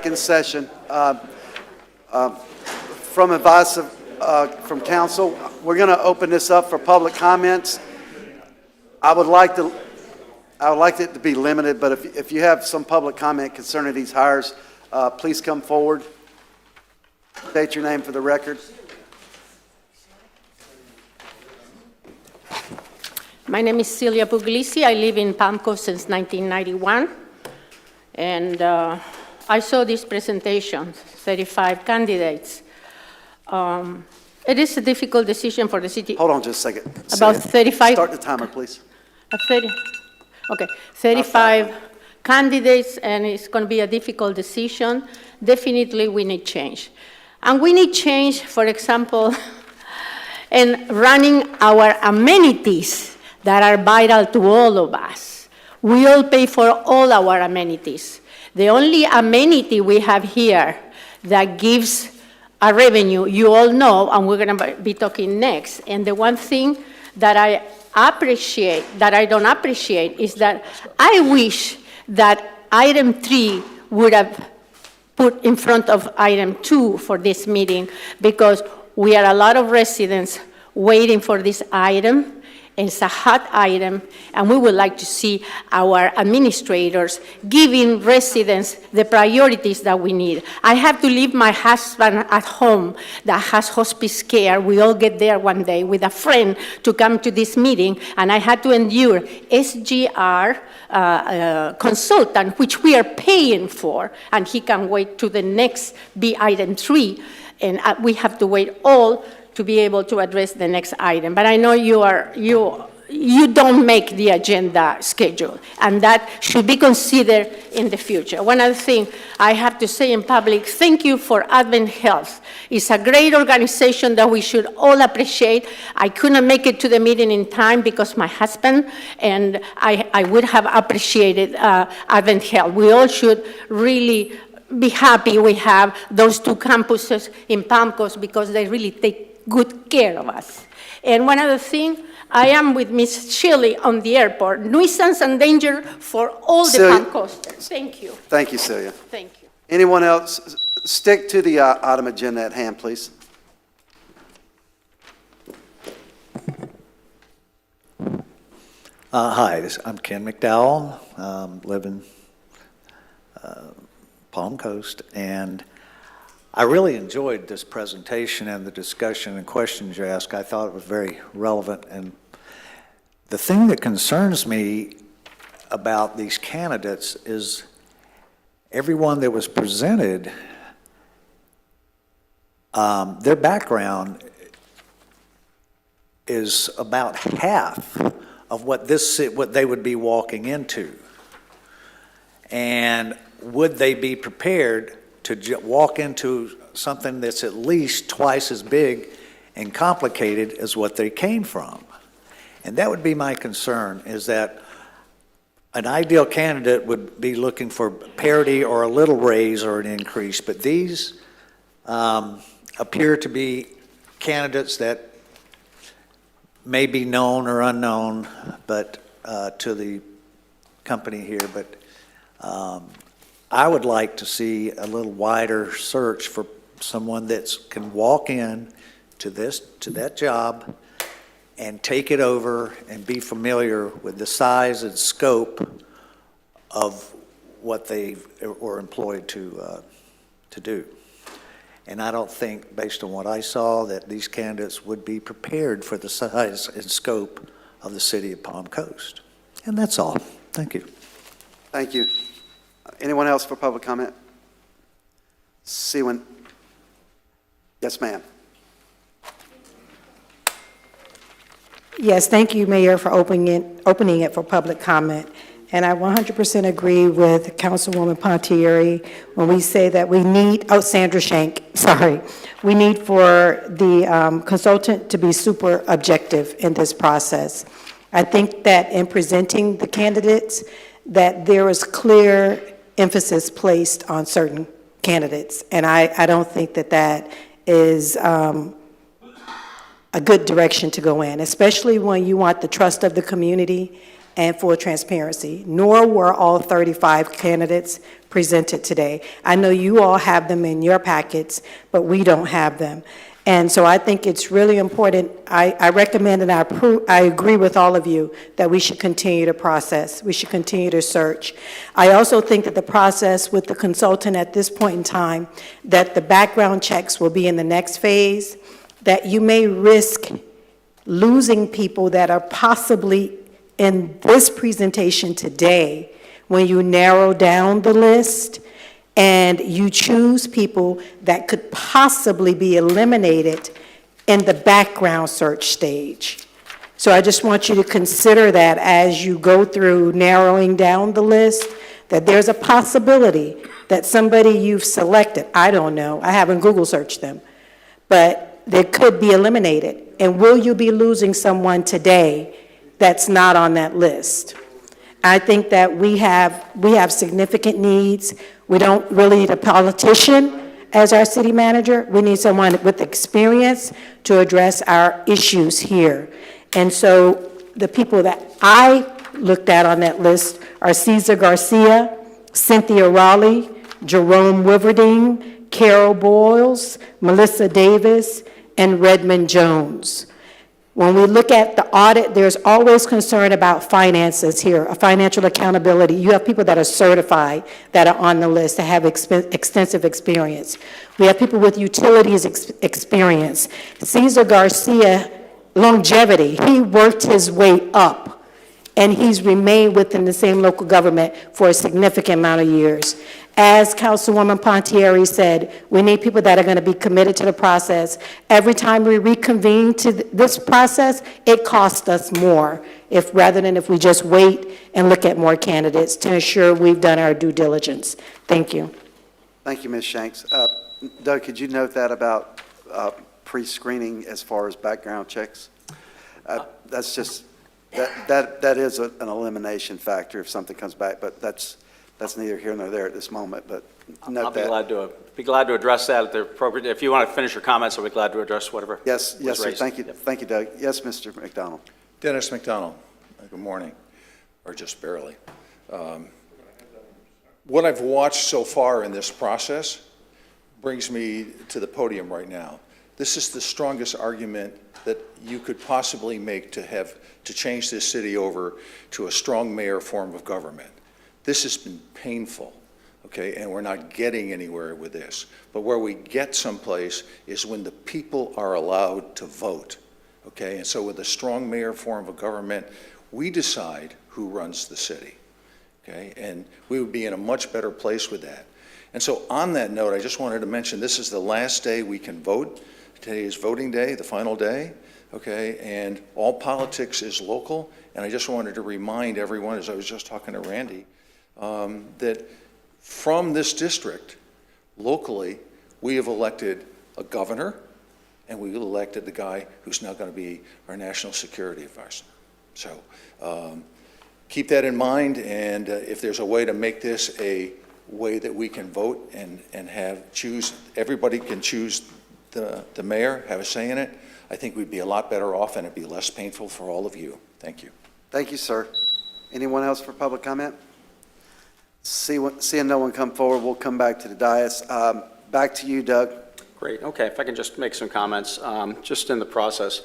In session. From advice from council, we're going to open this up for public comments. I would like it to be limited, but if you have some public comment concerning these hires, please come forward. State your name for the record. My name is Celia Puglisi. I live in Palm Coast since 1991. And I saw this presentation, 35 candidates. It is a difficult decision for the city. Hold on just a second. About 35. Start the timer, please. 35 candidates, and it's going to be a difficult decision. Definitely, we need change. And we need change, for example, in running our amenities that are vital to all of us. We all pay for all our amenities. The only amenity we have here that gives a revenue, you all know, and we're going to be talking next. And the one thing that I don't appreciate, is that I wish that item 3 would have put in front of item 2 for this meeting, because we are a lot of residents waiting for this item. It's a hot item, and we would like to see our administrators giving residents the priorities that we need. I have to leave my husband at home that has hospice care. We all get there one day with a friend to come to this meeting, and I had to endure SGR consultant, which we are paying for, and he can wait to the next be item 3, and we have to wait all to be able to address the next item. But I know you don't make the agenda schedule, and that should be considered in the future. One other thing I have to say in public, thank you for Advent Health. It's a great organization that we should all appreciate. I couldn't make it to the meeting in time because my husband, and I would have appreciated Advent Health. We all should really be happy we have those 2 campuses in Palm Coast, because they really take good care of us. And one other thing, I am with Ms. Shirley on the airport. Nuisance and danger for all the Palm Coasters. Thank you. Thank you, Celia. Thank you. Anyone else? Stick to the item agenda at hand, please. Hi, I'm Ken McDowell. Live in Palm Coast, and I really enjoyed this presentation and the discussion and questions you asked. I thought it was very relevant. And the thing that concerns me about these candidates is everyone that was presented, their background is about half of what they would be walking into. And would they be prepared to walk into something that's at least twice as big and complicated as what they came from? And that would be my concern, is that an ideal candidate would be looking for parity or a little raise or an increase, but these appear to be candidates that may be known or unknown, but to the company here, but I would like to see a little wider search for someone that can walk in to that job and take it over and be familiar with the size and scope of what they were employed to do. And I don't think, based on what I saw, that these candidates would be prepared for the size and scope of the city of Palm Coast. And that's all. Thank you. Thank you. Anyone else for public comment? See one. Yes, ma'am. Yes, thank you, Mayor, for opening it for public comment. And I 100% agree with Councilwoman Pontieri when we say that we need, Sandra Shank, sorry. We need for the consultant to be super objective in this process. I think that in presenting the candidates, that there is clear emphasis placed on certain candidates. And I don't think that that is a good direction to go in, especially when you want the trust of the community and full transparency, nor were all 35 candidates presented today. I know you all have them in your packets, but we don't have them. And so I think it's really important. I recommend and I agree with all of you that we should continue to process. We should continue to search. I also think that the process with the consultant at this point in time, that the background checks will be in the next phase, that you may risk losing people that are possibly in this presentation today when you narrow down the list and you choose people that could possibly be eliminated in the background search stage. So I just want you to consider that as you go through narrowing down the list, that there's a possibility that somebody you've selected, I don't know, I haven't Google searched them, but they could be eliminated. And will you be losing someone today that's not on that list? I think that we have significant needs. We don't really need a politician as our city manager. We need someone with experience to address our issues here. And so the people that I looked at on that list are Cesar Garcia, Cynthia Raleigh, Jerome Wiverding, Carol Boyles, Melissa Davis, and Redmond Jones. When we look at the audit, there's always concern about finances here, financial accountability. You have people that are certified that are on the list that have extensive experience. We have people with utilities experience. Cesar Garcia, longevity, he worked his way up, and he's remained within the same local government for a significant amount of years. As Councilwoman Pontieri said, we need people that are going to be committed to the process. Every time we reconvene to this process, it costs us more, rather than if we just wait and look at more candidates to ensure we've done our due diligence. Thank you. Thank you, Ms. Shanks. Doug, could you note that about pre-screening as far as background checks? That's just, that is an elimination factor if something comes back, but that's neither here nor there at this moment, but note that. I'll be glad to address that at the appropriate, if you want to finish your comments, I'll be glad to address whatever. Yes, was sir. raised. Thank you. Yep. Thank you, Doug. Yes, Mr. McDonald. Dennis McDonald, good morning, or just barely. What I've watched so far in this process brings me to the podium right now. This is the strongest argument that you could possibly make to change this city over to a strong mayor form of government. This has been painful, okay, and we're not getting anywhere with this. But where we get someplace is when the people are allowed to vote, okay? And so with a strong mayor form of government, we decide who runs the city, okay? And we would be in a much better place with that. And so on that note, I just wanted to mention this is the last day we can vote. Today is voting day, the final day, okay? And all politics is local. And I just wanted to remind everyone, as I was just talking to Randy, that from this district, locally, we have elected a governor, and we elected the guy who's now going to be our national security advisor. So keep that in mind, and if there's a way to make this a way that we can vote and everybody can choose the mayor, have a say in it, I think we'd be a lot better off, and it'd be less painful for all of you. Thank you. Thank you, sir. Anyone else for public comment? Seeing no one come forward, we'll come back to the dais. Back to you, Doug. Great, okay, if I can just make some comments, just in the process.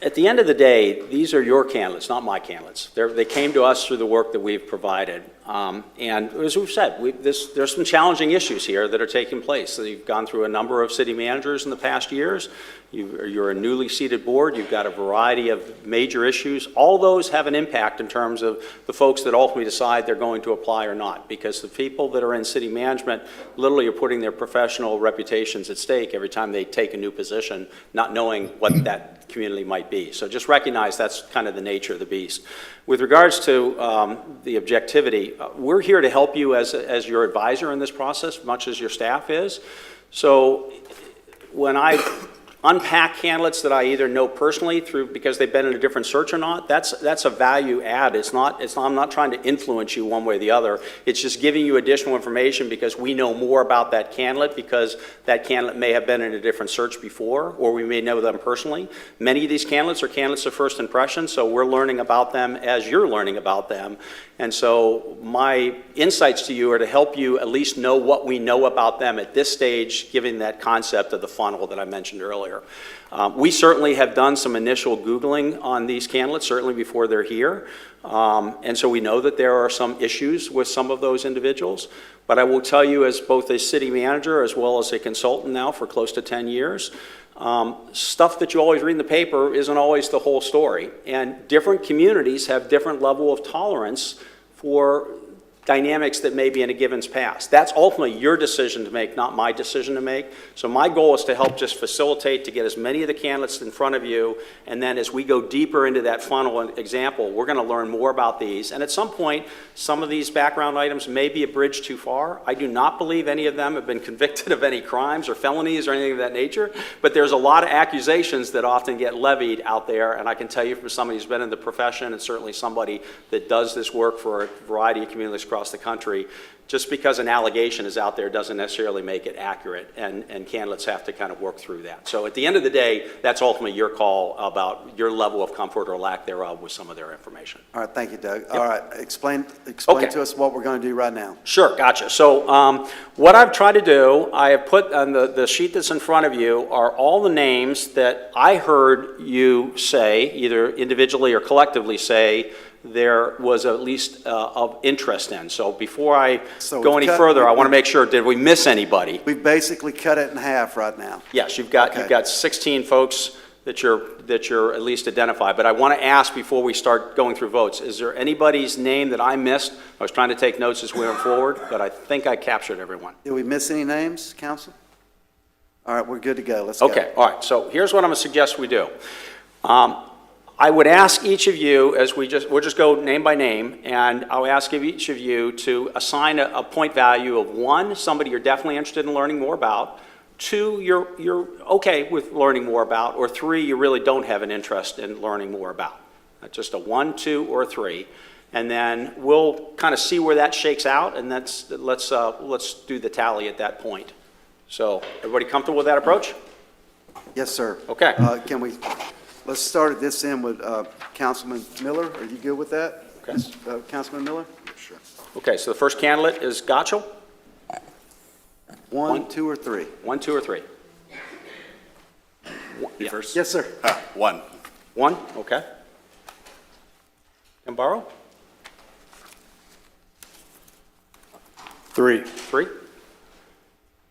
At the end of the day, these are your candidates, not my candidates. They came to us through the work that we've provided. And as we've said, there's some challenging issues here that are taking place. So you've gone through a number of city managers in the past years. You're a newly seated board. You've got a variety of major issues. All those have an impact in terms of the folks that ultimately decide they're going to apply or not, because the people that are in city management literally are putting their professional reputations at stake every time they take a new position, not knowing what that community might be. So just recognize that's kind of the nature of the beast. With regards to the objectivity, we're here to help you as your advisor in this process, much as your staff is. So when I unpack candidates that I either know personally through because they've been in a different search or not, that's a value add. I'm not trying to influence you one way or the other. It's just giving you additional information because we know more about that candidate because that candidate may have been in a different search before, or we may know them personally. Many of these candidates are candidates of first impression, so we're learning about them as you're learning about them. And so my insights to you are to help you at least know what we know about them at this stage, given that concept of the funnel that I mentioned earlier. We certainly have done some initial Googling on these candidates, certainly before they're here. And so we know that there are some issues with some of those individuals. But I will tell you, as both a city manager as well as a consultant now for close to 10 years, stuff that you always read in the paper isn't always the whole story. And different communities have different level of tolerance for dynamics that may be in a given's past. That's ultimately your decision to make, not my decision to make. So my goal is to help just facilitate to get as many of the candidates in front of you, and then as we go deeper into that funnel and example, we're going to learn more about these. And at some point, some of these background items may be a bridge too far. I do not believe any of them have been convicted of any crimes or felonies or anything of that nature, but there's a lot of accusations that often get levied out there, and I can tell you from somebody who's been in the profession and certainly somebody that does this work for a variety of communities across the country, just because an allegation is out there doesn't necessarily make it accurate, and candidates have to kind of work through that. So at the end of the day, that's ultimately your call about your level of comfort or lack thereof with some of their information. All right, thank you, Doug. Yep. All right, explain Okay. to us what we're going to do right now. Sure, gotcha. So what I've tried to do, I have put on the sheet that's in front of you are all the names that I heard you say, either individually or collectively say, there was at least of interest in. So before I So go we've any cut- further, I want to make sure, did we miss anybody? We've basically cut it in half right now. Yes, you've got 16 folks that you're at least identified. But I want to ask before we start going through votes, is there anybody's name that I missed? I was trying to take notes as we went forward, but I think I captured everyone. Did we miss any names, council? All right, we're good to go. Let's go. Okay, all right. So here's what I'm going to suggest we do. I would ask each of you, as we'll just go name by name, and I'll ask each of you to assign a point value of 1, somebody you're definitely interested in learning more about, 2, you're okay with learning more about, or 3, you really don't have an interest in learning more about. Just a 1, 2, or 3. And then we'll kind of see where that shakes out, and let's do the tally at that point. So everybody comfortable with that approach? Yes, sir. Okay. Let's start at this end with Councilman Miller. Are you good with that? Okay. Councilman Miller? Sure. Okay, so the first candidate is Gotchel. 1, 2, or 3? 1, 2, or 3? You first? Yes, sir. 1. 1, okay. Gambaro? 3. 3.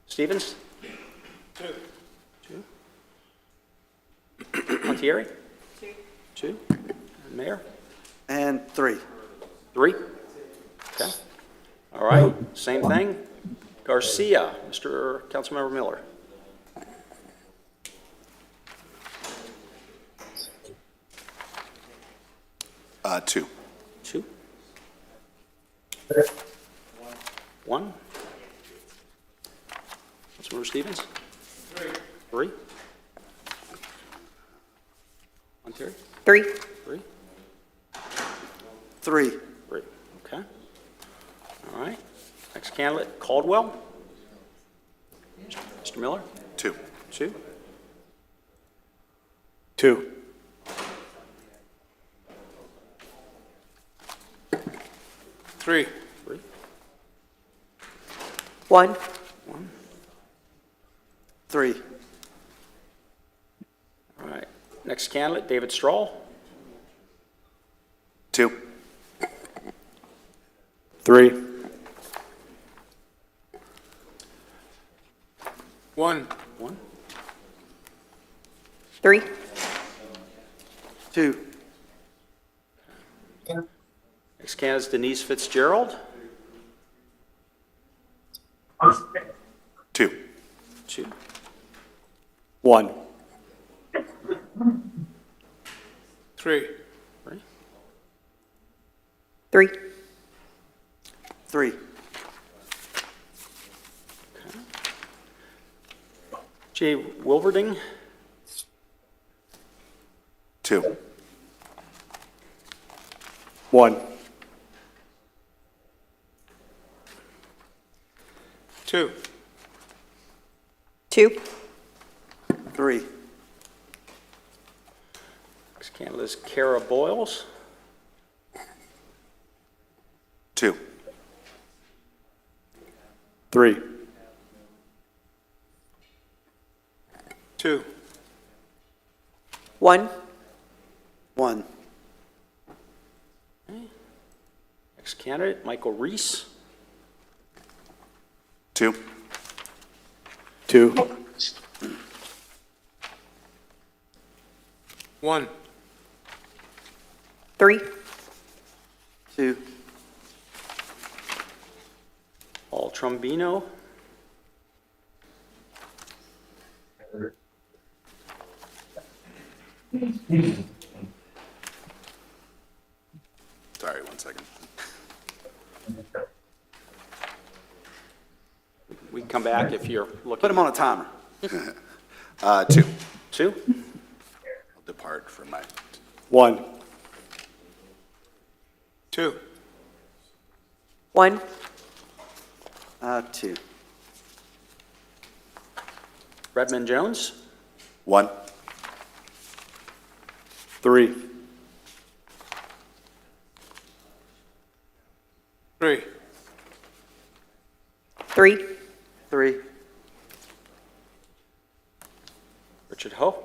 Stevens? 2. Montieri? 2. And Mayor? And 3. 3. Okay. All right, same thing. Garcia, Mr. Councilmember Miller. 2. 2. 1. Councilmember Stevens? 3. Montieri? 3. 3. 3. 3. Okay. All right. Next candidate, Caldwell. Mr. Miller? 2. 2. 2. 3. 3. 1. 1. 3. All right. Next candidate, David Strahl. 2. 3. 1. 1. 3. 2. Next candidate is Denise Fitzgerald. 2. 2. 1. 3. 3. 3. 3. Jay Wilverding. 2. 1. 2. 2. 3. Next candidate is Kara Boyles. 2. 3. 2. 1. 1. Next candidate, Michael Reese. 2. 2. 1. 3. 2. Paul Trombino. 1 second. We can come back if you're looking. Put him on a timer. 2. 2. I'll depart from my... 1. 2. 1. 2. Redmond Jones. 1. 3. 3. 3. 3. Richard Ho.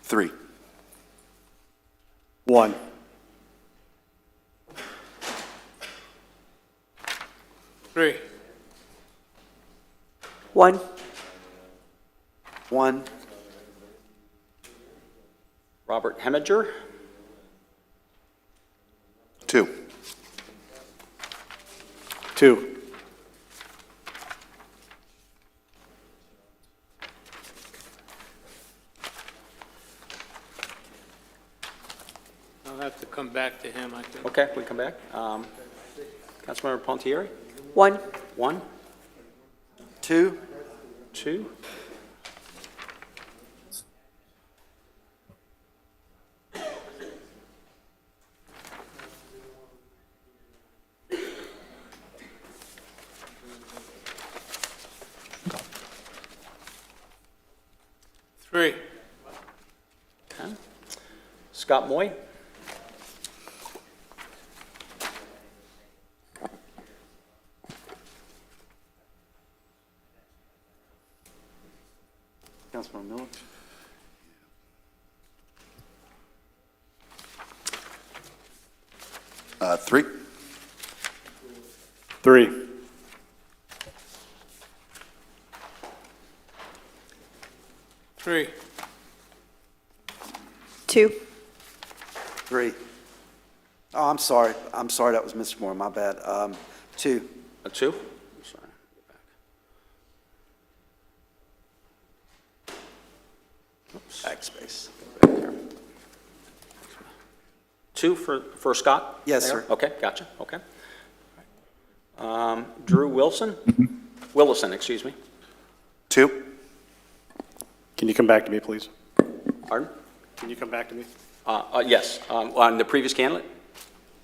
3. 1. 3. 1. 1. Robert Heminger. 2. 2. 'I'll have to come back to him, I think. Okay, we come back. Councilmember Pontieri. 1. 1. 2. 2. 3. Okay. Scott Moy. 3. 3. 3. 2. 3. Oh, I'm sorry. I'm sorry, that was Mr. Moore, my bad. 2. A 2. Sorry. Backspace. 2 for Scott? Yes, There? sir. Okay, gotcha, okay. Drew Willison, excuse me. 2. Can you come back to me, please? Pardon? Can you come back to me? Yes, on the previous candidate?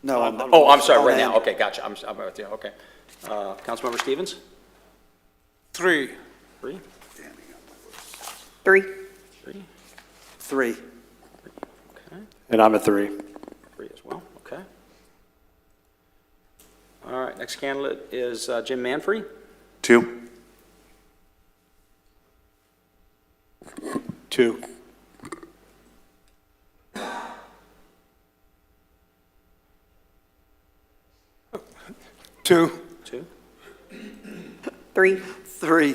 No, Oh, I'm sorry, on right Andy. now, okay, gotcha, I'm with you, okay. Councilmember Stevens? 3. 3? 3. 3? 3. Okay, And I'm a 3. 3 as well, okay. All right, next candidate is Jim Manfrey. 2. 2. 2. 2? 3. 3.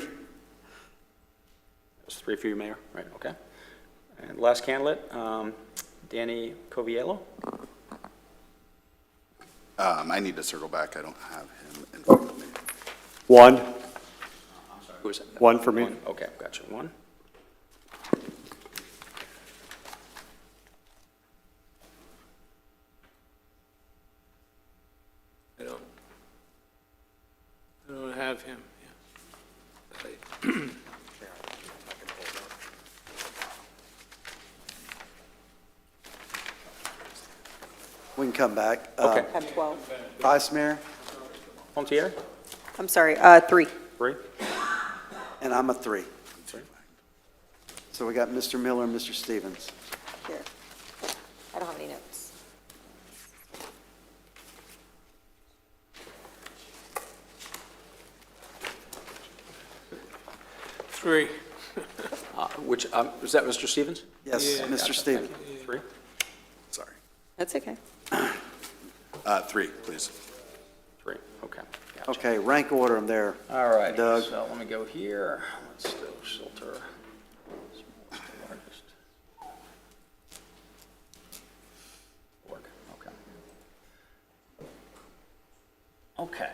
That's 3 for you, Mayor, right, okay. And last candidate, Danny Coviello. I need to circle back. I don't have him in front of me. 1. Who is it? 1 for me. 1, okay, gotcha, 1. I don't have him. come back. Okay. Have 12. Vice Mayor, Pontier? I'm sorry, 3. 3? and I'm a 3. So we got Mr. Miller and Mr. Stevens. Here. I don't have any notes. Three. Is that Mr. Stevens? Yes, Mr. Stevens. 3? Sorry. That's okay. 3, please. 3, okay. Gotcha. Okay, rank order them there. All right, Doug. so let me go here. Let's do filter. Smallest to largest. Org, okay. Okay.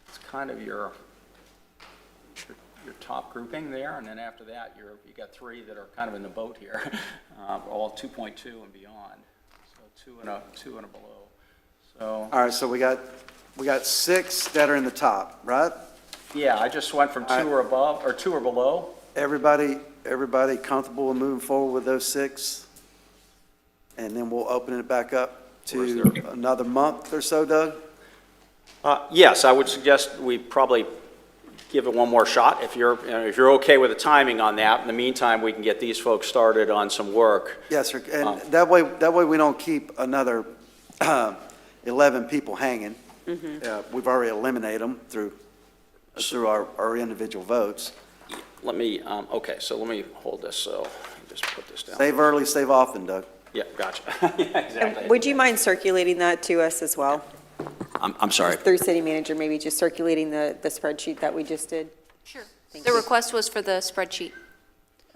It's kind of your top grouping there, and then after that, you got 3 that are kind of in the boat here, all 2.2 and beyond. So 2 and a below. So All right, so we got 6 that are in the top, right? yeah, I just went from 2 or above or 2 or below. Everybody comfortable with moving forward with those 6? And then we'll open it back up Where's to there- another month or so, Doug? Yes, I would suggest we probably give it one more shot if you're okay with the timing on that. In the meantime, we can get these folks started on some work. Yes, sir, and that way we don't keep another 11 people hanging. We've already eliminated them through our individual votes. Let me, okay, so let me hold this, so just put this down. Save early, save often, Doug. Yeah, gotcha. Yeah, exactly. Would you mind circulating that to us as well? I'm sorry. Through city manager, maybe just circulating the spreadsheet that we just did? Sure. Thank The you. request was for the spreadsheet.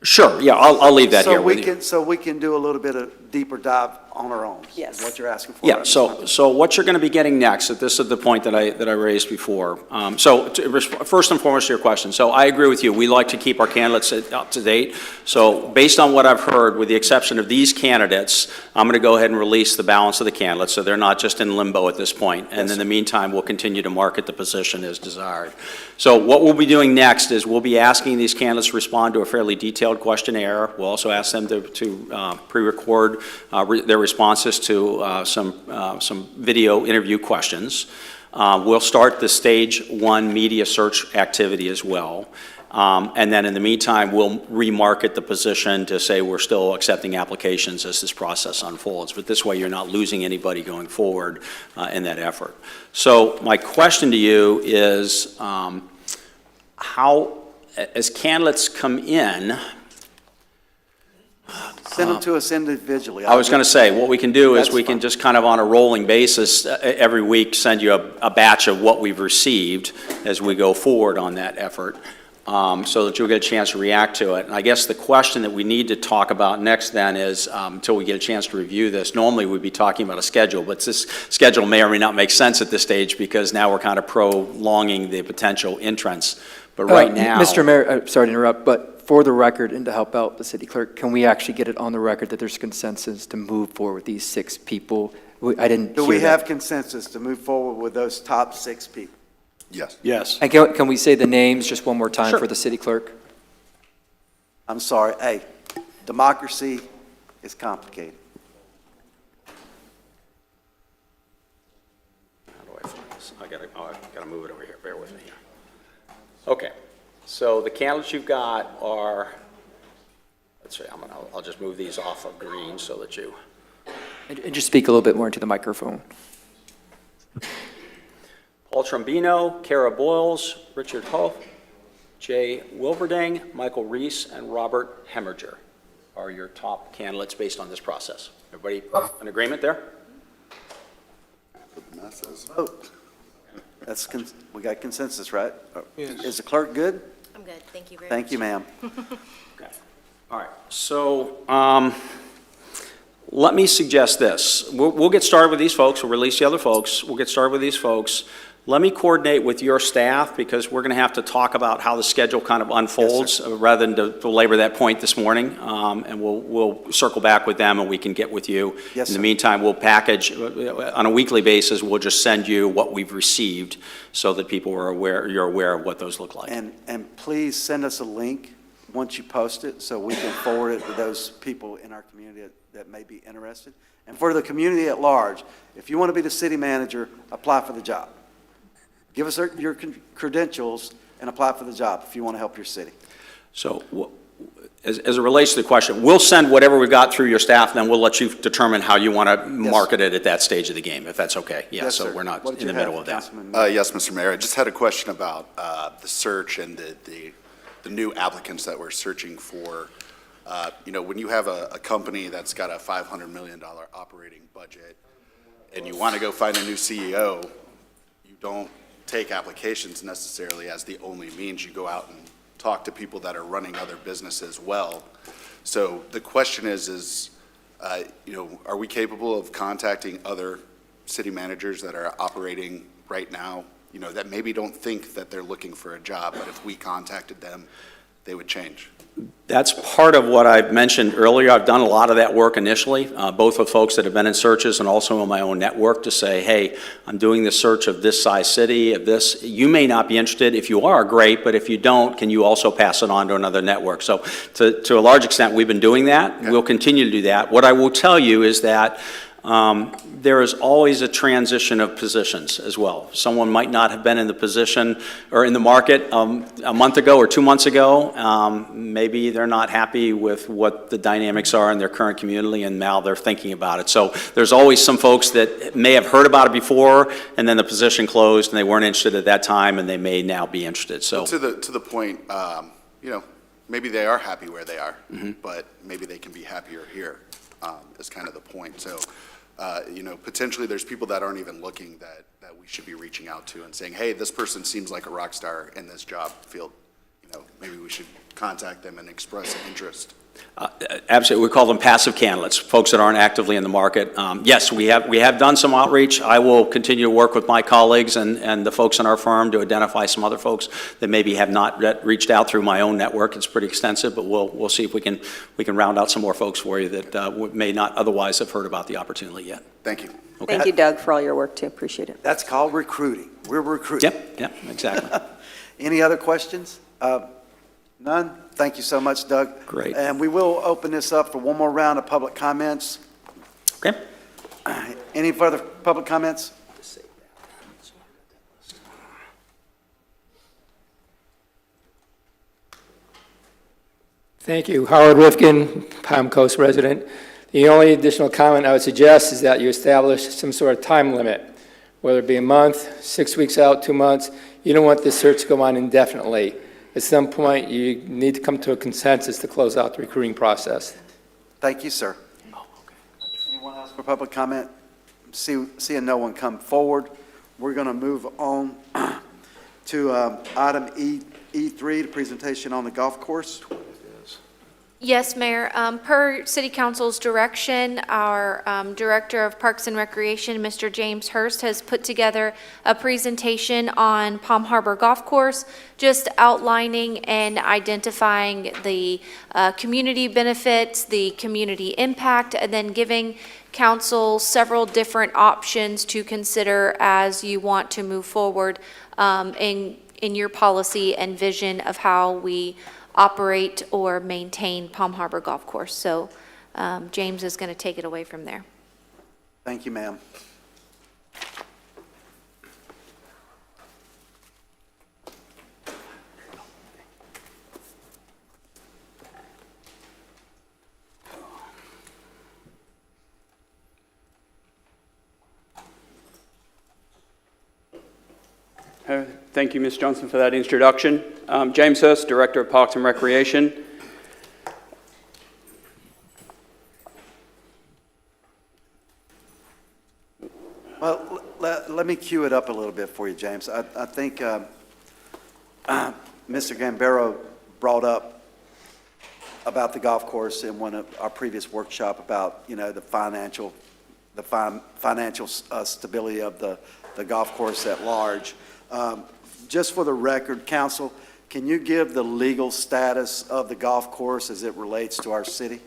Sure, yeah, I'll leave that here with you. So we can do a little bit of deeper dive on our own. Yes. Is what you're asking for. Yeah, so what you're going to be getting next, this is the point that I raised before. First and foremost to your question, so I agree with you. We like to keep our candidates up to date. So based on what I've heard, with the exception of these candidates, I'm going to go ahead and release the balance of the candidates, so they're not just in limbo at this point. And in the meantime, we'll continue to market the position as desired. So what we'll be doing next is we'll be asking these candidates to respond to a fairly detailed questionnaire. We'll also ask them to pre-record their responses to some video interview questions. We'll start the stage 1 media search activity as well. And then in the meantime, we'll remarket the position to say we're still accepting applications as this process unfolds. But this way, you're not losing anybody going forward in that effort. So my question to you is, how, as candidates come in, Send them to us individually. I was going to say, what we can do is That's we can fine. just kind of on a rolling basis, every week, send you a batch of what we've received as we go forward on that effort, so that you'll get a chance to react to it. And I guess the question that we need to talk about next then is, until we get a chance to review this, normally we'd be talking about a schedule, but this schedule may or may not make sense at this stage because now we're kind of prolonging the potential entrance. But right now. Mr. Mayor, sorry to interrupt, but for the record and to help out the city clerk, can we actually get it on the record that there's consensus to move forward with these 6 people? I didn't Do hear we that. have consensus to move forward with those top 6 people? Yes. Yes. And can we say the names just one more time Sure. for the city clerk? I'm sorry, hey, democracy is complicated. How do I find this? I gotta move it over here. Bear with me here. Okay, so the candidates you've got are, let's see, I'll just move these off of green so that you. And just speak a little bit more into the microphone. Paul Trombino, Kara Boyles, Richard Hoff, Jay Wilverding, Michael Reese, and Robert Hemmerger are your top candidates based on this process. Everybody in agreement there? The masses. Oh, we got consensus, right? Is the clerk good? I'm good, thank you very much. Thank you, ma'am. Okay. All right. So let me suggest this. We'll get started with these folks. We'll release the other folks. We'll get started with these folks. Let me coordinate with your staff, because we're going to have to talk about how the schedule kind of unfolds, rather than to belabor that point this morning. And we'll circle back with them, and we can get with you. Yes, In the sir. meantime, we'll package, on a weekly basis, we'll just send you what we've received so that people are aware, you're aware of what those look like. And please send us a link once you post it, so we can forward it to those people in our community that may be interested. And for the community at large, if you want to be the city manager, apply for the job. Give us your credentials and apply for the job if you want to help your city. So as it relates to the question, we'll send whatever we've got through your staff, then we'll let you determine how you want to market it at that stage of the game, if that's okay. Yeah, Yes, so sir. we're not What did in the you middle have, of that. Councilman? Yes, Mr. Mayor, I just had a question about the search and the new applicants that we're searching for. When you have a company that's got a $500 million operating budget and you want to go find a new CEO, you don't take applications necessarily as the only means. You go out and talk to people that are running other businesses well. So the question is, are we capable of contacting other city managers that are operating right now, that maybe don't think that they're looking for a job, but if we contacted them, they would change? That's part of what I mentioned earlier. I've done a lot of that work initially, both with folks that have been in searches and also in my own network, to say, hey, I'm doing this search of this size city, of this. You may not be interested. If you are, great, but if you don't, can you also pass it on to another network? So to a large extent, we've been doing that. Okay. We'll continue to do that. What I will tell you is that there is always a transition of positions as well. Someone might not have been in the position or in the market a month ago or 2 months ago. Maybe they're not happy with what the dynamics are in their current community, and now they're thinking about it. So there's always some folks that may have heard about it before, and then the position closed, and they weren't interested at that time, and they may now be interested. So To the point, maybe they are happy where they are, but maybe they can be happier here, is kind of the point. So, potentially there's people that aren't even looking that we should be reaching out to and saying, hey, this person seems like a rock star in this job field. Maybe we should contact them and express an interest. Absolutely. We call them passive candidates, folks that aren't actively in the market. Yes, we have done some outreach. I will continue to work with my colleagues and the folks in our firm to identify some other folks that maybe have not yet reached out through my own network. It's pretty extensive, but we'll see if we can round out some more folks for you that may not otherwise have heard about the opportunity yet. Thank you. Okay. Thank you, Doug, for all your work, too. Appreciate it. That's called recruiting. We're recruiting. Yep, exactly. Any other questions? None? Thank you so much, Doug. Great. And we will open this up for one more round of public comments. Okay. Any further public comments? Thank you. Howard Rifkin, Palm Coast resident. The only additional comment I would suggest is that you establish some sort of time limit, whether it be a month, 6 weeks out, 2 months. You don't want this search to go on indefinitely. At some point, you need to come to a consensus to close out the recruiting process. Thank you, sir. Anyone else for public comment? Seeing no one come forward, we're going to move on to item E3, the presentation on the golf course. Yes, Mayor. Per City Council's direction, our Director of Parks and Recreation, Mr. James Hurst, has put together a presentation on Palm Harbor Golf Course, just outlining and identifying the community benefits, the community impact, and then giving Council several different options to consider as you want to move forward in your policy and vision of how we operate or maintain Palm Harbor Golf Course. So James is going to take it away from there. Thank you, ma'am. Thank you, Ms. Johnson, for that introduction. James Hurst, Director of Parks and Recreation. Well, let me cue it up a little bit for you, James. I think Mr. Gambaro brought up about the golf course in one of our previous workshop about, the financial the financial stability of the golf course at large. Just for the record, council, can you give the legal status of the golf course as it relates to our city?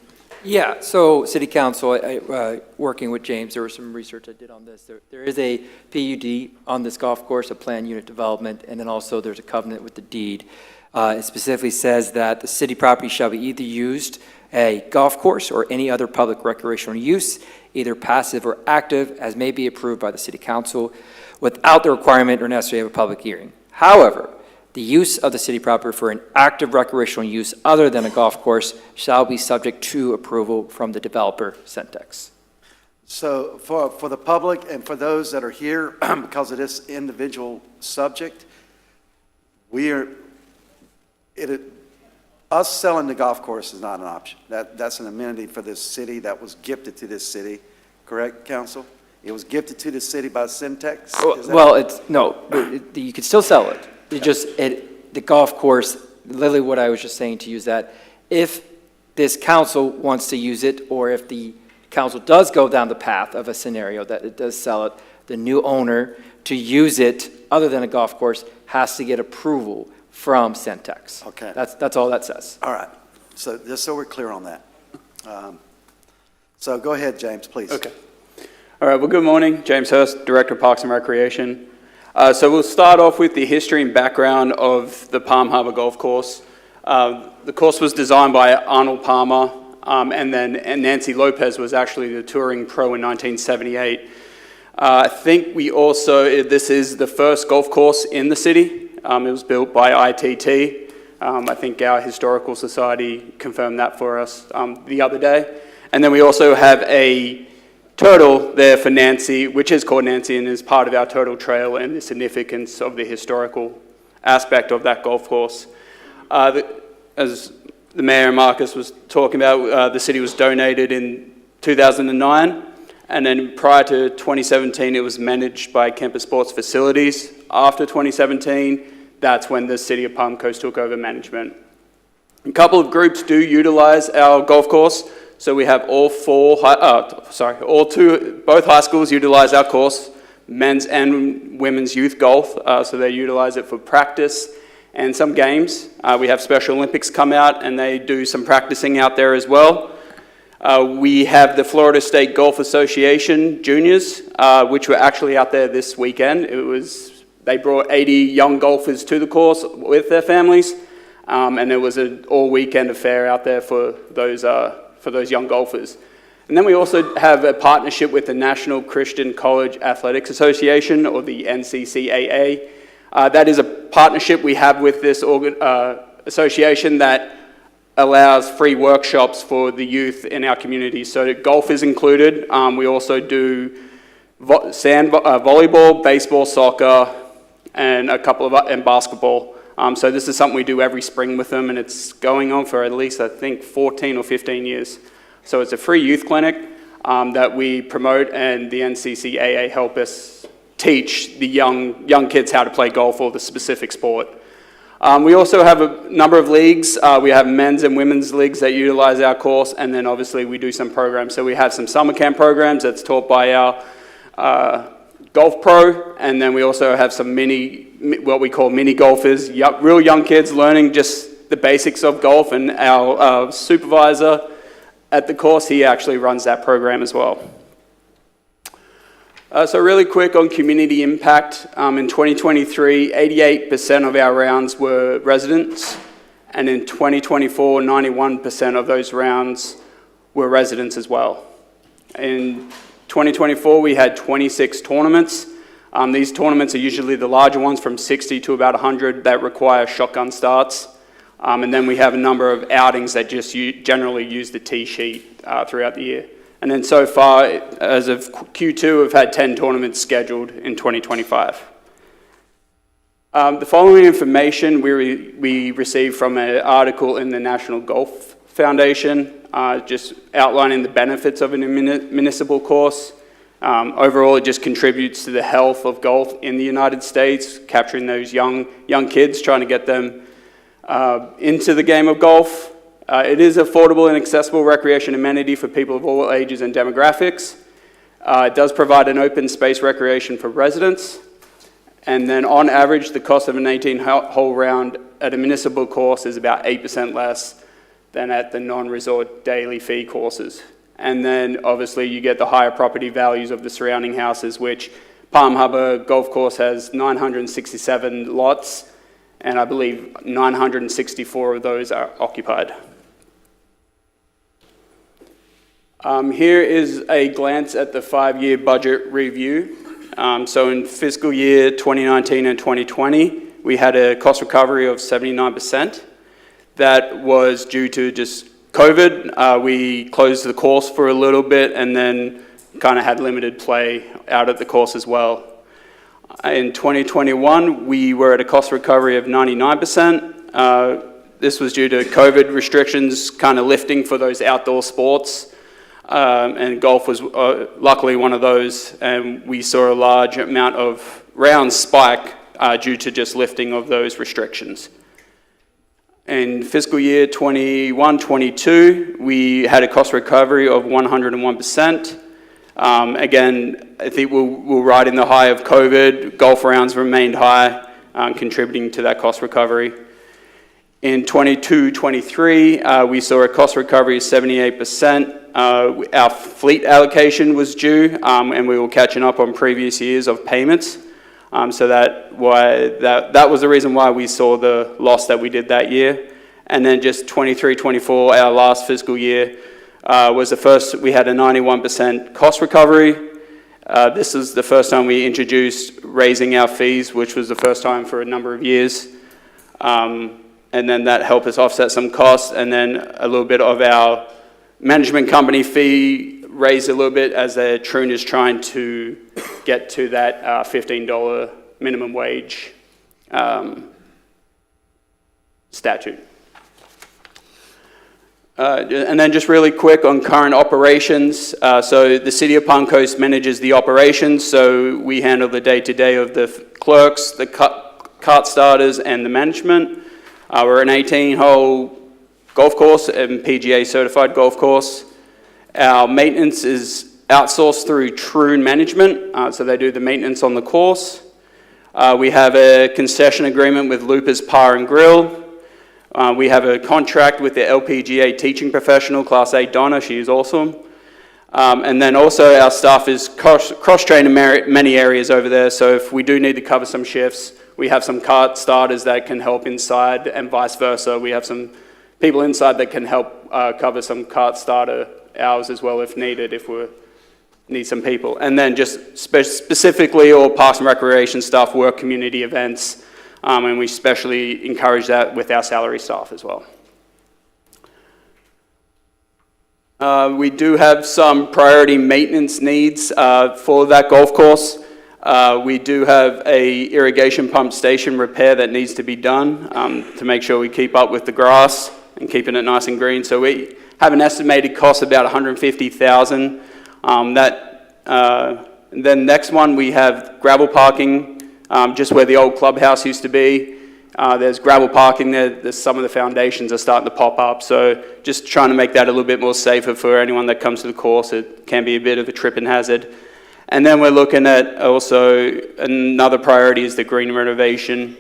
Yeah, so City Council, working with James, there was some research I did on this. There is a PUD on this golf course, a planned unit development, and then also there's a covenant with the deed. It specifically says that the city property shall be either used a golf course or any other public recreational use, either passive or active, as may be approved by the City Council, without the requirement or necessity of a public hearing. However, the use of the city property for an active recreational use other than a golf course shall be subject to approval from the developer, Centex. So for the public and for those that are here, because of this individual subject, us selling the golf course is not an option. That's an amenity for this city that was gifted to this city, correct, council? It was gifted to the city by Centex? You could still sell it. The golf course, literally what I was just saying to use that, if this council wants to use it, or if the council does go down the path of a scenario that it does sell it, the new owner to use it other than a golf course has to get approval from Centex. Okay. That's all that says. All right. So just so we're clear on that. So go ahead, James, please. Okay. All right, well, good morning. James Hurst, Director of Parks and Recreation. So we'll start off with the history and background of the Palm Harbor Golf Course. The course was designed by Arnold Palmer, and Nancy Lopez was actually the touring pro in 1978. I think this is the first golf course in the city. It was built by ITT. I think our Historical Society confirmed that for us the other day. And then we also have a turtle there for Nancy, which is called Nancy and is part of our turtle trail and the significance of the historical aspect of that golf course. As the Mayor Marcus was talking about, the city was donated in 2009, and then prior to 2017 it was managed by Campus Sports Facilities. After 2017, that's when the City of Palm Coast took over management. A couple of groups do utilize our golf course. So we have both high schools utilize our course, men's and women's youth golf, so they utilize it for practice and some games. We have Special Olympics come out and they do some practicing out there as well. We have the Florida State Golf Association juniors, which were actually out there this weekend. They brought 80 young golfers to the course with their families, and it was an all-weekend affair out there for those young golfers. And then we also have a partnership with the National Christian College Athletics Association, or the NCCAA. That is a partnership we have with this association that allows free workshops for the youth in our community. So golf is included. We also do volleyball, baseball, soccer, and and basketball. So this is something we do every spring with them, and it's going on for at least, I think, 14 or 15 years. So it's a free youth clinic that we promote, and the NCCAA help us teach the young kids how to play golf or the specific sport. We also have a number of leagues. We have men's and women's leagues that utilize our course, and then obviously we do some programs. So we have some summer camp programs that's taught by our golf pro, and then we also have some what we call mini golfers, real young kids learning just the basics of golf, and our supervisor at the course, he actually runs that program as well. So really quick on community impact. In 2023, 88% of our rounds were residents, and in 2024, 91% of those rounds were residents as well. In 2024, we had 26 tournaments. These tournaments are usually the larger ones, from 60 to about 100, that require shotgun starts. And then we have a number of outings that just generally use the tee sheet throughout the year. And then so far, as of Q2, we've had 10 tournaments scheduled in 2025. The following information we received from an article in the National Golf Foundation, just outlining the benefits of a municipal course. Overall, it just contributes to the health of golf in the United States, capturing those young kids, trying to get them into the game of golf. It is affordable and accessible recreation amenity for people of all ages and demographics. It does provide an open space recreation for residents. And then on average, the cost of an 18-hole round at a municipal course is about 8% less than at the non-resort daily fee courses. And then obviously you get the higher property values of the surrounding houses, which Palm Harbor Golf Course has 967 lots, and I believe 964 of those are occupied. Here is a glance at the 5-year budget review. So in fiscal year 2019 and 2020, we had a cost recovery of 79%. That was due to just COVID. We closed the course for a little bit and then kind of had limited play out at the course as well. In 2021, we were at a cost recovery of 99%. This was due to COVID restrictions kind of lifting for those outdoor sports. And golf was luckily one of those, and we saw a large amount of rounds spike due to just lifting of those restrictions. In fiscal year 21-22, we had a cost recovery of 101%. Again, I think we'll ride in the high of COVID. Golf rounds remained high, contributing to that cost recovery. In 22-23, we saw a cost recovery of 78%. Our fleet allocation was due, and we were catching up on previous years of payments. So that was the reason why we saw the loss that we did that year. And then just 23-24, our last fiscal year, was the first. We had a 91% cost recovery. This is the first time we introduced raising our fees, which was the first time for a number of years. And then that helped us offset some costs, and then a little bit of our management company fee raised a little bit as Troon is trying to get to that $15 minimum wage statute. And then just really quick on current operations. So the City of Palm Coast manages the operations, so we handle the day-to-day of the clerks, the cart starters, and the management. We're an 18-hole golf course and PGA certified golf course. Our maintenance is outsourced through Troon Management, so they do the maintenance on the course. We have a concession agreement with Lupa's Bar and Grill. We have a contract with the LPGA teaching professional, Class A Donna, she is awesome. And then also our staff is cross-trained in many areas over there, so if we do need to cover some shifts, we have some cart starters that can help inside and vice versa. We have some people inside that can help cover some cart starter hours as well if needed, if we need some people. And then just specifically all Parks and Recreation staff work community events, and we especially encourage that with our salary staff as well. We do have some priority maintenance needs for that golf course. We do have a irrigation pump station repair that needs to be done to make sure we keep up with the grass and keeping it nice and green. So we have an estimated cost of about $150,000. Then next one, we have gravel parking, just where the old clubhouse used to be. There's gravel parking there. There's some of the foundations are starting to pop up. So just trying to make that a little bit more safer for anyone that comes to the course. It can be a bit of a tripping hazard. And then we're looking at also another priority is the green renovation.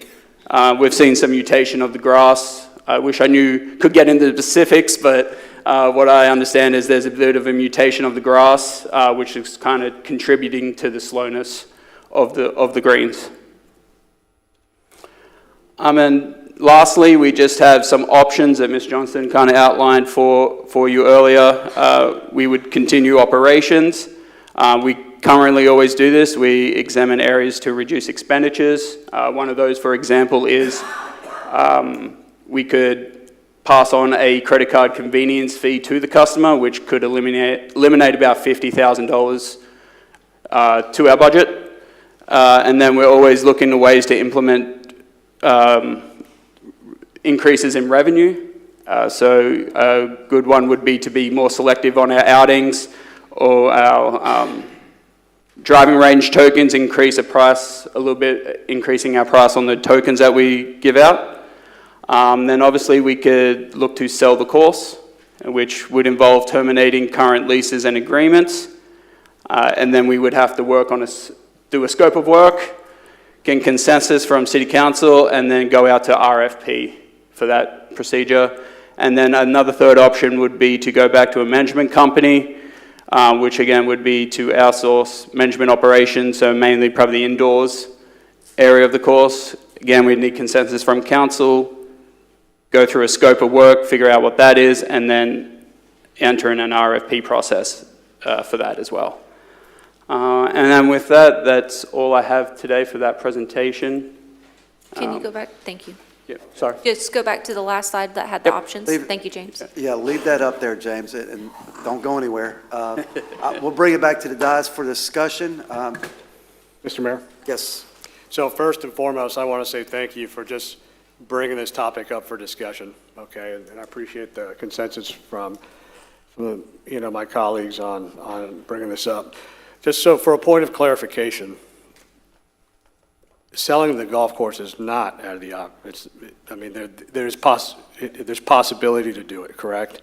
We've seen some mutation of the grass. I wish I could get into the specifics, but what I understand is there's a bit of a mutation of the grass, which is kind of contributing to the slowness of the greens. And lastly, we just have some options that Ms. Johnston kind of outlined for you earlier. We would continue operations. We currently always do this. We examine areas to reduce expenditures. One of those, for example, is we could pass on a credit card convenience fee to the customer, which could eliminate about $50,000 to our budget. And then we're always looking at ways to implement increases in revenue. So a good one would be to be more selective on our outings or our driving range tokens, increase the price a little bit, increasing our price on the tokens that we give out. Then obviously we could look to sell the course, which would involve terminating current leases and agreements. And then we would have to work on do a scope of work, get consensus from City Council, and then go out to RFP for that procedure. And then another third option would be to go back to a management company, which again would be to outsource management operations, so mainly probably the indoors area of the course. Again, we'd need consensus from council, go through a scope of work, figure out what that is, and then enter in an RFP process for that as well. And then with that, that's all I have today for that presentation. Can you go back? Thank you. Yeah, sorry. Just go back to the last slide that had the options. Thank you, James. Yeah, leave that up there, James, and don't go anywhere. We'll bring it back to the dais for discussion. Mr. Mayor? Yes. So first and foremost, I want to say thank you for just bringing this topic up for discussion, okay? And I appreciate the consensus from my colleagues on bringing this up. Just so for a point of clarification, selling the golf course is not out of the there's possibility to do it, correct?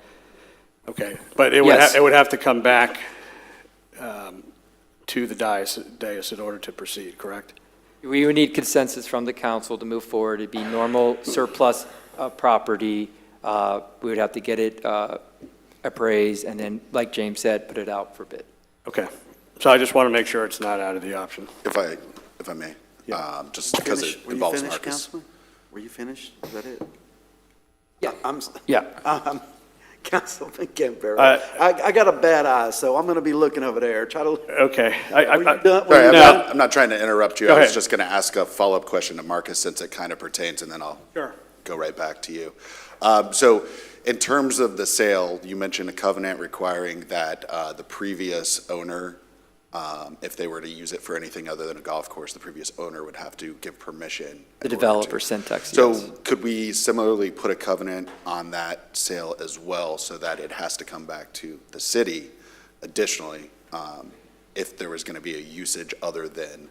Okay, but it would have to come back to the dais in order to proceed, correct? We would need consensus from the council to move forward. It'd be normal surplus property. We would have to get it appraised, and then, like James said, put it out for bid. Okay, so I just want to make sure it's not out of the option. If I may, just because it involves Marcus. Councilman? Were you finished? Is that it? Yeah. Councilman Campbell. I got a bad eye, so I'm going to be looking over there. Try to. Okay. Sorry, I'm not trying to interrupt you. I was just going to ask a follow-up question to Marcus since it kind of pertains, and then I'll go right back to you. So in terms of the sale, you mentioned a covenant requiring that the previous owner, if they were to use it for anything other than a golf course, the previous owner would have to give permission. The developer, Syntax, So yes. could we similarly put a covenant on that sale as well so that it has to come back to the city additionally if there was going to be a usage other than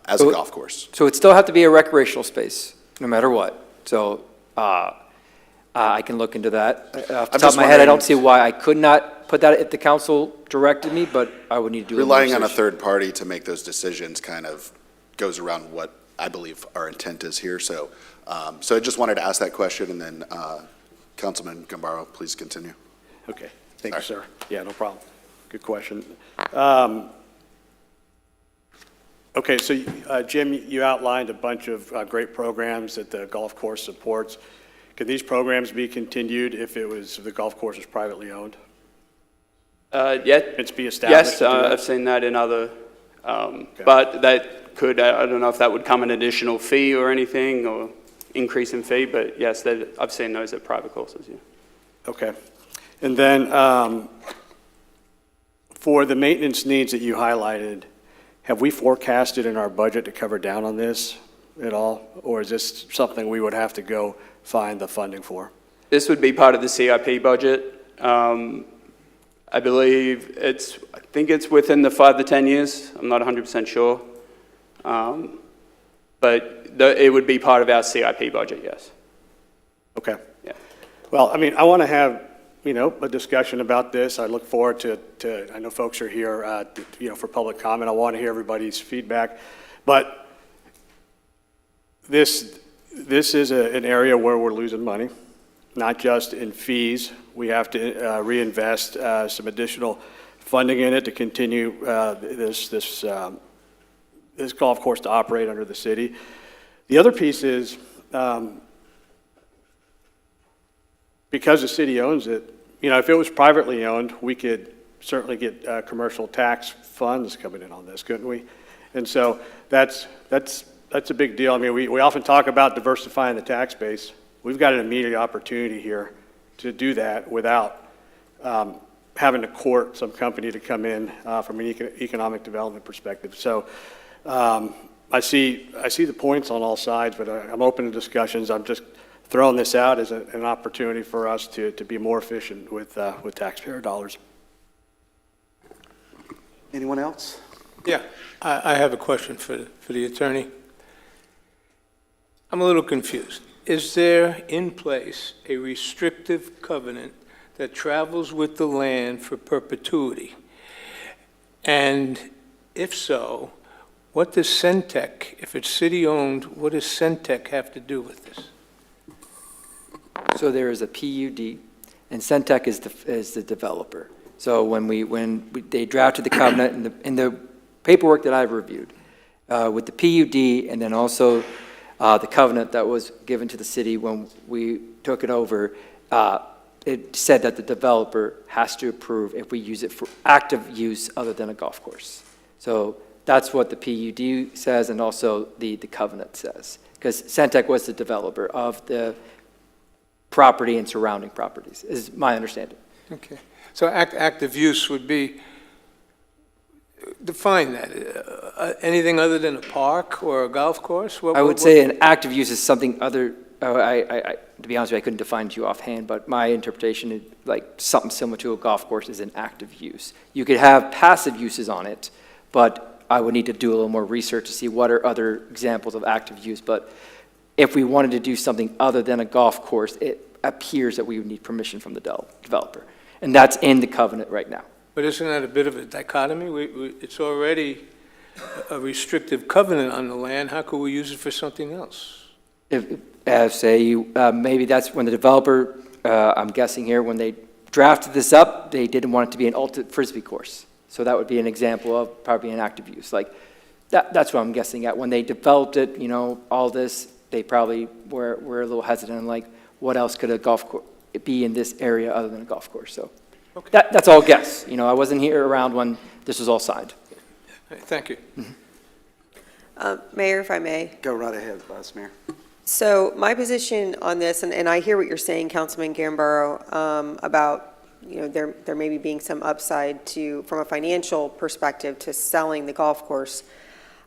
as a golf course? So it'd still have to be a recreational space, no matter what. So I can look into that. Off the top of my head, I don't see why I could not put that if the council directed me, but I would need to do Relying on a third party to make those decisions kind of goes around what I believe our intent is here. So so I just wanted to ask that question, and then Councilman Gambaro, please continue. Okay, thank you, sir. Yeah, no problem. Good question. Okay, so Jim, you outlined a bunch of great programs that the golf course supports. Could these programs be continued if the golf course is privately owned? Yeah. It's be established? Yes, I've seen that in other, but that could, I don't know if that would come an additional fee or anything, or increase in fee, but yes, I've seen those at private courses, yeah. Okay. And then for the maintenance needs that you highlighted, have we forecasted in our budget to cover down on this at all? Or is this something we would have to go find the funding for? This would be part of the CIP budget. I believe I think it's within the 5 to 10 years. I'm not 100% sure. But it would be part of our CIP budget, yes. Okay. Yeah. Well, I mean, I want to have, a discussion about this. I look forward to I know folks are here, for public comment. I want to hear everybody's feedback. But this is an area where we're losing money, not just in fees. We have to reinvest some additional funding in it to continue this golf course to operate under the city. The other piece is, because the city owns it, if it was privately owned, we could certainly get commercial tax funds coming in on this, couldn't we? And so that's a big deal. I mean, we often talk about diversifying the tax base. We've got an immediate opportunity here to do that without having to court some company to come in from an economic development perspective. So I see the points on all sides, but I'm open to discussions. I'm just throwing this out as an opportunity for us to be more efficient with taxpayer dollars. Anyone else? Yeah, I have a question for the attorney. I'm a little confused. Is there in place a restrictive covenant that travels with the land for perpetuity? And if so, what does Centec, if it's city-owned, what does Centec have to do with this? So there is a PUD, and Centec is the developer. So they drafted the covenant in the paperwork that I've reviewed, with the PUD and then also the covenant that was given to the city when we took it over, it said that the developer has to approve if we use it for active use other than a golf course. So that's what the PUD says and also the covenant says, because Centec was the developer of the property and surrounding properties, is my understanding. Okay. So active use would be, define that, anything other than a park or a golf course? I would say an active use is something other, to be honest with you, I couldn't define to you offhand, but my interpretation is like something similar to a golf course is an active use. You could have passive uses on it, but I would need to do a little more research to see what are other examples of active use. But if we wanted to do something other than a golf course, it appears that we would need permission from the developer. And that's in the covenant right now. But isn't that a bit of a dichotomy? It's already a restrictive covenant on the land. How could we use it for something else? Maybe that's when the developer, I'm guessing here, when they drafted this up, they didn't want it to be an ultimate Frisbee course. So that would be an example of probably an active use. Like that's what I'm guessing at. When they developed it, all this, they probably were a little hesitant, like, what else could a golf course be in this area other than a golf course? So okay. That's all guess. I wasn't here around when this was all signed. Thank you. Mayor, if I may. Go right ahead, Vice Mayor. So my position on this, and I hear what you're saying, Councilman Gambaro, about there maybe being some upside from a financial perspective to selling the golf course.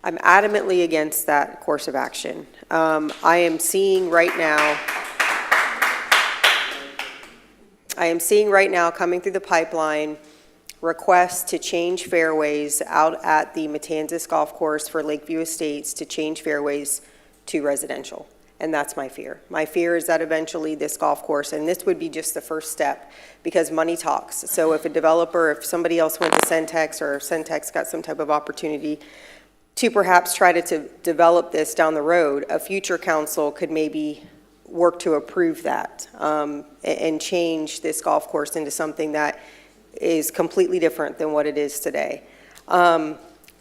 I'm adamantly against that course of action. I am seeing right now coming through the pipeline requests to change fairways out at the Matanzas Golf Course for Lakeview Estates to change fairways to residential. And that's my fear. My fear is that eventually this golf course, and this would be just the first step, because money talks. So if somebody else went to Centex, or if Centex got some type of opportunity to perhaps try to develop this down the road, a future council could maybe work to approve that and change this golf course into something that is completely different than what it is today.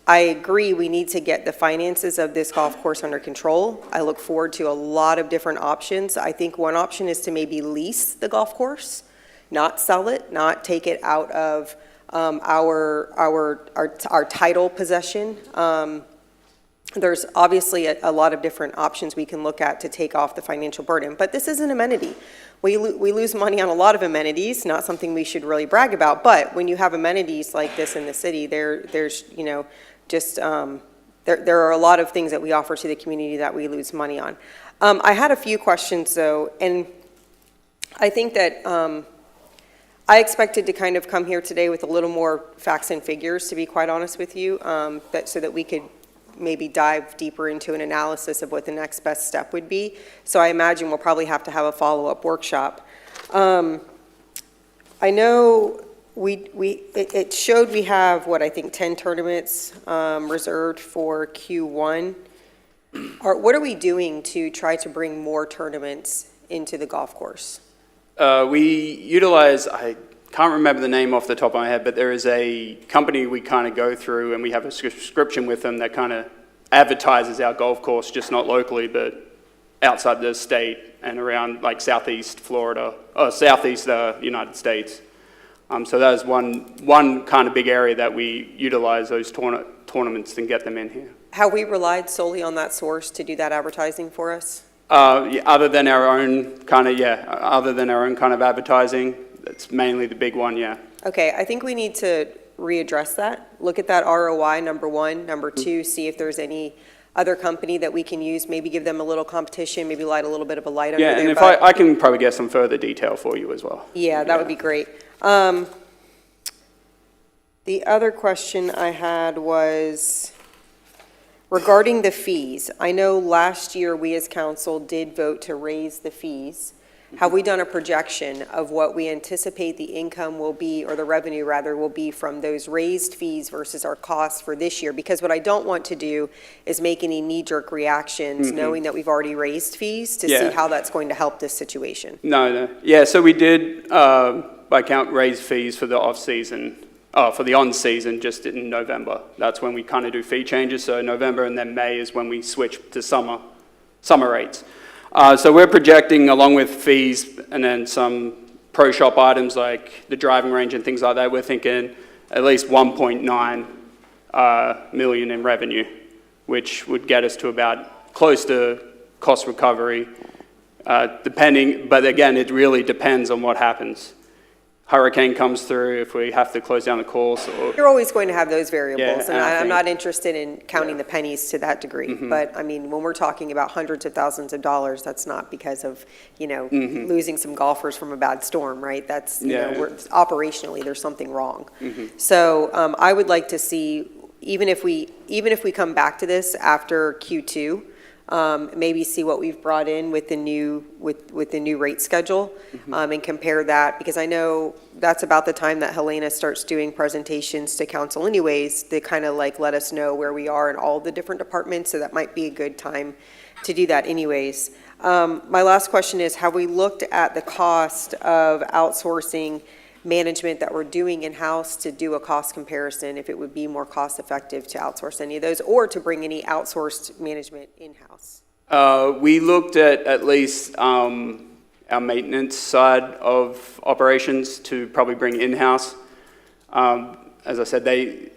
I agree we need to get the finances of this golf course under control. I look forward to a lot of different options. I think one option is to maybe lease the golf course, not sell it, not take it out of our title possession. There's obviously a lot of different options we can look at to take off the financial burden, but this is an amenity. We lose money on a lot of amenities, not something we should really brag about, but when you have amenities like this in the city, there's there are a lot of things that we offer to the community that we lose money on. I had a few questions though, and I think that I expected to kind of come here today with a little more facts and figures, to be quite honest with you, so that we could maybe dive deeper into an analysis of what the next best step would be. So I imagine we'll probably have to have a follow-up workshop. I know it showed we have, I think 10 tournaments reserved for Q1. What are we doing to try to bring more tournaments into the golf course? We utilize, I can't remember the name off the top of my head, but there is a company we kind of go through, and we have a subscription with them that kind of advertises our golf course, just not locally, but outside the state and around like southeast Florida, or southeast United States. So that is one kind of big area that we utilize those tournaments and get them in here. Have we relied solely on that source to do that advertising for us? Yeah, other than our own kind of advertising, that's mainly the big one, yeah. Okay, I think we need to readdress that. Look at that ROI, number one. Number two, see if there's any other company that we can use, maybe give them a little competition, maybe light a little bit of a light under there. Yeah, and if I can probably get some further detail for you as well. Yeah, that would be great. The other question I had was regarding the fees. I know last year we as council did vote to raise the fees. Have we done a projection of what we anticipate the income will be, or the revenue rather, will be from those raised fees versus our costs for this year? Because what I don't want to do is make any knee-jerk reactions, knowing that we've already raised fees, to see how that's going to help this situation. No. Yeah, so we did, by count, raise fees for the off-season, for the on-season just in November. That's when we kind of do fee changes. So November and then May is when we switch to summer rates. So we're projecting, along with fees and then some pro shop items like the driving range and things like that, we're thinking at least 1.9 million in revenue, which would get us to about close to cost recovery, depending, but again, it really depends on what happens. Hurricane comes through, if we have to close down the course. You're always going to have those variables, Yeah, and I I'm think- not interested in counting the pennies to that degree. But, I mean, when we're talking about hundreds of thousands of dollars, that's not because of, losing some golfers from a bad storm, right? That's, operationally, there's something wrong. So I would like to see, even if we come back to this after Q2, maybe see what we've brought in with the new rate schedule, and compare that, because I know that's about the time that Helena starts doing presentations to council anyways, to kind of like let us know where we are in all the different departments, so that might be a good time to do that anyways. My last question is, have we looked at the cost of outsourcing management that we're doing in-house, to do a cost comparison, if it would be more cost-effective to outsource any of those, or to bring any outsourced management in-house? We looked at least our maintenance side of operations to probably bring in-house. As I said, they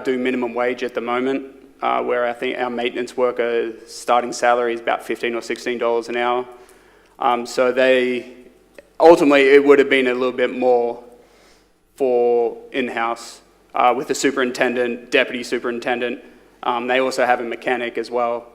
do minimum wage at the moment, where I think our maintenance worker starting salary is about $15 or $16 an hour. So ultimately, it would have been a little bit more for in-house with the superintendent, deputy superintendent. They also have a mechanic as well.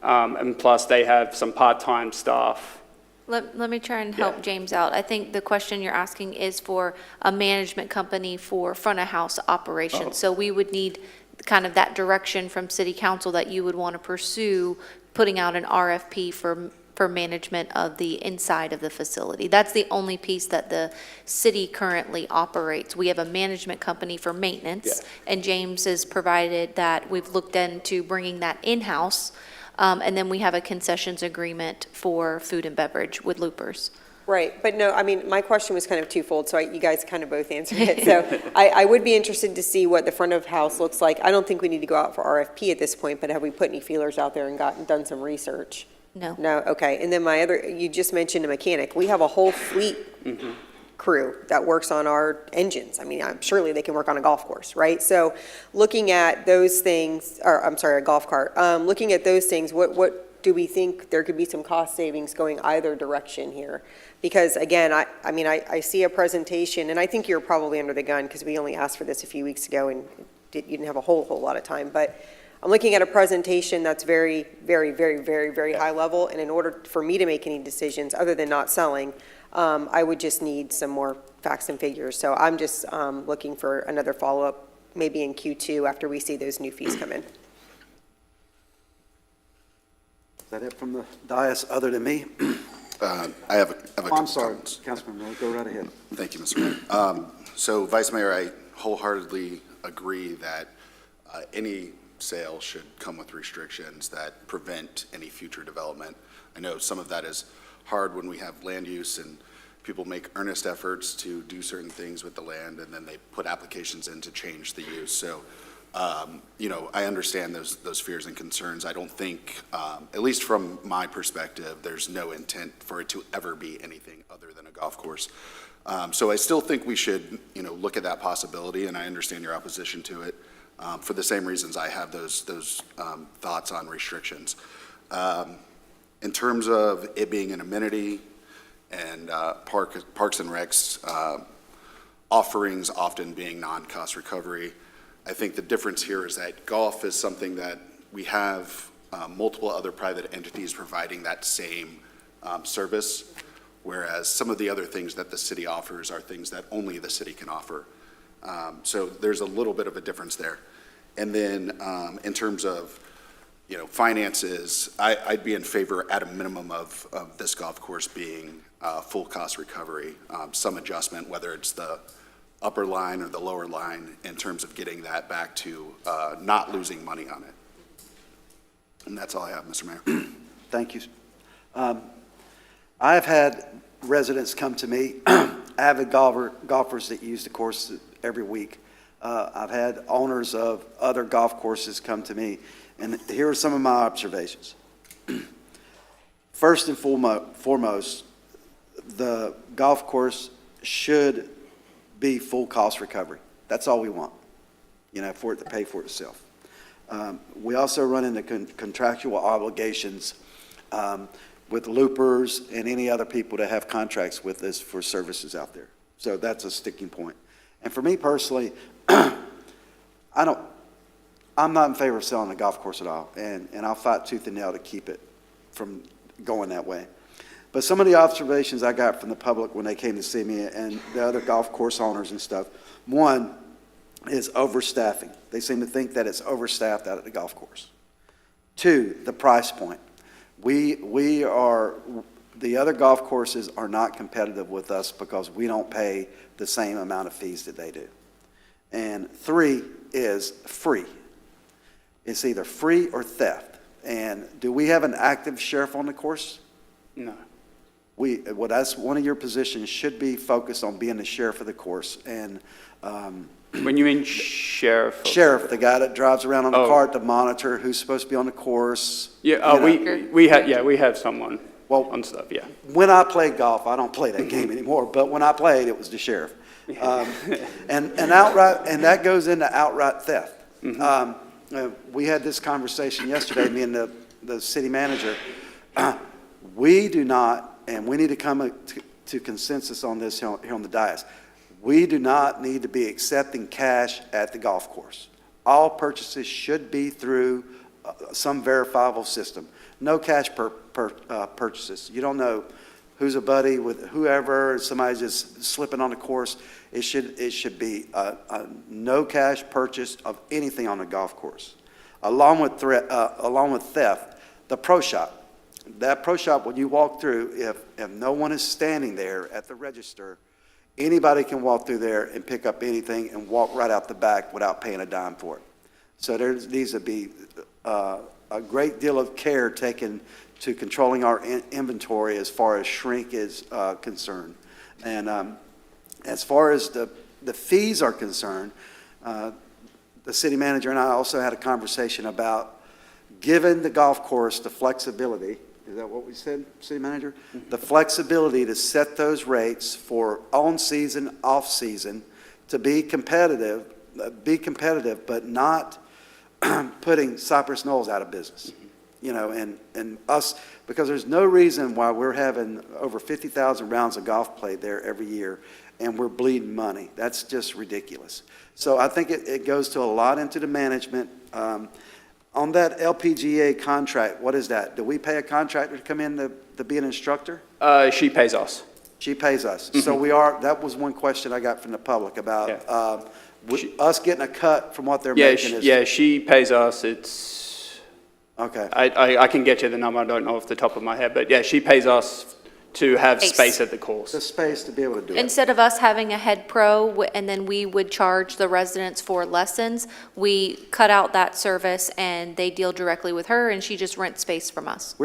And plus, they have some part-time staff. Let me try and help James out. I think the question you're asking is for a management company for front-of-house operations. So we would need kind of that direction from city council that you would want to pursue, putting out an RFP for management of the inside of the facility. That's the only piece that the city currently operates. We have a management company for maintenance, and James has provided that we've looked into bringing that in-house, and then we have a concessions agreement for food and beverage with Loopers. Right, but no, I mean, my question was kind of twofold, so you guys kind of both answered it. So I would be interested to see what the front of house looks like. I don't think we need to go out for RFP at this point, but have we put any feelers out there and done some research? No. No, okay. And then you just mentioned a mechanic. We have a whole fleet crew that works on our engines. I mean, surely they can work on a golf course, right? So looking at those things, or I'm sorry, a golf cart, looking at those things, what do we think there could be some cost savings going either direction here? Because again, I see a presentation, and I think you're probably under the gun because we only asked for this a few weeks ago and you didn't have a whole lot of time, but I'm looking at a presentation that's very, very, very, very, very high level, and in order for me to make any decisions other than not selling, I would just need some more facts and figures. So I'm just looking for another follow-up, maybe in Q2 after we see those new fees come in. Is that it from the dais, other than me? I have a couple I'm sorry, comments. Councilman Miller, go right ahead. Thank you, Mr. Mayor. So, Vice Mayor, I wholeheartedly agree that any sale should come with restrictions that prevent any future development. I know some of that is hard when we have land use and people make earnest efforts to do certain things with the land, and then they put applications in to change the use. So, I understand those fears and concerns. I don't think, at least from my perspective, there's no intent for it to ever be anything other than a golf course. So I still think we should, look at that possibility, and I understand your opposition to it. For the same reasons I have those thoughts on restrictions. In terms of it being an amenity and Parks and Recs offerings often being non-cost recovery, I think the difference here is that golf is something that we have multiple other private entities providing that same service, whereas some of the other things that the city offers are things that only the city can offer. So there's a little bit of a difference there. And then in terms of, finances, I'd be in favor at a minimum of this golf course being full cost recovery, some adjustment, whether it's the upper line or the lower line, in terms of getting that back to not losing money on it. And that's all I have, Mr. Mayor. Thank you. I've had residents come to me, avid golfers that use the course every week. I've had owners of other golf courses come to me, and here are some of my observations. First and foremost, the golf course should be full cost recovery. That's all we want, for it to pay for itself. We also run into contractual obligations with loopers and any other people that have contracts with us for services out there. So that's a sticking point. And for me personally, I'm not in favor of selling the golf course at all, and I'll fight tooth and nail to keep it from going that way. But some of the observations I got from the public when they came to see me and the other golf course owners and stuff, one is overstaffing. They seem to think that it's overstaffed out at the golf course. Two, the price point. The other golf courses are not competitive with us because we don't pay the same amount of fees that they do. And three is free. It's either free or theft. And do we have an active sheriff on the course? No. Well, that's one of your positions, should be focused on being the sheriff of the course. And When you mean sheriff? sheriff, the guy that drives around on the cart to monitor who's supposed to be on the course. Yeah, we have someone on stuff, yeah. When I played golf, I don't play that game anymore, but when I played, it was the sheriff. And that goes into outright theft. We had this conversation yesterday, me and the city manager. We do not, and we need to come to consensus on this here on the dais. We do not need to be accepting cash at the golf course. All purchases should be through some verifiable system. No cash purchases. You don't know who's a buddy with whoever, somebody's just slipping on the course. It should be a no cash purchase of anything on the golf course. Along with theft, the pro shop. That pro shop, when you walk through, if no one is standing there at the register, anybody can walk through there and pick up anything and walk right out the back without paying a dime for it. So there needs to be a great deal of care taken to controlling our inventory as far as shrink is concerned. And as far as the fees are concerned, the city manager and I also had a conversation about giving the golf course the flexibility. Is that what we said, city manager? The flexibility to set those rates for on-season, off-season, to be competitive, but not putting Cypress Knolls out of business. And us, because there's no reason why we're having over 50,000 rounds of golf played there every year, and we're bleeding money. That's just ridiculous. So I think it goes to a lot into the management. On that LPGA contract, what is that? Do we pay a contractor to come in to be an instructor? She pays us. She pays us. So that was one question I got from the public about us getting a cut from what they're making. She pays us. It's okay. I can get you the number. I don't know off the top of my head, but yeah, she pays us to have space at the course. The space to be able to do it. Instead of us having a head pro and then we would charge the residents for lessons, we cut out that service and they deal directly with her and she just rents space from us.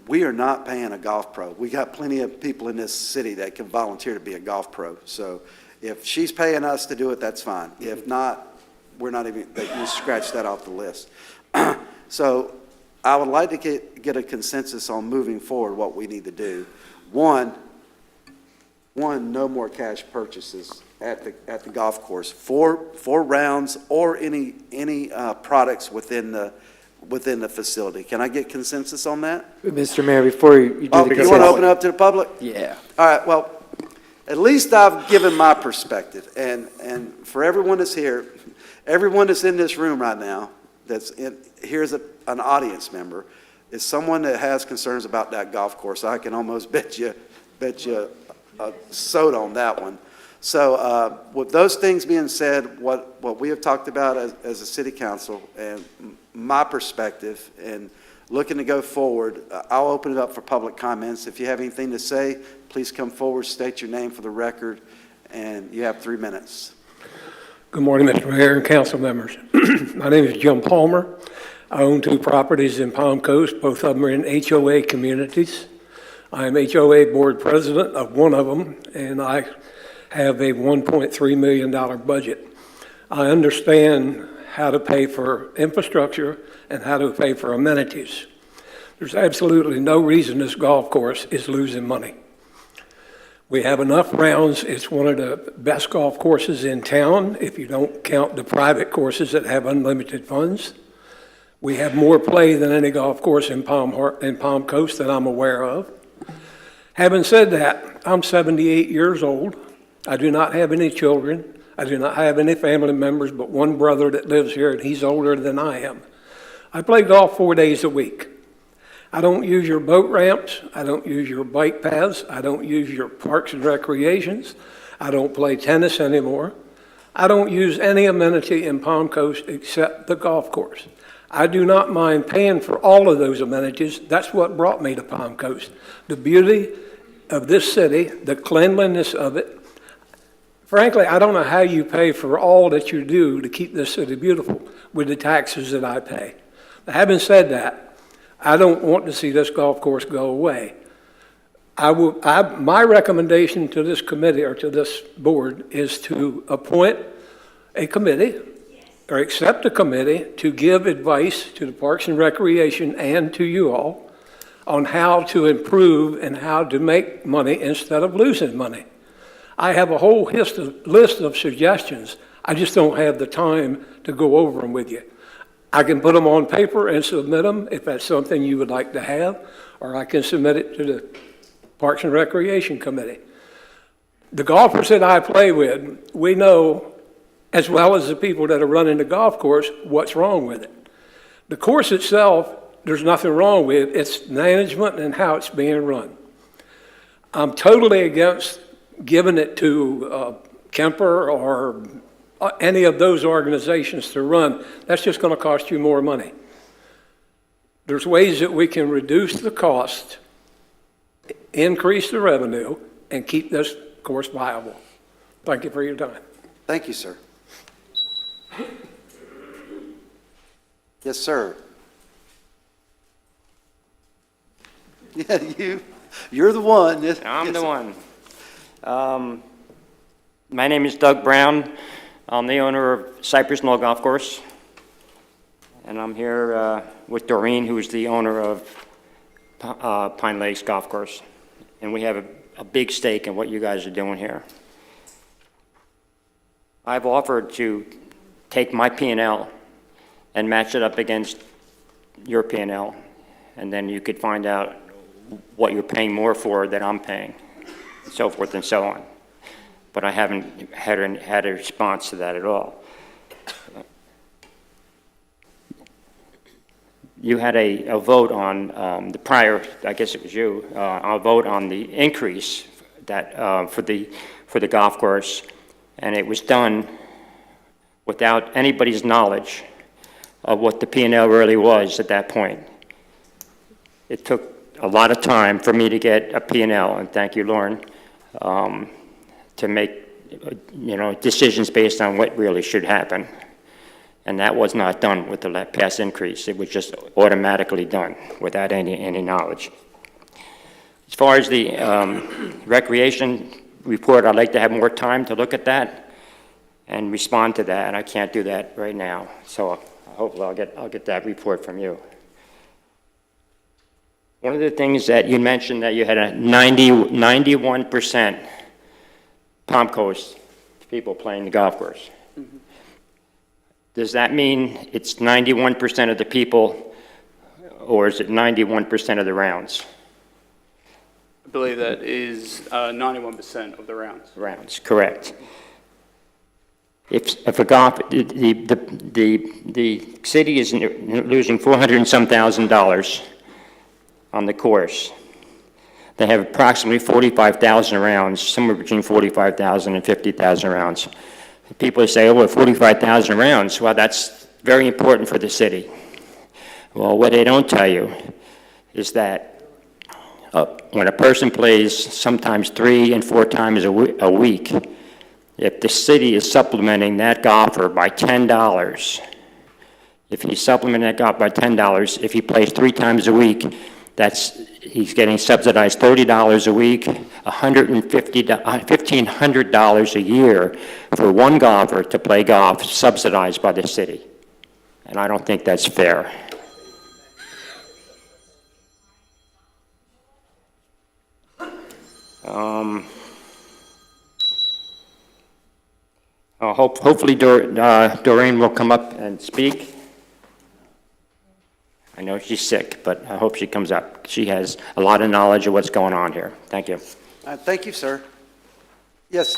We are not paying a golf pro. We got plenty of people in this city that can volunteer to be a golf pro. So if she's paying us to do it, that's fine. If not, we're not even, you scratch that off the list. So I would like to get a consensus on moving forward what we need to do. One, no more cash purchases at the golf course for rounds or any products within the facility. Can I get consensus on that? Mr. Mayor, before you do the consensus. You want to open it up to the public? Yeah. All right, well, at least I've given my perspective. And for everyone that's here, everyone that's in this room right now, here's an audience member, is someone that has concerns about that golf course. I can almost bet you a soda on that one. So with those things being said, what we have talked about as a city council, and my perspective and looking to go forward, I'll open it up for public comments. If you have anything to say, please come forward, state your name for the record, and you have 3 minutes. Good morning, Mr. Mayor and council members. My name is Jim Palmer. I own 2 properties in Palm Coast. Both of them are in HOA communities. I am HOA board president of one of them, and I have a $1.3 million budget. I understand how to pay for infrastructure and how to pay for amenities. There's absolutely no reason this golf course is losing money. We have enough rounds. It's one of the best golf courses in town, if you don't count the private courses that have unlimited funds. We have more play than any golf course in Palm Coast that I'm aware of. Having said that, I'm 78 years old. I do not have any children. I do not have any family members but one brother that lives here, and he's older than I am. I play golf 4 days a week. I don't use your boat ramps. I don't use your bike paths. I don't use your parks and recreations. I don't play tennis anymore. I don't use any amenity in Palm Coast except the golf course. I do not mind paying for all of those amenities. That's what brought me to Palm Coast. The beauty of this city, the cleanliness of it. Frankly, I don't know how you pay for all that you do to keep this city beautiful with the taxes that I pay. But having said that, I don't want to see this golf course go away. My recommendation to this committee or to this board is to appoint a committee or accept a committee to give advice to the Parks and Recreation and to you all on how to improve and how to make money instead of losing money. I have a whole list of suggestions. I just don't have the time to go over them with you. I can put them on paper and submit them if that's something you would like to have, or I can submit it to the Parks and Recreation Committee. The golfers that I play with, we know, as well as the people that are running the golf course, what's wrong with it. The course itself, there's nothing wrong with it. It's management and how it's being run. I'm totally against giving it to Kemper or any of those organizations to run. That's just going to cost you more money. There's ways that we can reduce the cost, increase the revenue, and keep this course viable. Thank you for your time. Thank you, sir. Yes, sir. Yeah, you're the one. I'm the one. My name is Doug Brown. I'm the owner of Cypress Knoll Golf Course. And I'm here with Doreen, who is the owner of Pine Lakes Golf Course. And we have a big stake in what you guys are doing here. I've offered to take my P&L and match it up against your P&L, and then you could find out what you're paying more for than I'm paying, and so forth and so on. But I haven't had a response to that at all. You had a vote on the prior, I guess it was you, a vote on the increase that for the golf course, and it was done without anybody's knowledge of what the P&L really was at that point. It took a lot of time for me to get a P&L, and thank you, Lauren, to make decisions based on what really should happen. And that was not done with the past increase. It was just automatically done without any knowledge. As far as the recreation report, I'd like to have more time to look at that and respond to that, and I can't do that right now. So hopefully I'll get that report from you. One of the things that you mentioned that you had a 91% Palm Coast people playing the golf course. Mm-hmm. Does that mean it's 91% of the people, or is it 91% of the rounds? I believe that is 91% of the rounds. Rounds, correct. If a golf, the city is losing $400 and some thousand on the course. They have approximately 45,000 rounds, somewhere between 45,000 and 50,000 rounds. People say, oh, well, 45,000 rounds, well, that's very important for the city. Well, what they don't tell you is that when a person plays sometimes 3 and 4 times a week, if the city is supplementing that golfer by $10, if he's supplementing that golfer by $10, if he plays 3 times a week, he's getting subsidized $30 a week, $1,500 a year for one golfer to play golf, subsidized by the city. And I don't think that's fair. Hopefully Doreen will come up and speak. I know she's sick, but I hope she comes up. She has a lot of knowledge of what's going on here. Thank you. Thank you, sir. Yes.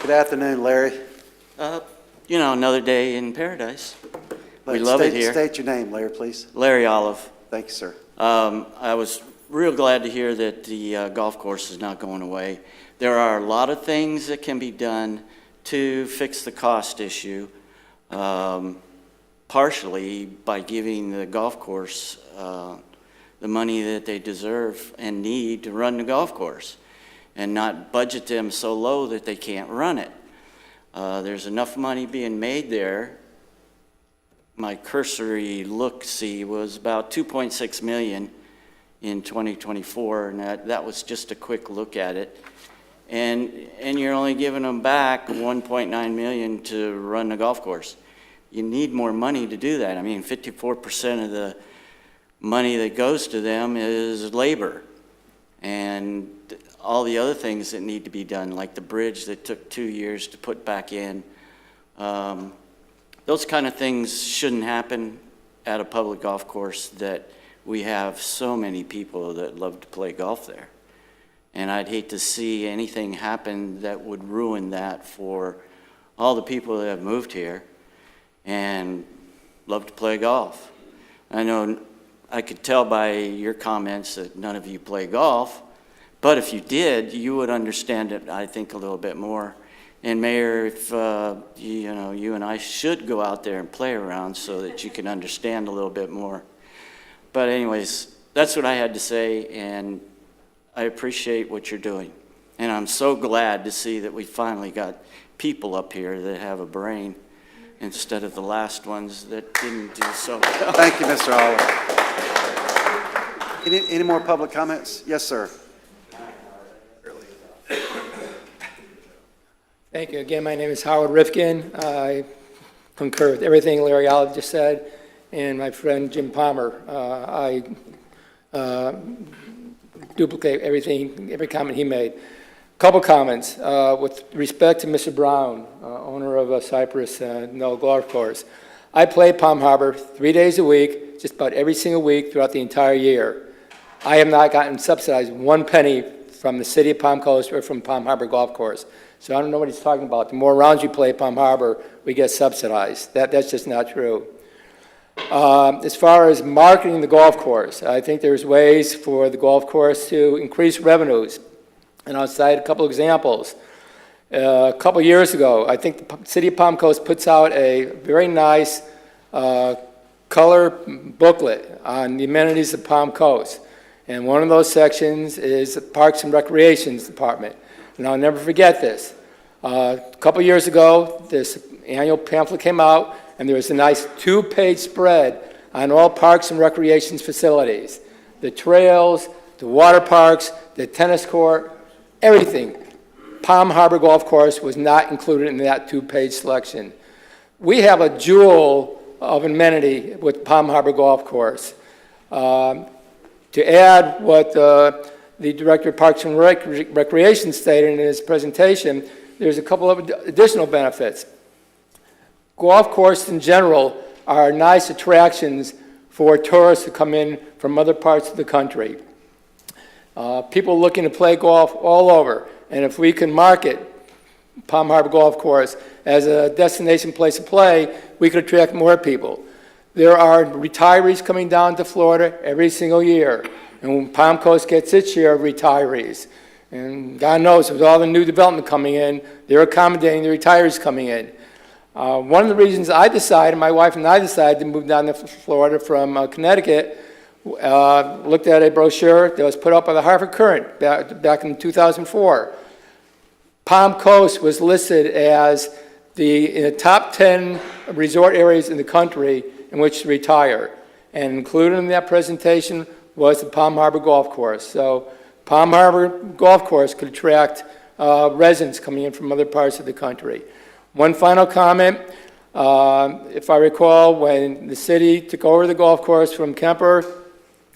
Good afternoon, Larry. Another day in paradise. We love it here. State your name, Larry, please. Larry Olive. Thank you, sir. I was real glad to hear that the golf course is not going away. There are a lot of things that can be done to fix the cost issue, partially by giving the golf course the money that they deserve and need to run the golf course, and not budget them so low that they can't run it. There's enough money being made there. My cursory look-see was about $2.6 million in 2024, and that was just a quick look at it. And you're only giving them back $1.9 million to run the golf course. You need more money to do that. I mean, 54% of the money that goes to them is labor, and all the other things that need to be done, like the bridge that took 2 years to put back in. Those kind of things shouldn't happen at a public golf course that we have so many people that love to play golf there. And I'd hate to see anything happen that would ruin that for all the people that have moved here and love to play golf. I know I could tell by your comments that none of you play golf, but if you did, you would understand it, I think, a little bit more. And Mayor, if you and I should go out there and play around so that you can understand a little bit more. But anyways, that's what I had to say, and I appreciate what you're doing. And I'm so glad to see that we finally got people up here that have a brain instead of the last ones that didn't do so well. Thank you, Mr. Oliver. Any more public comments? Yes, sir. Thank you. Again, my name is Howard Rifkin. I concur with everything Larry Olive just said, and my friend Jim Palmer. I duplicate every comment he made. Couple comments. With respect to Mr. Brown, owner of Cypress No Golf Course. I play Palm Harbor 3 days a week, just about every single week throughout the entire year. I have not gotten subsidized 1 penny from the city of Palm Coast or from Palm Harbor Golf Course. So I don't know what he's talking about. The more rounds you play at Palm Harbor, we get subsidized. That's just not true. As far as marketing the golf course, I think there's ways for the golf course to increase revenues. And I'll cite a couple examples. A couple years ago, I think the city of Palm Coast puts out a very nice color booklet on the amenities of Palm Coast. And one of those sections is the Parks and Recreations Department. And I'll never forget this. A couple years ago, this annual pamphlet came out, and there was a nice 2-page spread on all parks and recreations facilities. The trails, the water parks, the tennis court, everything. Palm Harbor Golf Course was not included in that 2-page selection. We have a jewel of amenity with Palm Harbor Golf Course. To add what the Director of Parks and Recreation stated in his presentation, there's a couple of additional benefits. Golf courses in general are nice attractions for tourists who come in from other parts of the country. People looking to play golf all over, and if we can market Palm Harbor Golf Course as a destination place to play, we could attract more people. There are retirees coming down to Florida every single year, and when Palm Coast gets its share of retirees. And God knows, with all the new development coming in, they're accommodating the retirees coming in. One of the reasons I decided, my wife and I decided to move down to Florida from Connecticut, looked at a brochure that was put up by the Hartford Courant back in 2004. Palm Coast was listed as in the top 10 resort areas in the country in which to retire. And included in that presentation was the Palm Harbor Golf Course. So Palm Harbor Golf Course could attract residents coming in from other parts of the country. One final comment. If I recall, when the city took over the golf course from Kemper,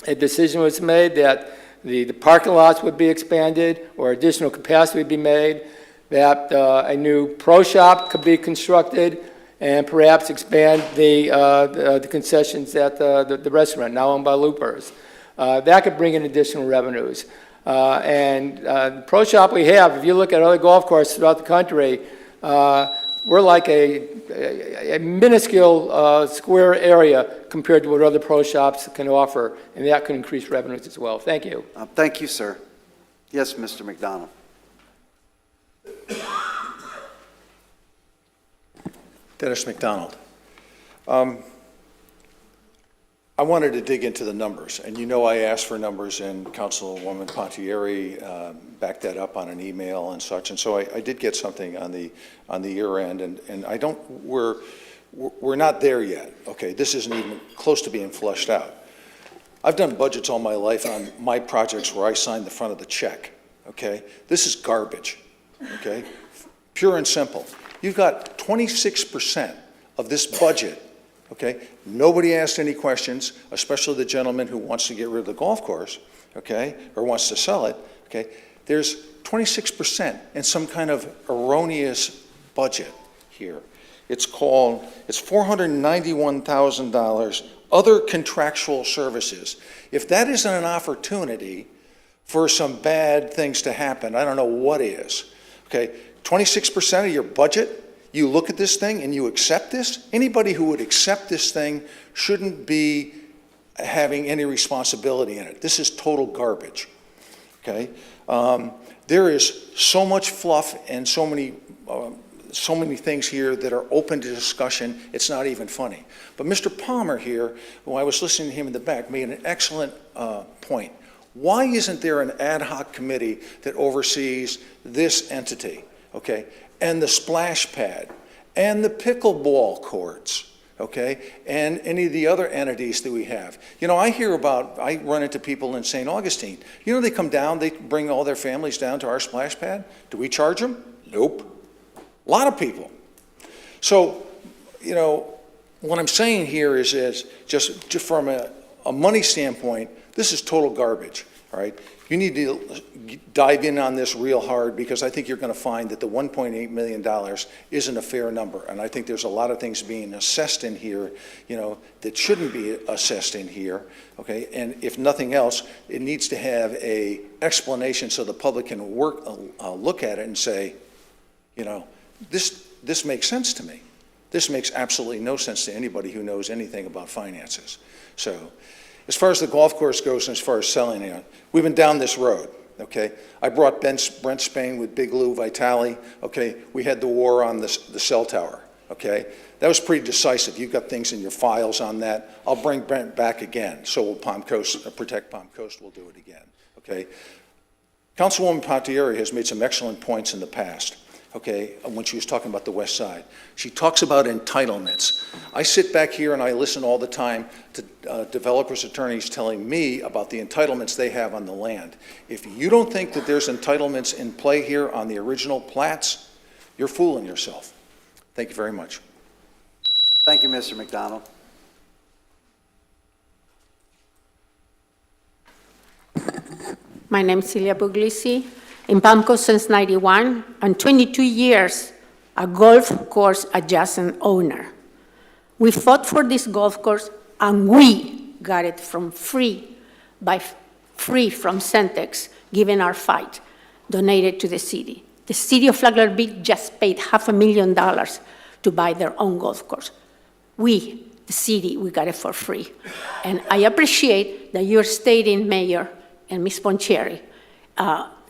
a decision was made that the parking lots would be expanded or additional capacity would be made, that a new pro shop could be constructed, and perhaps expand the concessions at the restaurant, now owned by Loopers. That could bring in additional revenues. And the pro shop we have, if you look at other golf courses throughout the country, we're like a minuscule square area compared to what other pro shops can offer, and that could increase revenues as well. Thank you. Thank you, sir. Yes, Mr. McDonald. Dennis McDonald. I wanted to dig into the numbers, and you know I asked for numbers, and Councilwoman Pontieri backed that up on an email and such, and so I did get something on the year end, and I don't, we're not there yet, okay? This isn't even close to being flushed out. I've done budgets all my life on my projects where I sign the front of the check, okay? This is garbage, okay? Pure and simple. You've got 26% of this budget, okay? Nobody asked any questions, especially the gentleman who wants to get rid of the golf course, okay, or wants to sell it, okay? There's 26% in some kind of erroneous budget here. It's $491,000, other contractual services. If that isn't an opportunity for some bad things to happen, I don't know what is, okay? 26% of your budget, you look at this thing and you accept this? Anybody who would accept this thing shouldn't be having any responsibility in it. This is total garbage, okay? There is so much fluff and so many things here that are open to discussion, it's not even funny. But Mr. Palmer here, who I was listening to him in the back, made an excellent point. Why isn't there an ad hoc committee that oversees this entity, okay, and the splash pad, and the pickleball courts, okay, and any of the other entities that we have? You know, I run into people in St. Augustine. You know, they come down, they bring all their families down to our splash pad. Do we charge them? Nope. A lot of people. So, you know, what I'm saying here is just from a money standpoint, this is total garbage, all right? You need to dive in on this real hard, because I think you're going to find that the $1.8 million isn't a fair number. And I think there's a lot of things being assessed in here, you know, that shouldn't be assessed in here, okay? And if nothing else, it needs to have a explanation so the public can look at it and say, you know, this makes sense to me. This makes absolutely no sense to anybody who knows anything about finances. So, as far as the golf course goes, and as far as selling it, we've been down this road, okay? I brought Brent Spain with Big Lou Vitale, okay? We had the war on the cell tower, okay? That was pretty decisive. You've got things in your files on that. I'll bring Brent back again. So will Palm Coast, Protect Palm Coast will do it again, okay? Councilwoman Pontieri has made some excellent points in the past, okay, when she was talking about the West Side. She talks about entitlements. I sit back here and I listen all the time to developers' attorneys telling me about the entitlements they have on the land. If you don't think that there's entitlements in play here on the original plats, you're fooling yourself. Thank you very much. Thank you, Mr. McDonald. My name is Celia Puglisi. In Palm Coast since '91, and 22 years, a golf course adjacent owner. We fought for this golf course, and we got it from free from Centex, given our fight, donated to the city. The city of Flagler Beach just paid $500,000 to buy their own golf course. We, the city, we got it for free. And I appreciate that you're stating, Mayor and Ms. Pontieri,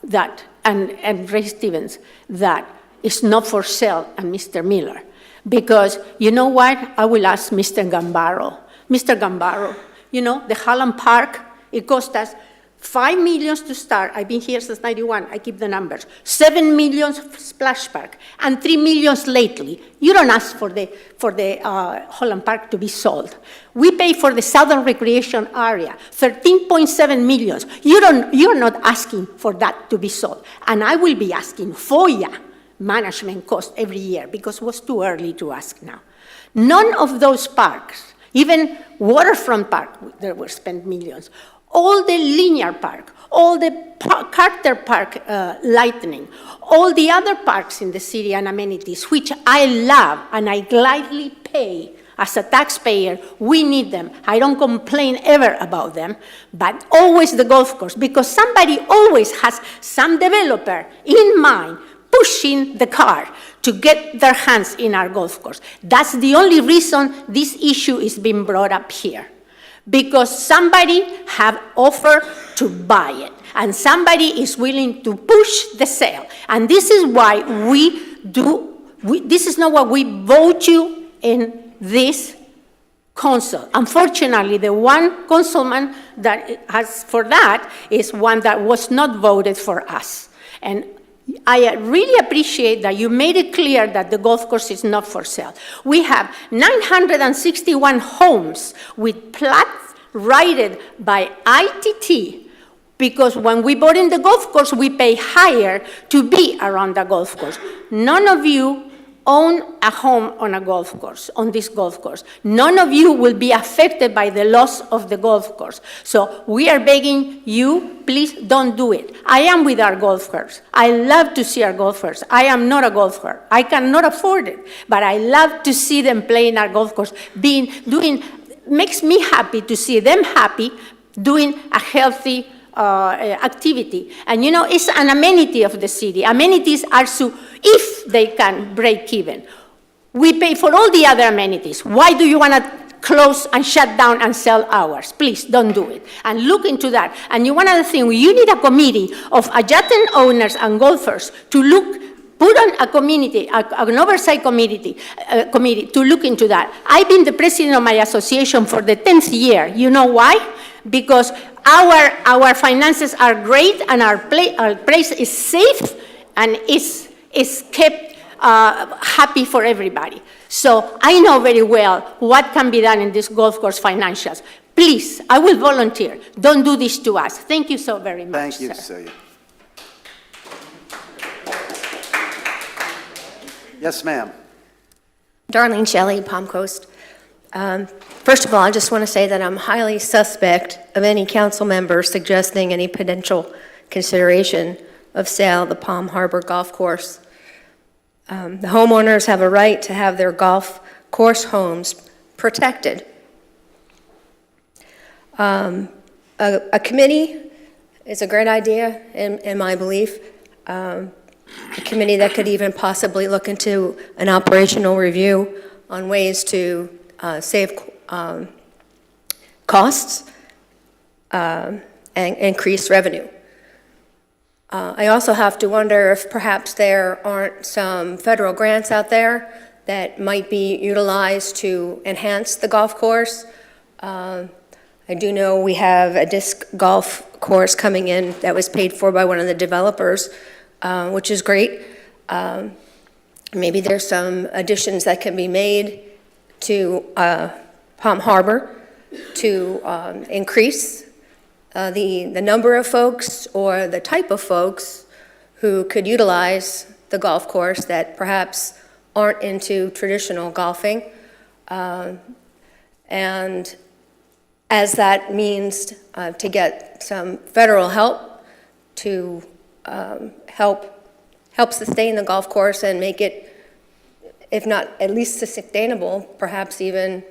that and Ray Stevens that it's not for sale, and Mr. Miller. Because you know what? I will ask Mr. Gambaro. Mr. Gambaro, you know, the Holland Park, it cost us $5 million to start. I've been here since '91. I keep the numbers. $7 million splash park and $3 million lately. You don't ask for the Holland Park to be sold. We pay for the Southern Recreation Area, $13.7 million. You're not asking for that to be sold. And I will be asking FOIA management cost every year because it was too early to ask now. None of those parks, even Waterfront Park, there were spent millions. All the linear park, all the Carter Park lightning, all the other parks in the city and amenities, which I love and I gladly pay as a taxpayer, we need them. I don't complain ever about them, but always the golf course, because somebody always has some developer in mind pushing the car to get their hands in our golf course. That's the only reason this issue is being brought up here. Because somebody have offered to buy it, and somebody is willing to push the sale. And this is why this is not what we vote you in this council. Unfortunately, the one councilman that has for that is one that was not voted for us. And I really appreciate that you made it clear that the golf course is not for sale. We have 961 homes with plats rated by ITT, because when we bought in the golf course, we pay higher to be around the golf course. None of you own a home on a golf course, on this golf course. None of you will be affected by the loss of the golf course. So we are begging you, please don't do it. I am with our golfers. I love to see our golfers. I am not a golfer. I cannot afford it, but I love to see them play in our golf course, makes me happy to see them happy, doing a healthy activity. And you know, it's an amenity of the city. Amenities are so, if they can break even. We pay for all the other amenities. Why do you want to close and shut down and sell ours? Please don't do it. And look into that. And one other thing, you need a committee of adjacent owners and golfers to put on a community, an oversight committee to look into that. I've been the president of my association for the 10th year. You know why? Because our finances are great and our place is safe and is kept happy for everybody. So I know very well what can be done in this golf course financials. Please, I will volunteer. Don't do this to us. Thank you so very much, Thank you, sir. Cecilia. Yes, ma'am. Darlene Shelley, Palm Coast. First of all, I just want to say that I'm highly suspect of any council member suggesting any potential consideration of sale of the Palm Harbor Golf Course. The homeowners have a right to have their golf course homes protected. A committee is a great idea, in my belief. A committee that could even possibly look into an operational review on ways to save costs and increase revenue. I also have to wonder if perhaps there aren't some federal grants out there that might be utilized to enhance the golf course. I do know we have a disc golf course coming in that was paid for by one of the developers, which is great. Maybe there's some additions that can be made to Palm Harbor to increase the number of folks or the type of folks who could utilize the golf course that perhaps aren't into traditional golfing. And as that means to get some federal help to help sustain the golf course and make it, if not at least sustainable, perhaps even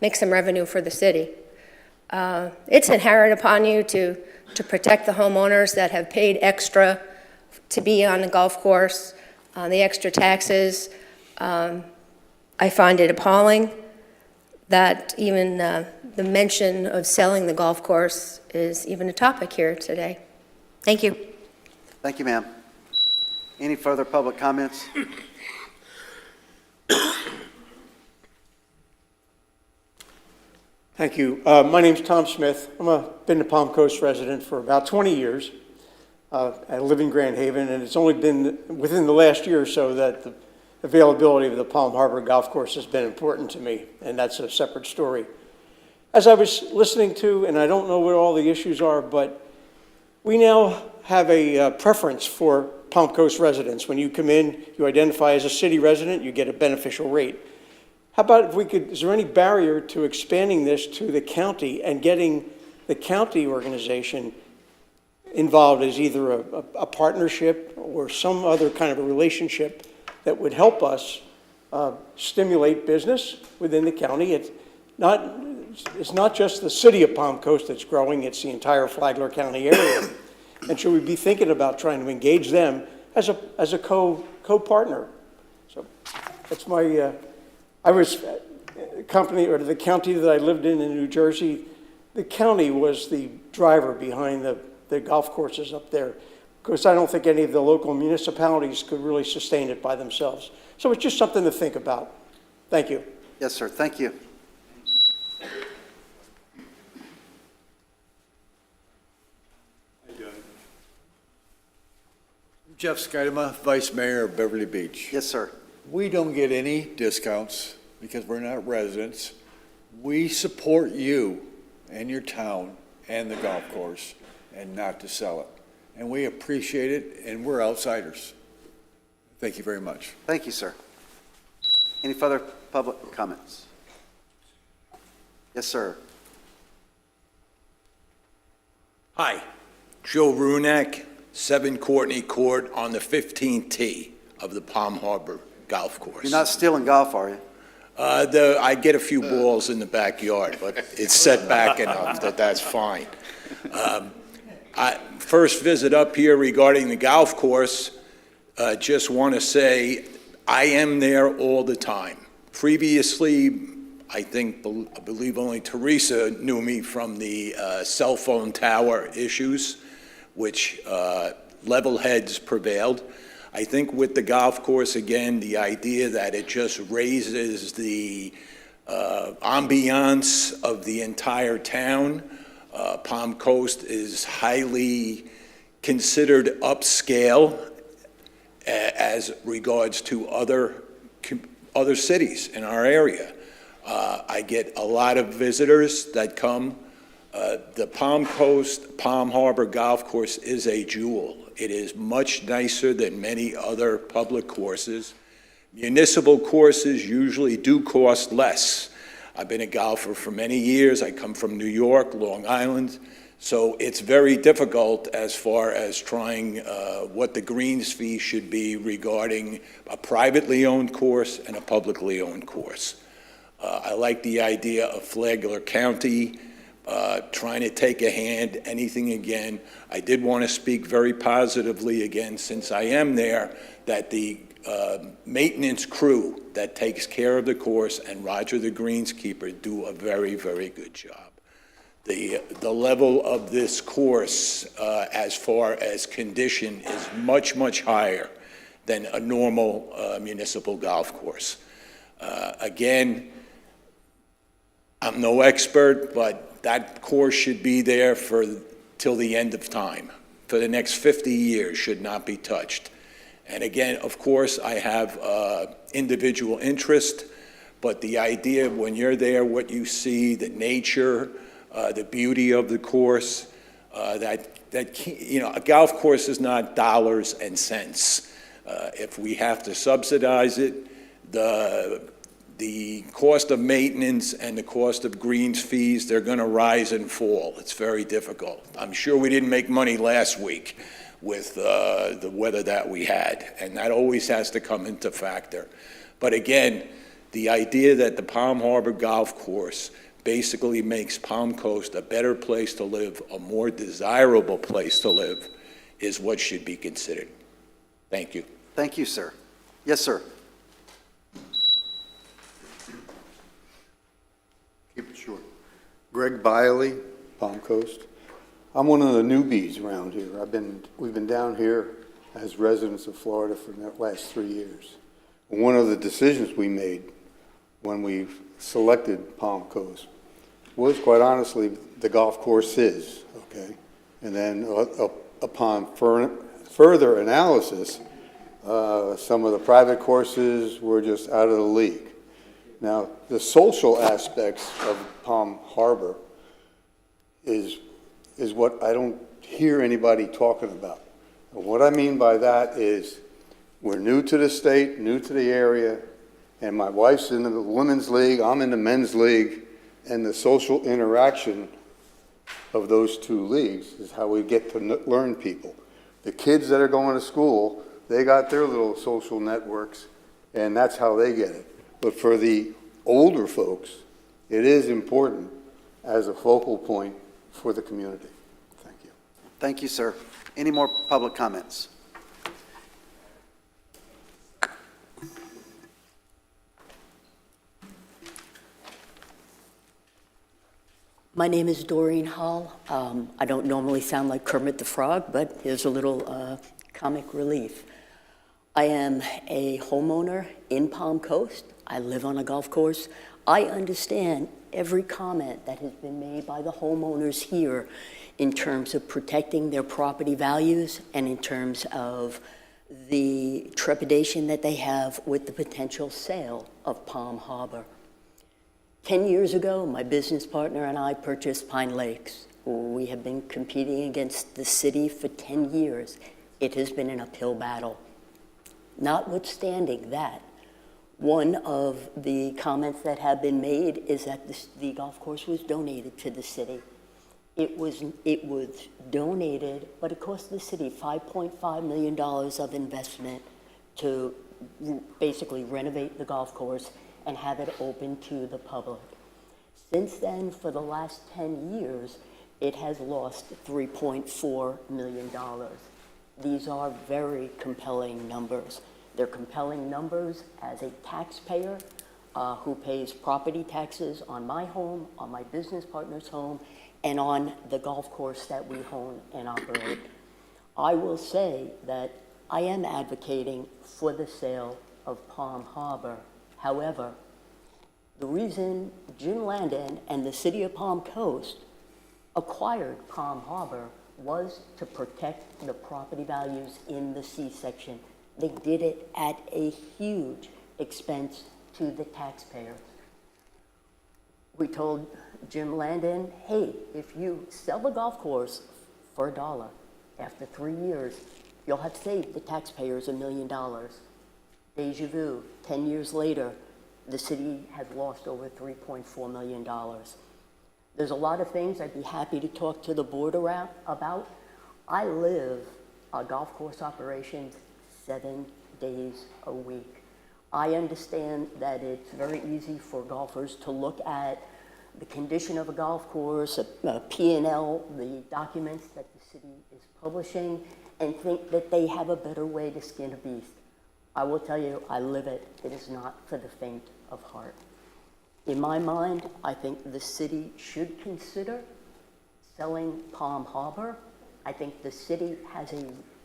make some revenue for the city. It's inherent upon you to protect the homeowners that have paid extra to be on the golf course, the extra taxes. I find it appalling that even the mention of selling the golf course is even a topic here today. Thank you. Thank you, ma'am. Any further public comments? Thank you. My name's Tom Smith. Been a Palm Coast resident for about 20 years. I live in Grand Haven, and it's only been within the last year or so that the availability of the Palm Harbor Golf Course has been important to me, and that's a separate story. As I was listening to, and I don't know what all the issues are, but we now have a preference for Palm Coast residents. When you come in, you identify as a city resident, you get a beneficial rate. How about if we could, is there any barrier to expanding this to the county and getting the county organization involved as either a partnership or some other kind of a relationship that would help us stimulate business within the county? It's not just the city of Palm Coast that's growing, it's the entire Flagler County area. And should we be thinking about trying to engage them as a co-partner? So that's my, I was the county that I lived in New Jersey, the county was the driver behind the golf courses up there, because I don't think any of the local municipalities could really sustain it by themselves. So it's just something to think about. Thank you. Yes, sir. Thank you. Jeff Skidema, Vice Mayor of Beverly Beach. Yes, sir. We don't get any discounts because we're not residents. We support you and your town and the golf course and not to sell it. And we appreciate it, and we're outsiders. Thank you very much. Thank you, sir. Any further public comments? Yes, sir. Hi, Joe Runak, 7 Courtney Court on the 15th tee of the Palm Harbor Golf Course. You're not stealing golf, are you? I get a few balls in the backyard, but it's set back enough that that's fine. First visit up here regarding the golf course, just want to say I am there all the time. Previously, I believe only Teresa knew me from the cell phone tower issues, which level heads prevailed. I think with the golf course, again, the idea that it just raises the ambiance of the entire town. Palm Coast is highly considered upscale as regards to other cities in our area. I get a lot of visitors that come. The Palm Coast, Palm Harbor Golf Course is a jewel. It is much nicer than many other public courses. Municipal courses usually do cost less. I've been a golfer for many years. I come from New York, Long Island. So it's very difficult as far as trying what the greens fee should be regarding a privately owned course and a publicly owned course. I like the idea of Flagler County trying to take a hand, anything again. I did want to speak very positively again, since I am there, that the maintenance crew that takes care of the course and Roger the greenskeeper do a very, very good job. The level of this course as far as condition is much, much higher than a normal municipal golf course. Again, I'm no expert, but that course should be there till the end of time. For the next 50 years, should not be touched. And again, of course, I have individual interest, but the idea when you're there, what you see, the nature, the beauty of the course, a golf course is not dollars and cents. If we have to subsidize it, the cost of maintenance and the cost of greens fees, they're going to rise and fall. It's very difficult. I'm sure we didn't make money last week with the weather that we had, and that always has to come into factor. But again, the idea that the Palm Harbor Golf Course basically makes Palm Coast a better place to live, a more desirable place to live, is what should be considered. Thank you. Thank you, sir. Yes, sir. Keep it short. Greg Biley, Palm Coast. I'm one of the newbies around here. We've been down here as residents of Florida for the last 3 years. One of the decisions we made when we selected Palm Coast was, quite honestly, the golf course is, okay? And then upon further analysis, some of the private courses were just out of the league. Now, the social aspects of Palm Harbor is what I don't hear anybody talking about. And what I mean by that is we're new to the state, new to the area, and my wife's in the women's league, I'm in the men's league, and the social interaction of those two leagues is how we get to learn people. The kids that are going to school, they got their little social networks, and that's how they get it. But for the older folks, it is important as a focal point for the community. Thank you. Thank you, sir. Any more public comments? My name is Doreen Hall. I don't normally sound like Kermit the Frog, but here's a little comic relief. I am a homeowner in Palm Coast. I live on a golf course. I understand every comment that has been made by the homeowners here in terms of protecting their property values and in terms of the trepidation that they have with the potential sale of Palm Harbor. 10 years ago, my business partner and I purchased Pine Lakes. We have been competing against the city for 10 years. It has been an uphill battle. Notwithstanding that, one of the comments that have been made is that the golf course was donated to the city. It was donated, but it cost the city $5.5 million of investment to basically renovate the golf course and have it open to the public. Since then, for the last 10 years, it has lost $3.4 million. These are very compelling numbers. They're compelling numbers as a taxpayer who pays property taxes on my home, on my business partner's home, and on the golf course that we own and operate. I will say that I am advocating for the sale of Palm Harbor. However, the reason Jim Landon and the city of Palm Coast acquired Palm Harbor was to protect the property values in the C-section. They did it at a huge expense to the taxpayers. We told Jim Landon, hey, if you sell the golf course for $1, after 3 years, you'll have saved the taxpayers $1 million. Deja vu, 10 years later, the city has lost over $3.4 million. There's a lot of things I'd be happy to talk to the board about. I live golf course operations 7 days a week. I understand that it's very easy for golfers to look at the condition of a golf course, a P&L, the documents that the city is publishing, and think that they have a better way to skin a beast. I will tell you, I live it. It is not for the faint of heart. In my mind, I think the city should consider selling Palm Harbor. I think the city has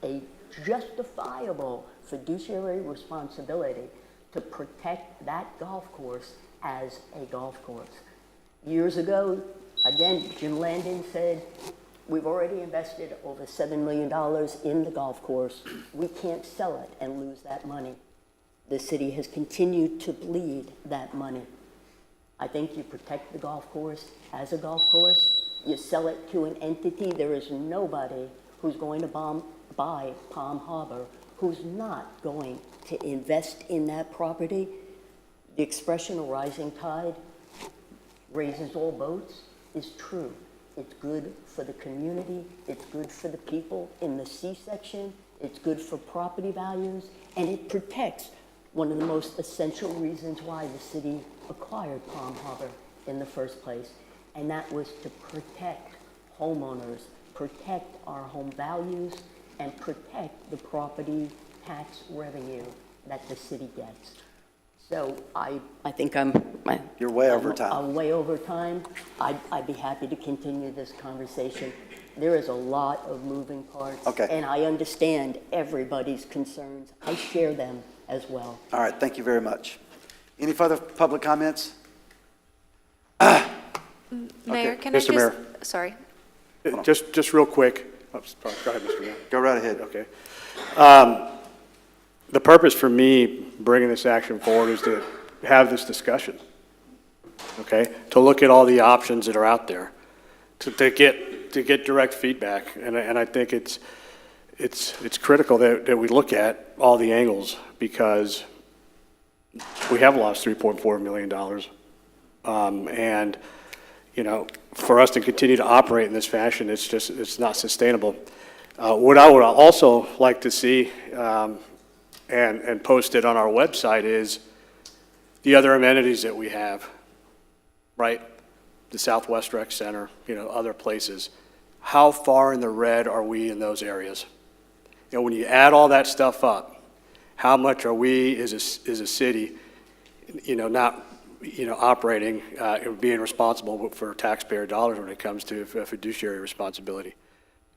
a justifiable fiduciary responsibility to protect that golf course as a golf course. Years ago, again, Jim Landon said, we've already invested over $7 million in the golf course. We can't sell it and lose that money. The city has continued to bleed that money. I think you protect the golf course as a golf course. You sell it to an entity. There is nobody who's going to buy Palm Harbor who's not going to invest in that property. The expression, a rising tide raises all boats, is true. It's good for the community. It's good for the people in the C-section. It's good for property values. And it protects one of the most essential reasons why the city acquired Palm Harbor in the first place. And that was to protect homeowners, protect our home values, and protect the property tax revenue that the city gets. So I think I'm. You're way over time. I'm way over time. I'd be happy to continue this conversation. There is a lot of moving parts. Okay. And I understand everybody's concerns. I share them as well. All right, thank you very much. Any further public comments? Mayor, Okay. can I Mr. Mayor. sorry. Just real quick. Oh, sorry. Go ahead, Mr. Mayor. Go right ahead. Okay. The purpose for me bringing this action forward is to have this discussion, okay? To look at all the options that are out there, to get direct feedback. And I think it's critical that we look at all the angles, because we have lost $3.4 million. And, you know, for us to continue to operate in this fashion, it's not sustainable. What I would also like to see, and post it on our website, is the other amenities that we have, right? The Southwest Rec Center, you know, other places. How far in the red are we in those areas? You know, when you add all that stuff up, how much are we as a city, you know, not, you know, operating, being responsible for taxpayer dollars when it comes to fiduciary responsibility?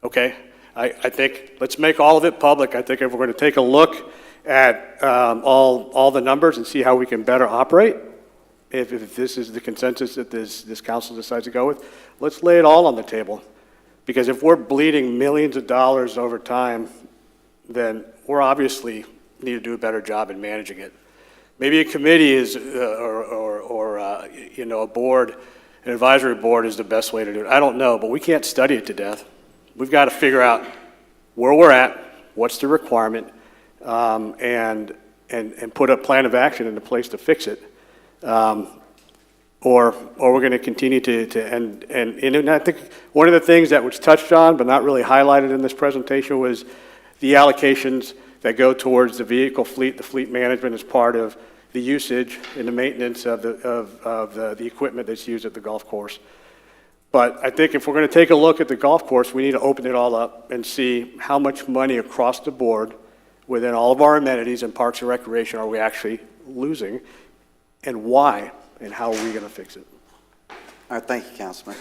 Okay, I think let's make all of it public. I think if we're going to take a look at all the numbers and see how we can better operate, if this is the consensus that this council decides to go with, let's lay it all on the table. Because if we're bleeding millions of dollars over time, then we're obviously need to do a better job in managing it. Maybe a committee is, you know, a board, an advisory board is the best way to do it. I don't know, but we can't study it to death. We've got to figure out where we're at, what's the requirement, and put a plan of action into place to fix it. Or we're going to continue and I think one of the things that was touched on but not really highlighted in this presentation was the allocations that go towards the vehicle fleet, the fleet management as part of the usage and the maintenance of the equipment that's used at the golf course. But I think if we're going to take a look at the golf course, we need to open it all up and see how much money across the board within all of our amenities and parks and recreation are we actually losing, and why, and how are we going to fix it? All right, thank you, Councilman.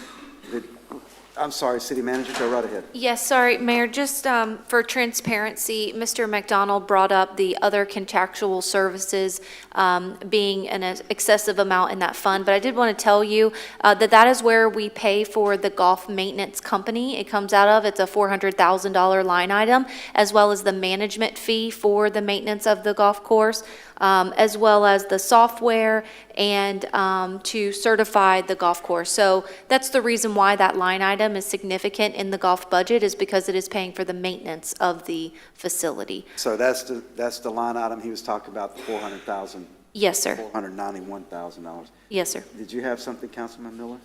I'm sorry, City Manager, go right ahead. Yes, sorry, Mayor, just for transparency, Mr. McDonald brought up the other contractual services being an excessive amount in that fund, but I did want to tell you that is where we pay for the golf maintenance company. It comes out of, it's a $400,000 line item, as well as the management fee for the maintenance of the golf course, as well as the software and to certify the golf course. So that's the reason why that line item is significant in the golf budget, is because it is paying for the maintenance of the facility. So that's the line item he was talking about, the $400,000. Yes, sir. $491,000. Yes, sir. Did you have something, Councilman Miller?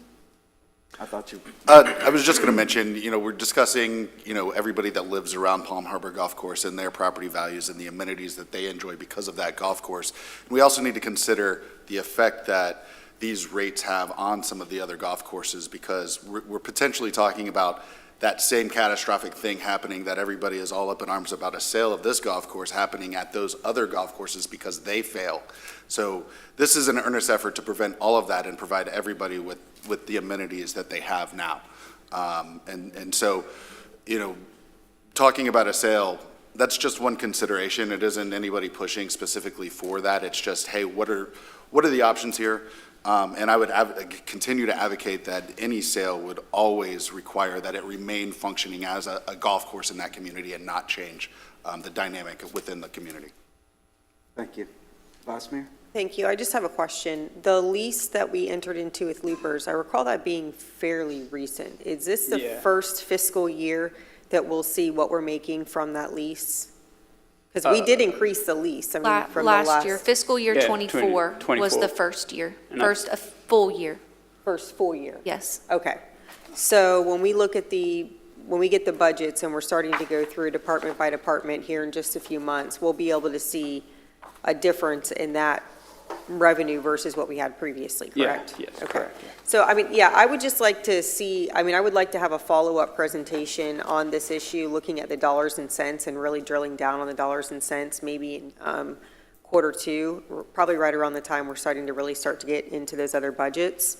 I thought you. I was just going to mention, you know, we're discussing, you know, everybody that lives around Palm Harbor Golf Course and their property values and the amenities that they enjoy because of that golf course. We also need to consider the effect that these rates have on some of the other golf courses, because we're potentially talking about that same catastrophic thing happening that everybody is all up in arms about, a sale of this golf course happening at those other golf courses because they fail. So this is an earnest effort to prevent all of that and provide everybody with the amenities that they have now. And so, you know, talking about a sale, that's just one consideration. It isn't anybody pushing specifically for that. It's just, hey, what are the options here? And I would continue to advocate that any sale would always require that it remain functioning as a golf course in that community and not change the dynamic within the community. Thank you. Vice Mayor? Thank you. I just have a question. The lease that we entered into with Loopers, I recall that being fairly recent. Is this the first fiscal year that we'll see what we're making from that lease? Because we did increase the lease. I mean, from last year, fiscal year 24 was the first year, first full year. First full year? Yes. Okay. So when we look at when we get the budgets and we're starting to go through department by department here in just a few months, we'll be able to see a difference in that revenue versus what we had previously, correct? Yeah, yes, okay. correct. So, I mean, yeah, I would just like to see, I mean, I would like to have a follow-up presentation on this issue, looking at the dollars and cents and really drilling down on the dollars and cents, maybe in quarter two, probably right around the time we're starting to really start to get into those other budgets.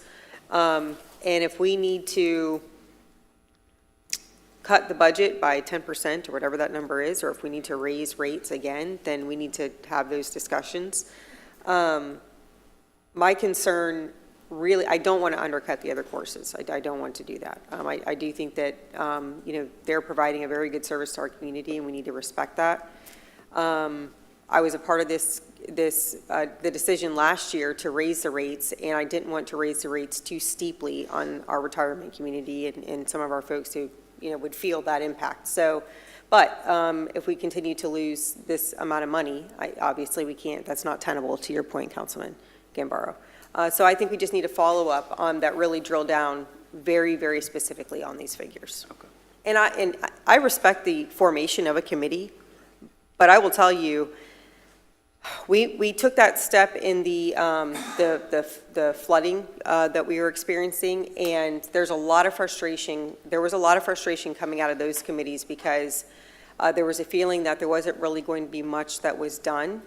And if we need to cut the budget by 10% or whatever that number is, or if we need to raise rates again, then we need to have those discussions. My concern, really, I don't want to undercut the other courses. I don't want to do that. I do think that, they're providing a very good service to our community, and we need to respect that. I was a part of the decision last year to raise the rates, and I didn't want to raise the rates too steeply on our retirement community and some of our folks who, would feel that impact. So, but if we continue to lose this amount of money, obviously we can't, that's not tenable, to your point, Councilman Gambaro. So I think we just need to follow up on that, really drill down very, very specifically on these figures. Okay. And I respect the formation of a committee, but I will tell you, we took that step in the flooding that we were experiencing, and there's a lot of frustration. There was a lot of frustration coming out of those committees because there was a feeling that there wasn't really going to be much that was done.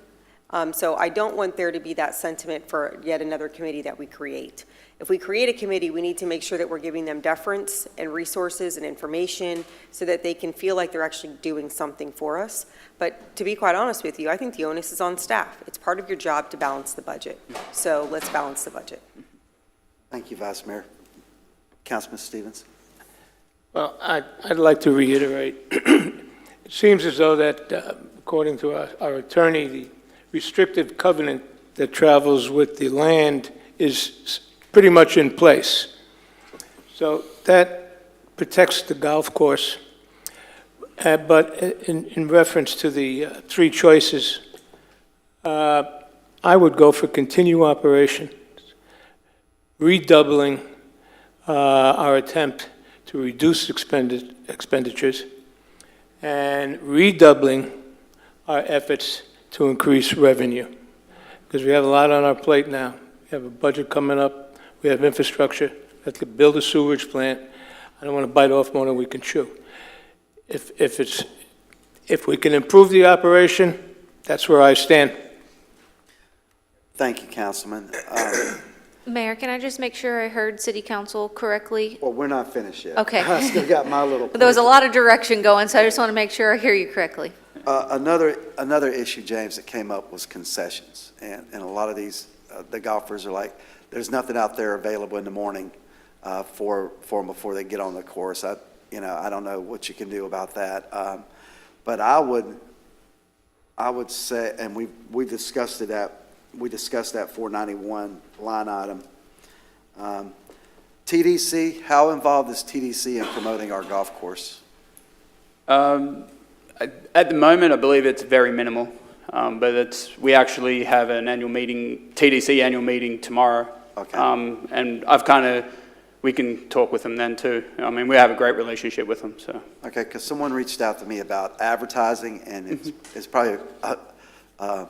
So I don't want there to be that sentiment for yet another committee that we create. If we create a committee, we need to make sure that we're giving them deference and resources and information so that they can feel like they're actually doing something for us. But to be quite honest with you, I think the onus is on staff. It's part of your job to balance the budget. So let's balance the budget. Thank you, Vice Mayor. Councilman Stevens. Well, I'd like to reiterate, it seems as though that, according to our attorney, the restrictive covenant that travels with the land is pretty much in place. So that protects the golf course. But in reference to the three choices, I would go for continue operation, redoubling our attempt to reduce expenditures, and redoubling our efforts to increase revenue. Because we have a lot on our plate now. We have a budget coming up. We have infrastructure. We have to build a sewerage plant. I don't want to bite off more than we can chew. If we can improve the operation, that's where I stand. Thank you, Councilman. Mayor, can I just make sure I heard City Council correctly? Well, we're not finished yet. Okay. I still got my little There was a lot of direction going, so I just want to make sure I hear you correctly. Another issue, James, that came up was concessions. And a lot of these, the golfers are like, there's nothing out there available in the morning for them before they get on the course. I don't know what you can do about that. But I would say, and we discussed that 491 line item. TDC, how involved is TDC in promoting our golf course? At the moment, I believe it's very minimal, but we actually have an annual meeting, TDC annual meeting tomorrow. Okay. And we can talk with them then too. I mean, we have a great relationship with them, so. Okay, because someone reached out to me about advertising, and it's probably a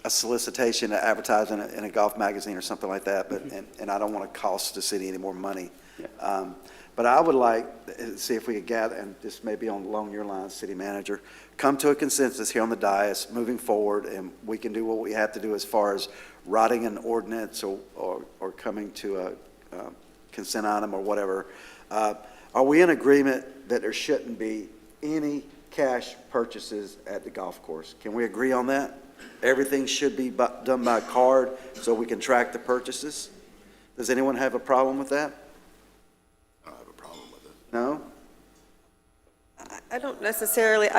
solicitation to advertise in a golf magazine or something like that, but and I don't want to cost the city any more money. Yeah. But I would like to see if we could gather, and this may be along your lines, City Manager, come to a consensus here on the dais moving forward, and we can do what we have to do as far as writing an ordinance or coming to a consent item or whatever. Are we in agreement that there shouldn't be any cash purchases at the golf course? Can we agree on that? Everything should be done by card so we can track the purchases? Does anyone have a problem with that? No? I don't necessarily,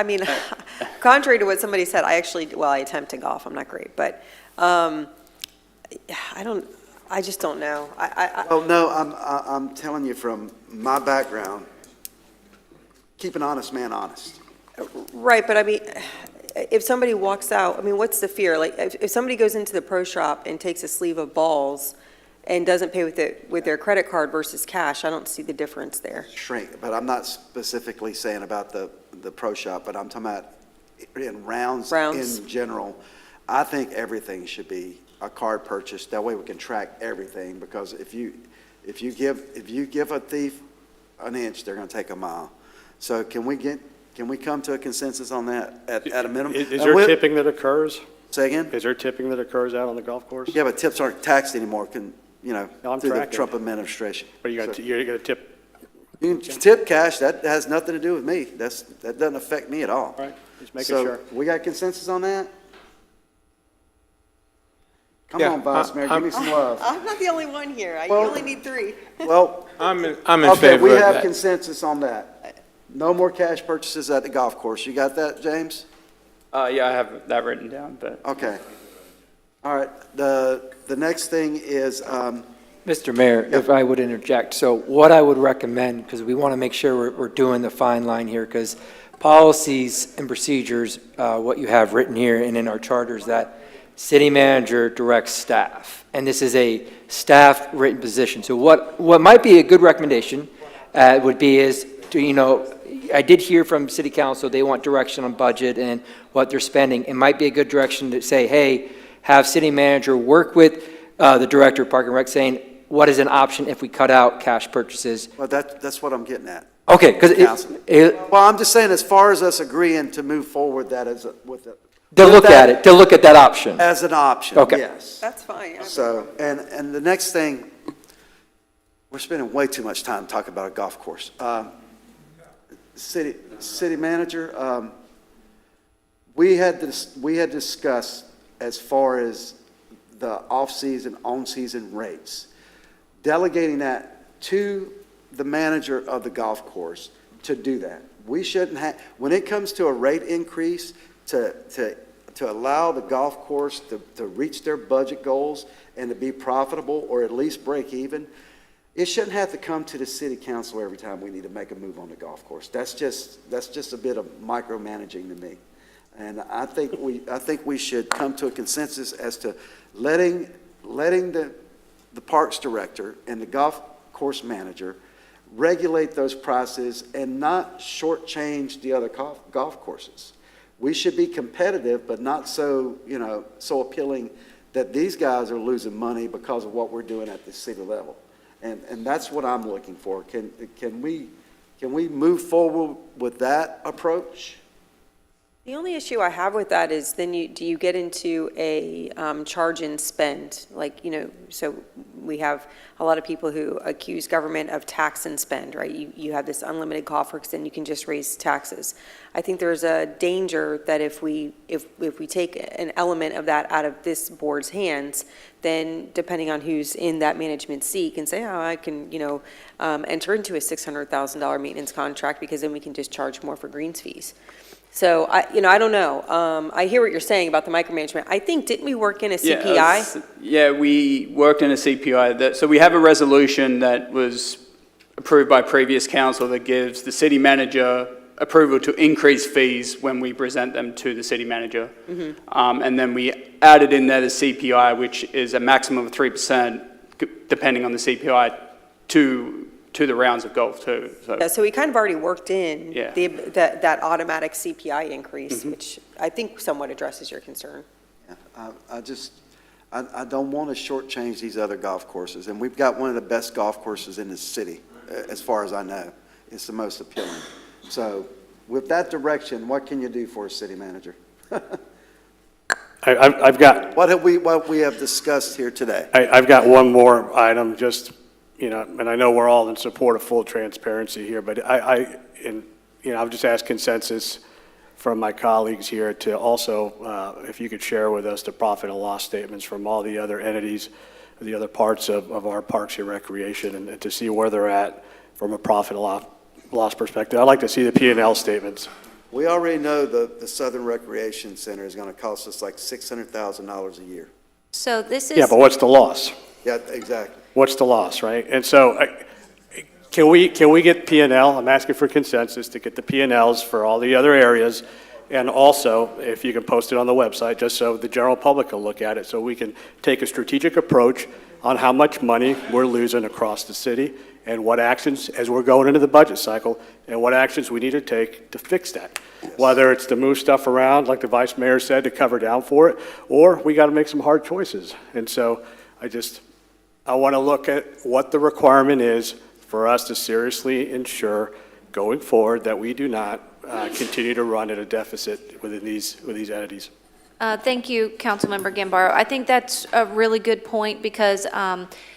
contrary to what somebody said, I attempt to golf. I'm not great, but I just don't know. I'm telling you from my background, keep an honest man honest. Right, but if somebody walks out, what's the fear? Like, if somebody goes into the pro shop and takes a sleeve of balls and doesn't pay with their credit card versus cash, I don't see the difference there. Shrink, but I'm not specifically saying about the pro shop, but I'm talking about in rounds. In general. I think everything should be a card purchase. That way we can track everything, because if you give a thief an inch, they're going to take a mile. So can we come to a consensus on that at a minimum? Is there tipping that occurs? Say again? Is there tipping that occurs out on the golf course? Yeah, but tips aren't taxed anymore, No, I'm through the tracking. Trump administration. But you're going to tip, You can tip cash, that has nothing to do with me. That doesn't affect me at all. all right? Just making So, sure. we got consensus on that? Come Yeah, on, Vice Mayor, give me some love. I'm not the only one here. You Well- only need 3. Well, I'm in okay, favor we of have that. consensus on that. No more cash purchases at the golf course. You got that, James? Yeah, I have that written down, but. Okay. All right, the next thing is, Mr. Mayor, if I would interject, so what I would recommend, because we want to make sure we're doing the fine line here, because policies and procedures, what you have written here and in our charters, that city manager directs staff, and this is a staff-written position. So what might be a good recommendation would be is, I did hear from city council, they want direction on budget and what they're spending. It might be a good direction to say, hey, have city manager work with the director of Park and Rec, saying, what is an option if we cut out cash purchases? well, that's what I'm getting at. Okay, because Well, I'm just saying, as far as us agreeing to move forward that as with it. to look at it, to look at that option. As an option, Okay. yes. That's fine. So, and the next thing, we're spending way too much time talking about a golf course. City manager, we had discussed as far as the off-season, on-season rates, delegating that to the manager of the golf course to do that. We shouldn't have, when it comes to a rate increase, to allow the golf course to reach their budget goals and to be profitable or at least break even, it shouldn't have to come to the city council every time we need to make a move on the golf course. That's just a bit of micromanaging to me. And I think we should come to a consensus as to letting the parks director and the golf course manager regulate those prices and not shortchange the other golf courses. We should be competitive, but not so appealing that these guys are losing money because of what we're doing at the city level. And that's what I'm looking for. Can we move forward with that approach? The only issue I have with that is then do you get into a charge and spend? So we have a lot of people who accuse government of tax and spend, right? You have this unlimited coffer, then you can just raise taxes. I think there's a danger that if we take an element of that out of this board's hands, then depending on who's in that management seat can say, oh, I can, enter into a $600,000 maintenance contract because then we can just charge more for greens fees. So, I don't know. I hear what you're saying about the micromanagement. I think, didn't we work in a CPI? Yeah, we worked in a CPI. So we have a resolution that was approved by previous council that gives the city manager approval to increase fees when we present them to the city manager. Mm-hmm. And then we added in there the CPI, which is a maximum of 3%, depending on the CPI, to the rounds of golf too. So we kind of already worked in Yeah. that automatic CPI increase, Mm-hmm. which I think somewhat addresses your concern. Yeah, I don't want to shortchange these other golf courses, and we've got one of the best golf courses in the city, as far as I know. It's the most appealing. So with that direction, what can you do for us, city manager? I've got. What we have discussed here today? I've got one more item, just, and I know we're all in support of full transparency here, but I've just asked consensus from my colleagues here to also, if you could share with us the profit and loss statements from all the other entities, the other parts of our Parks and Recreation, and to see where they're at from a profit and loss perspective. I'd like to see the P&L statements. We already know the Southern Recreation Center is going to cost us like $600,000 a year. So this is. Yeah, but what's the loss? Yeah, exactly. What's the loss, right? And so, can we get P&L? I'm asking for consensus to get the P&Ls for all the other areas, and also, if you can post it on the website, just so the general public can look at it, so we can take a strategic approach on how much money we're losing across the city, and what actions, as we're going into the budget cycle, and what actions we need to take to fix that. Yes. Whether it's to move stuff around, like the Vice Mayor said, to cover down for it, or we got to make some hard choices. And so, I want to look at what the requirement is for us to seriously ensure going forward that we do not continue to run at a deficit with these entities. Thank you, Councilmember Gambaro. I think that's a really good point because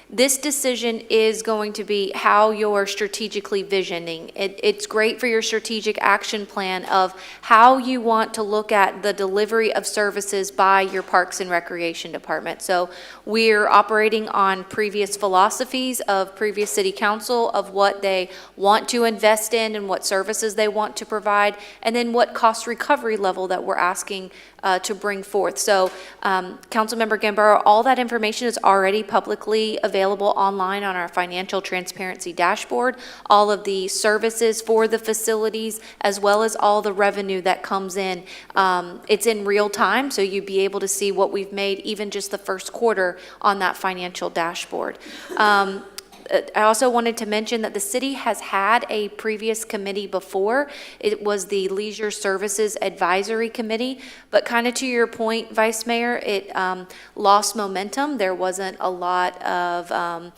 this decision is going to be how you're strategically visioning. It's great for your strategic action plan of how you want to look at the delivery of services by your Parks and Recreation Department. So we're operating on previous philosophies of previous city council of what they want to invest in and what services they want to provide, and then what cost recovery level that we're asking to bring forth. So Councilmember Gambaro, all that information is already publicly available online on our financial transparency dashboard, all of the services for the facilities, as well as all the revenue that comes in. It's in real time, so you'd be able to see what we've made even just the first quarter on that financial dashboard. I also wanted to mention that the city has had a previous committee before. It was the Leisure Services Advisory Committee, but kind of to your point, Vice Mayor, it lost momentum. There wasn't a lot of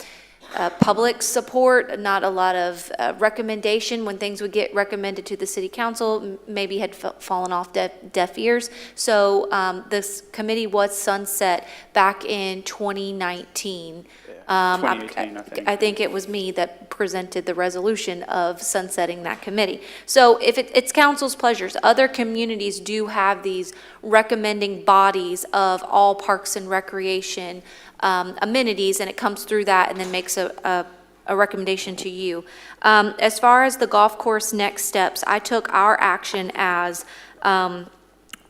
public support, not a lot of recommendation when things would get recommended to the city council, maybe had fallen off deaf ears. So this committee was sunset back in 2019. 2018, I think. I think it was me that presented the resolution of sunsetting that committee. So if it's council's pleasures, other communities do have these recommending bodies of all parks and recreation amenities, and it comes through that and then makes a recommendation to you. As far as the golf course next steps, I took our action as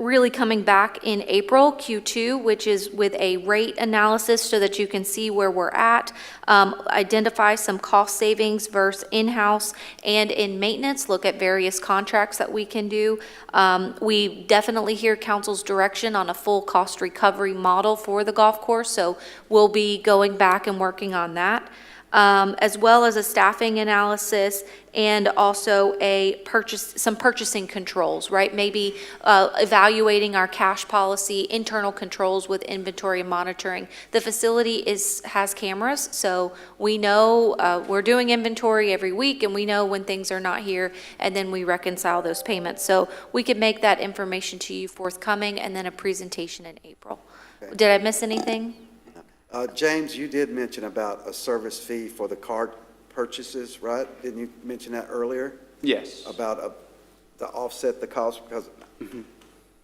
really coming back in April, Q2, which is with a rate analysis so that you can see where we're at, identify some cost savings versus in-house and in maintenance, look at various contracts that we can do. We definitely hear council's direction on a full cost recovery model for the golf course, so we'll be going back and working on that. As well as a staffing analysis and also some purchasing controls, right? Maybe evaluating our cash policy, internal controls with inventory and monitoring. The facility has cameras, so we know we're doing inventory every week and we know when things are not here, and then we reconcile those payments. So we could make that information to you forthcoming and then a presentation in April. Okay. Did I miss anything? James, you did mention about a service fee for the card purchases, right? Didn't you mention that earlier? Yes. About to offset the cost because... Mm-hmm.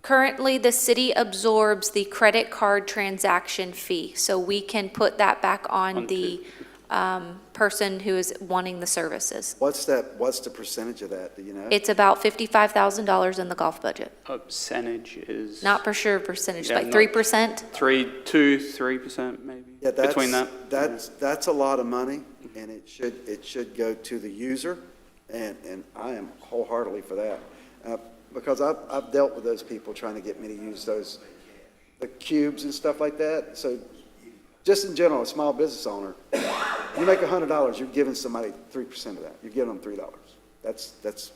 Currently, the city absorbs the credit card transaction fee, so we can put that back on the person who is wanting the services. What's the percentage of that? Do you know? It's about $55,000 in the golf budget. A percentage is... Not for sure percentage, Yeah, like 3%? 3% maybe, yeah, between that. That's a lot of money, and it should go to the user, and I am wholeheartedly for that. Because I've dealt with those people trying to get me to use the cubes and stuff like that. So just in general, a small business owner, you make $100, you're giving somebody 3% of that. You're giving them $3.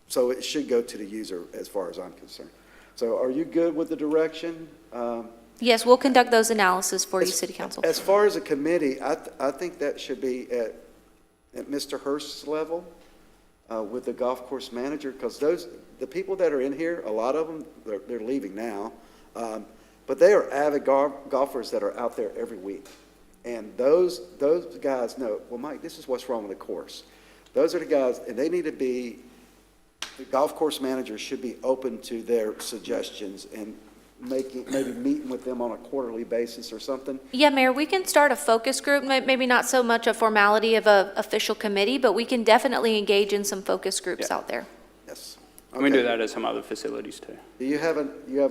So it should go to the user as far as I'm concerned. So are you good with the direction? Yes, we'll conduct those analysis for you, City Council. As far as a committee, I think that should be at Mr. Hurst's level with the golf course manager, because the people that are in here, a lot of them, they're leaving now, but they are avid golfers that are out there every week. And those guys know, well, Mike, this is what's wrong with the course. Those are the guys, and they need to be, the golf course managers should be open to their suggestions and maybe meeting with them on a quarterly basis or something. Yeah, Mayor, we can start a focus group, maybe not so much a formality of an official committee, but we can definitely engage in some focus groups out there. Yes. Okay. We do that at some other facilities too. Do you have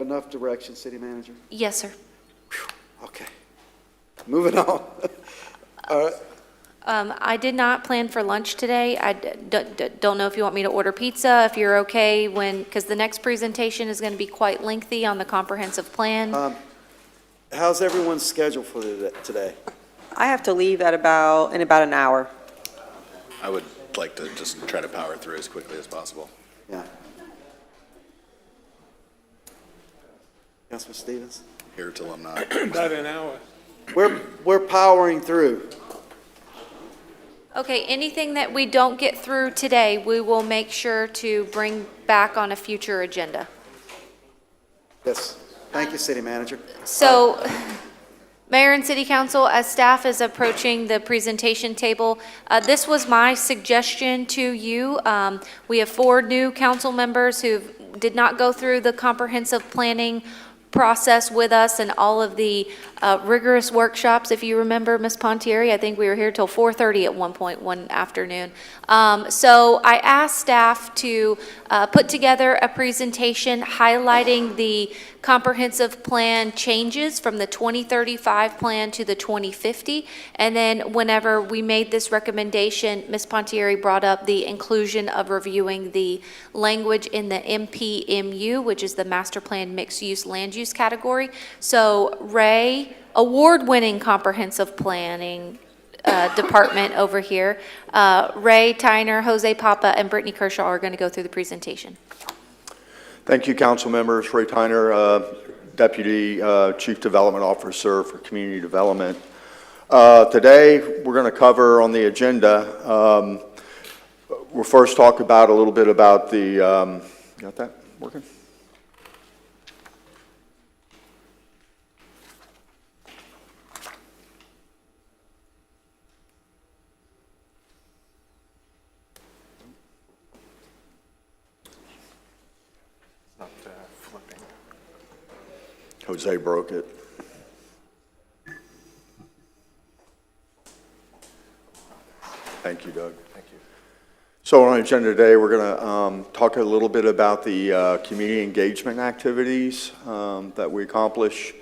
enough direction, City Manager? Yes, sir. Okay. Moving on. All right. I did not plan for lunch today. I don't know if you want me to order pizza, if you're okay because the next presentation is going to be quite lengthy on the comprehensive plan. How's everyone's schedule for today? I have to leave in about an hour. I would like to just try to power through as quickly as possible. Yeah. Councilman Stevens? Here till I'm not. About an hour. We're powering through. Okay, anything that we don't get through today, we will make sure to bring back on a future agenda. Yes. Thank you, City Manager. So, Mayor and City Council, as staff is approaching the presentation table, this was my suggestion to you. We have 4 new council members who did not go through the comprehensive planning process with us and all of the rigorous workshops. If you remember, Ms. Pontieri, I think we were here till 4:30 at one point one afternoon. So I asked staff to put together a presentation highlighting the comprehensive plan changes from the 2035 plan to the 2050. And then whenever we made this recommendation, Ms. Pontieri brought up the inclusion of reviewing the language in the MPMU, which is the Master Plan Mixed Use Land Use category. So Ray, award-winning comprehensive planning department over here, Ray Tyner, Jose Papa, and Brittany Kershaw are going to go through the presentation. Thank you, council members. Ray Tyner, Deputy Chief Development Officer for Community Development. Today, we're going to cover on the agenda, we'll first talk about a little bit about the, got that working? Jose broke it. Thank you, Doug. Thank you. So on our agenda today, we're going to talk a little bit about the community engagement activities that we accomplish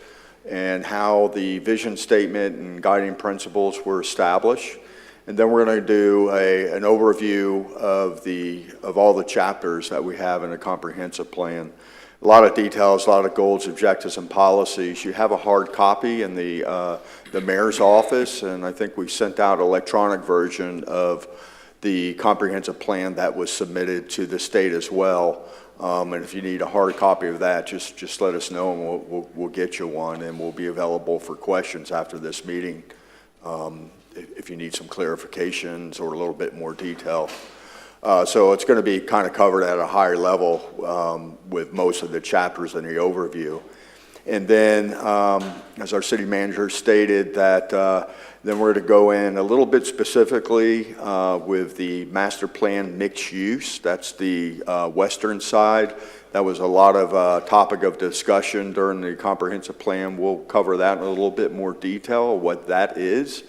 and how the vision statement and guiding principles were established. And then we're going to do an overview of all the chapters that we have in a comprehensive plan. A lot of details, a lot of goals, objectives, and policies. You have a hard copy in the mayor's office, and I think we sent out an electronic version of the comprehensive plan that was submitted to the state as well. And if you need a hard copy of that, just let us know, and we'll get you one, and we'll be available for questions after this meeting if you need some clarifications or a little bit more detail. So it's going to be kind of covered at a higher level with most of the chapters in the overview. And then, as our city manager stated, that then we're to go in a little bit specifically with the master plan mixed use. That's the western side. That was a lot of topic of discussion during the comprehensive plan. We'll cover that in a little bit more detail, what that is.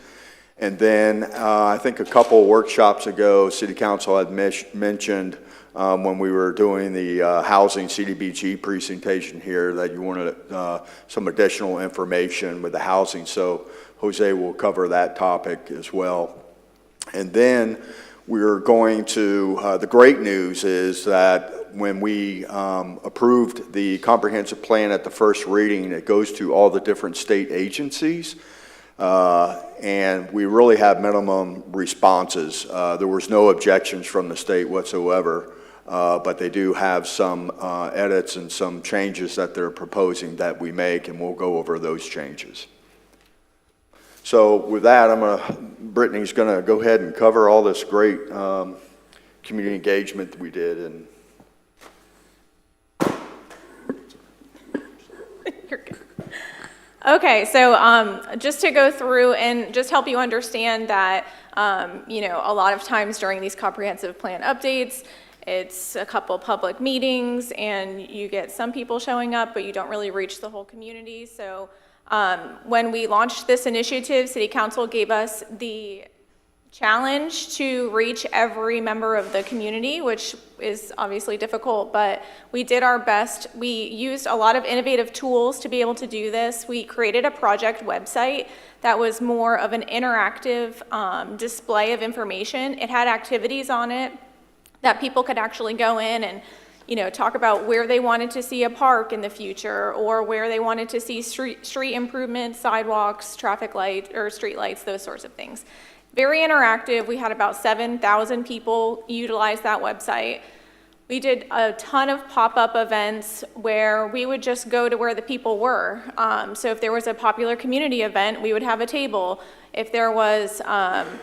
And then I think a couple of workshops ago, City Council had mentioned when we were doing the housing CDBG presentation here that you wanted some additional information with the housing. So Jose will cover that topic as well. And then we're going to, the great news is that when we approved the comprehensive plan at the first reading, it goes to all the different state agencies. And we really have minimum responses. There was no objections from the state whatsoever, but they do have some edits and some changes that they're proposing that we make, and we'll go over those changes. So with that, Brittany's going to go ahead and cover all this great community engagement that we did. And You're good. Okay, so just to go through and just help you understand that, a lot of times during these comprehensive plan updates, it's a couple public meetings and you get some people showing up, but you don't really reach the whole community. So when we launched this initiative, City Council gave us the challenge to reach every member of the community, which is obviously difficult, but we did our best. We used a lot of innovative tools to be able to do this. We created a project website that was more of an interactive display of information. It had activities on it that people could actually go in and talk about where they wanted to see a park in the future, or where they wanted to see street improvements, sidewalks, traffic light, or street lights, those sorts of things. Very interactive. We had about 7,000 people utilize that website. We did a ton of pop-up events where we would just go to where the people were. So if there was a popular community event, we would have a table. If there was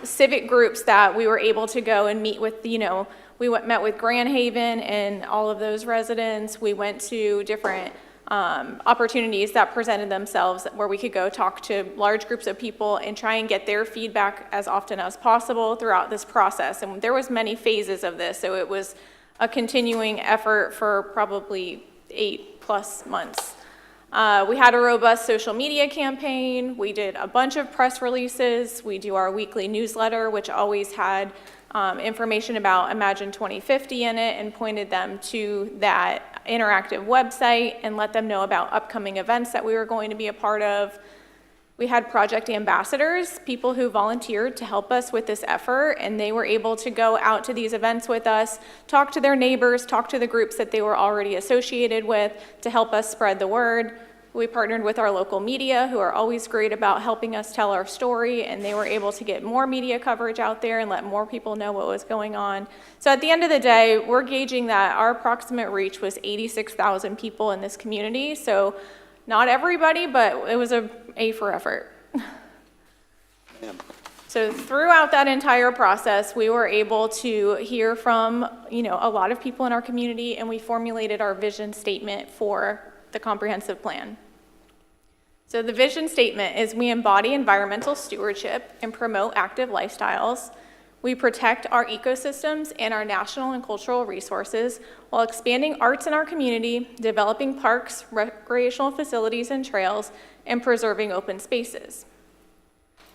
civic groups that we were able to go and meet with, met with Grand Haven and all of those residents. We went to different opportunities that presented themselves where we could go talk to large groups of people and try and get their feedback as often as possible throughout this process. And there was many phases of this, so it was a continuing effort for probably 8+ months. We had a robust social media campaign. We did a bunch of press releases. We do our weekly newsletter, which always had information about Imagine 2050 in it and pointed them to that interactive website and let them know about upcoming events that we were going to be a part of. We had project ambassadors, people who volunteered to help us with this effort, and they were able to go out to these events with us, talk to their neighbors, talk to the groups that they were already associated with to help us spread the word. We partnered with our local media, who are always great about helping us tell our story, and they were able to get more media coverage out there and let more people know what was going on. So at the end of the day, we're gauging that our approximate reach was 86,000 people in this community. So not everybody, but it was an A for effort. So throughout that entire process, we were able to hear from, a lot of people in our community, and we formulated our vision statement for the comprehensive plan. So the vision statement is we embody environmental stewardship and promote active lifestyles. We protect our ecosystems and our national and cultural resources while expanding arts in our community, developing parks, recreational facilities and trails, and preserving open spaces.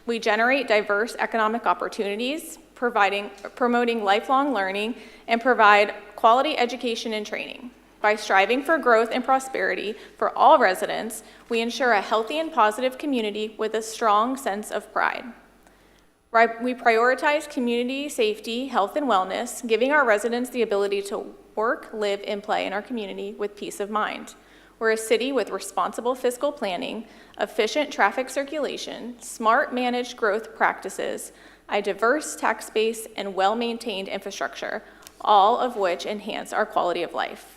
We generate diverse economic opportunities, promoting lifelong learning, and provide quality education and training. By striving for growth and prosperity for all residents, we ensure a healthy and positive community with a strong sense of pride. We prioritize community safety, health, and wellness, giving our residents the ability to work, live, and play in our community with peace of mind. We're a city with responsible fiscal planning, efficient traffic circulation, smart managed growth practices, a diverse tax base, and well-maintained infrastructure, all of which enhance our quality of life.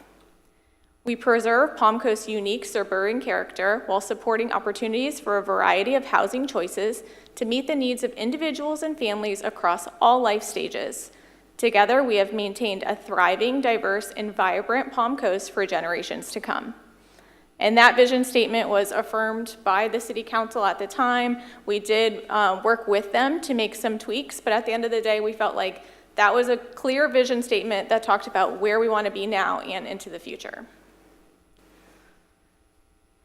We preserve Palm Coast's unique suburban character while supporting opportunities for a variety of housing choices to meet the needs of individuals and families across all life stages. Together, we have maintained a thriving, diverse, and vibrant Palm Coast for generations to come. And that vision statement was affirmed by the City Council at the time. We did work with them to make some tweaks, but at the end of the day, we felt like that was a clear vision statement that talked about where we want to be now and into the future.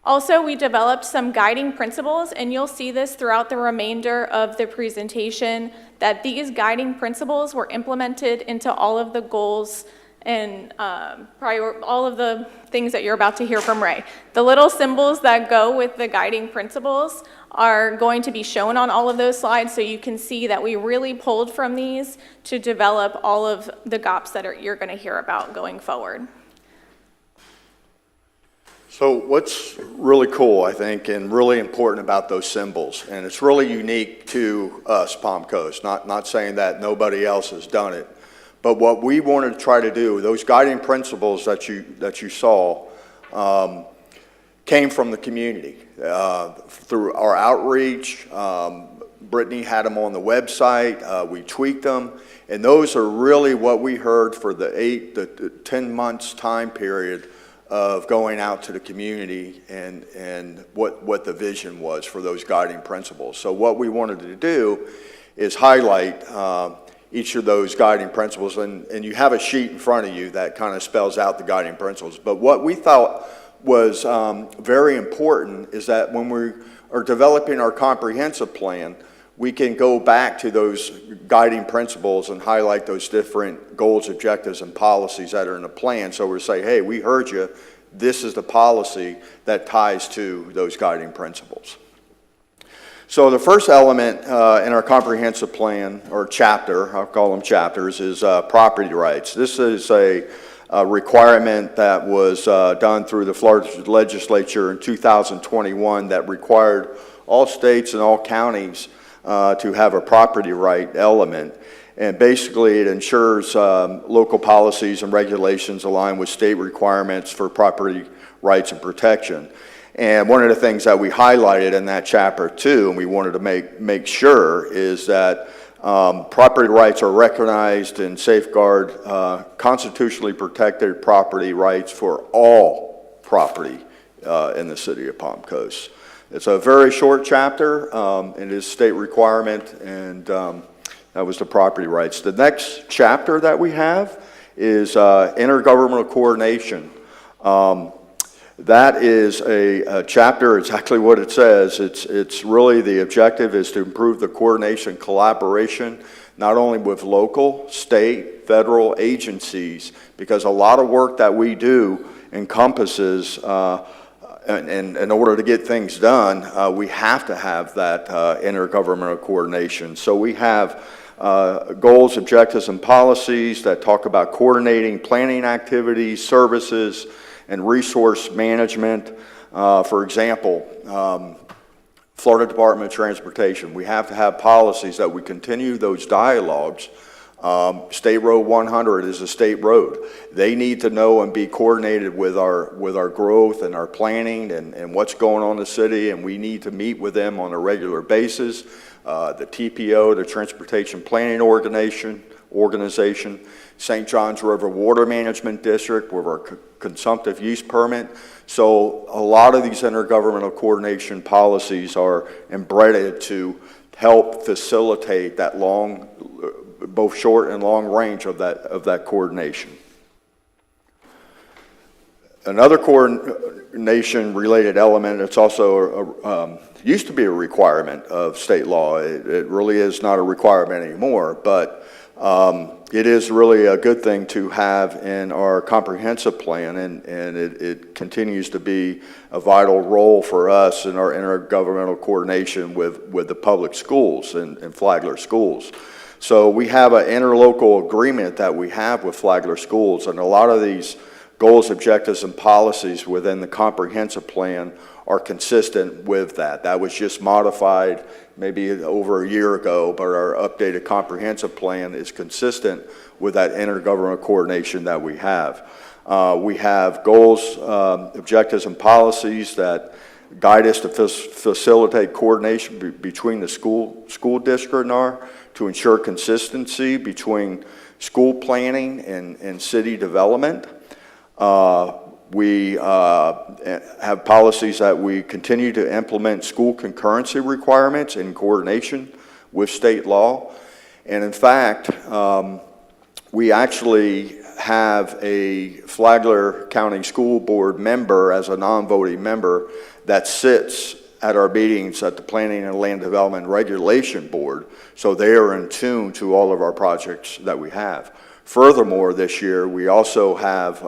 Also, we developed some guiding principles, and you'll see this throughout the remainder of the presentation, that these guiding principles were implemented into all of the goals and all of the things that you're about to hear from Ray. The little symbols that go with the guiding principles are going to be shown on all of those slides, so you can see that we really pulled from these to develop all of the GOPs that you're going to hear about going forward. So what's really cool, I think, and really important about those symbols, and it's really unique to us, Palm Coast, not saying that nobody else has done it, but what we wanted to try to do, those guiding principles that you saw came from the community. Through our outreach, Brittany had them on the website, we tweaked them, and those are really what we heard for the 10 months time period of going out to the community and what the vision was for those guiding principles. So what we wanted to do is highlight each of those guiding principles, and you have a sheet in front of you that kind of spells out the guiding principles. But what we thought was very important is that when we are developing our comprehensive plan, we can go back to those guiding principles and highlight those different goals, objectives, and policies that are in the plan. So we say, hey, we heard you. This is the policy that ties to those guiding principles. So the first element in our comprehensive plan, or chapter, I'll call them chapters, is property rights. This is a requirement that was done through the Florida legislature in 2021 that required all states and all counties to have a property right element. And basically it ensures local policies and regulations align with state requirements for property rights and protection. And one of the things that we highlighted in that chapter too, and we wanted to make sure, is that property rights are recognized and safeguard constitutionally protected property rights for all property in the city of Palm Coast. It's a very short chapter. It is state requirement, and that was the property rights. The next chapter that we have is intergovernmental coordination. That is a chapter, exactly what it says. It's really, the objective is to improve the coordination, collaboration, not only with local, state, federal agencies, because a lot of work that we do encompasses, and in order to get things done, we have to have that intergovernmental coordination. So we have goals, objectives, and policies that talk about coordinating planning activities, services, and resource management. For example, Florida Department of Transportation, we have to have policies that we continue those dialogues. State Road 100 is a state road. They need to know and be coordinated with our growth and our planning and what's going on in the city, and we need to meet with them on a regular basis. The TPO, the Transportation Planning Organization, St. Johns River Water Management District with our consumptive use permit. So a lot of these intergovernmental coordination policies are embedded to help facilitate that long, both short and long range of that coordination. Another coordination-related element, it's also used to be a requirement of state law. It really is not a requirement anymore, but it is really a good thing to have in our comprehensive plan, and it continues to be a vital role for us in our intergovernmental coordination with the public schools and Flagler schools. So we have an interlocal agreement that we have with Flagler schools, and a lot of these goals, objectives, and policies within the comprehensive plan are consistent with that. That was just modified maybe over a year ago, but our updated comprehensive plan is consistent with that intergovernmental coordination that we have. We have goals, objectives, and policies that guide us to facilitate coordination between the school district and our, to ensure consistency between school planning and city development. We have policies that we continue to implement school concurrency requirements in coordination with state law. And in fact, we actually have a Flagler County School Board member as a non-voting member that sits at our meetings at the Planning and Land Development Regulation Board, so they are in tune to all of our projects that we have. Furthermore, this year, we also have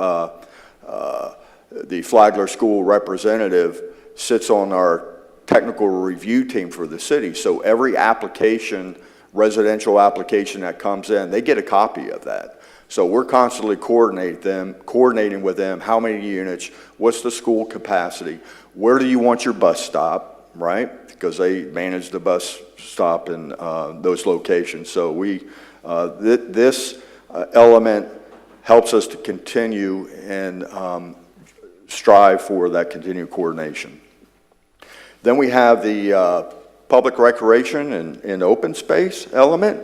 the Flagler School representative sits on our technical review team for the city. So every application, residential application that comes in, they get a copy of that. So we're constantly coordinating with them, how many units, what's the school capacity, where do you want your bus stop, right? Because they manage the bus stop in those locations. So this element helps us to continue and strive for that continued coordination. Then we have the public recreation and open space element.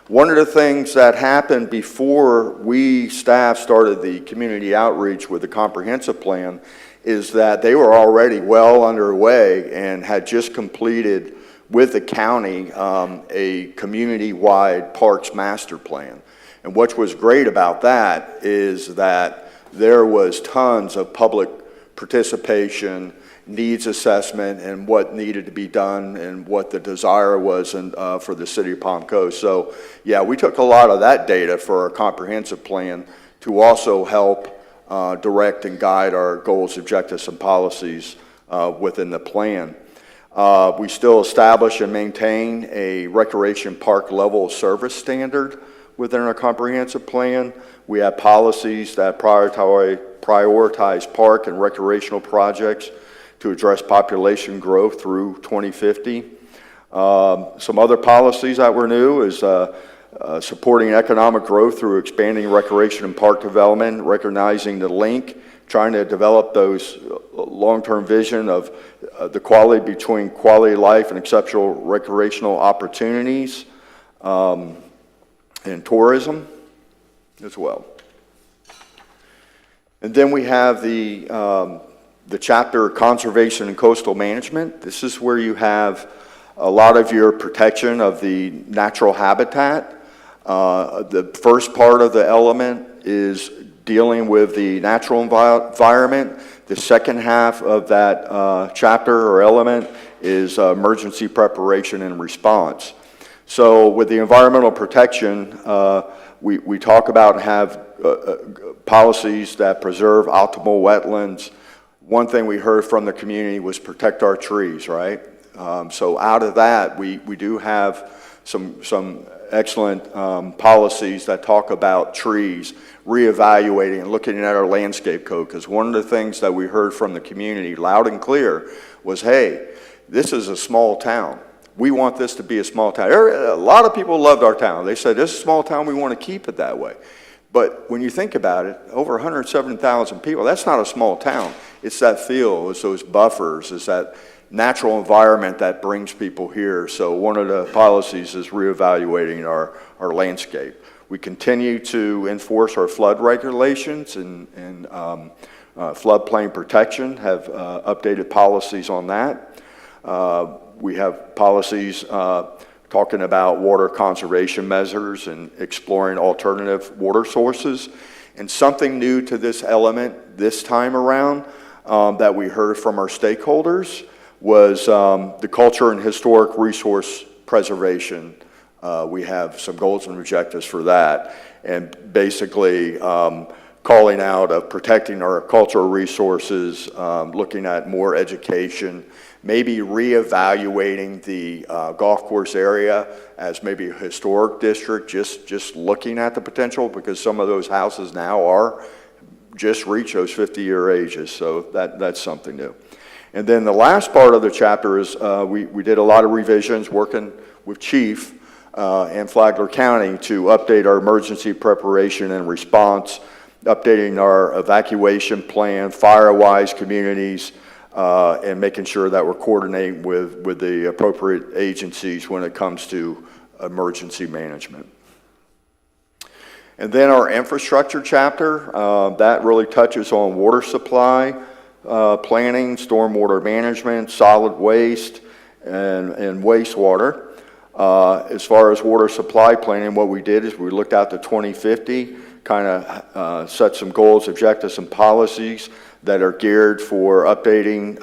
One of the things that happened before we staff started the community outreach with the comprehensive plan is that they were already well underway and had just completed with the county a community-wide parks master plan. And what was great about that is that there was tons of public participation, needs assessment, and what needed to be done and what the desire was for the city of Palm Coast. So yeah, we took a lot of that data for our comprehensive plan to also help direct and guide our goals, objectives, and policies within the plan. We still establish and maintain a recreation park level service standard within our comprehensive plan. We have policies that prioritize park and recreational projects to address population growth through 2050. Some other policies that were new is supporting economic growth through expanding recreation and park development, recognizing the link, trying to develop those long-term vision of the quality between quality of life and exceptional recreational opportunities, and tourism as well. And then we have the the chapter Conservation and Coastal Management. This is where you have a lot of your protection of the natural habitat. The first part of the element is dealing with the natural environment. The second half of that chapter or element is emergency preparation and response. So with the environmental protection, we talk about and have policies that preserve optimal wetlands. One thing we heard from the community was protect our trees, right? So out of that, we do have some excellent policies that talk about trees, reevaluating and looking at our landscape code, because one of the things that we heard from the community loud and clear was, hey, this is a small town. We want this to be a small town. A lot of people loved our town. They said, this is a small town, we want to keep it that way. But when you think about it, over 107,000 people, that's not a small town. It's that feel, it's those buffers, it's that natural environment that brings people here. So one of the policies is reevaluating our landscape. We continue to enforce our flood regulations and floodplain protection, have updated policies on that. We have policies talking about water conservation measures and exploring alternative water sources. And something new to this element this time around that we heard from our stakeholders was the culture and historic resource preservation. We have some goals and objectives for that, and basically calling out of protecting our cultural resources, looking at more education, maybe reevaluating the golf course area as maybe a historic district, just looking at the potential, because some of those houses now are just reach those 50-year ages, so that's something new. And then the last part of the chapter is we did a lot of revisions working with Chief and Flagler County to update our emergency preparation and response, updating our evacuation plan, fire-wise communities, and making sure that we're coordinating with the appropriate agencies when it comes to emergency management. And then our infrastructure chapter, that really touches on water supply, planning, stormwater management, solid waste, and wastewater. As far as water supply planning, what we did is we looked out to 2050, kind of set some goals, objectives, and policies that are geared for updating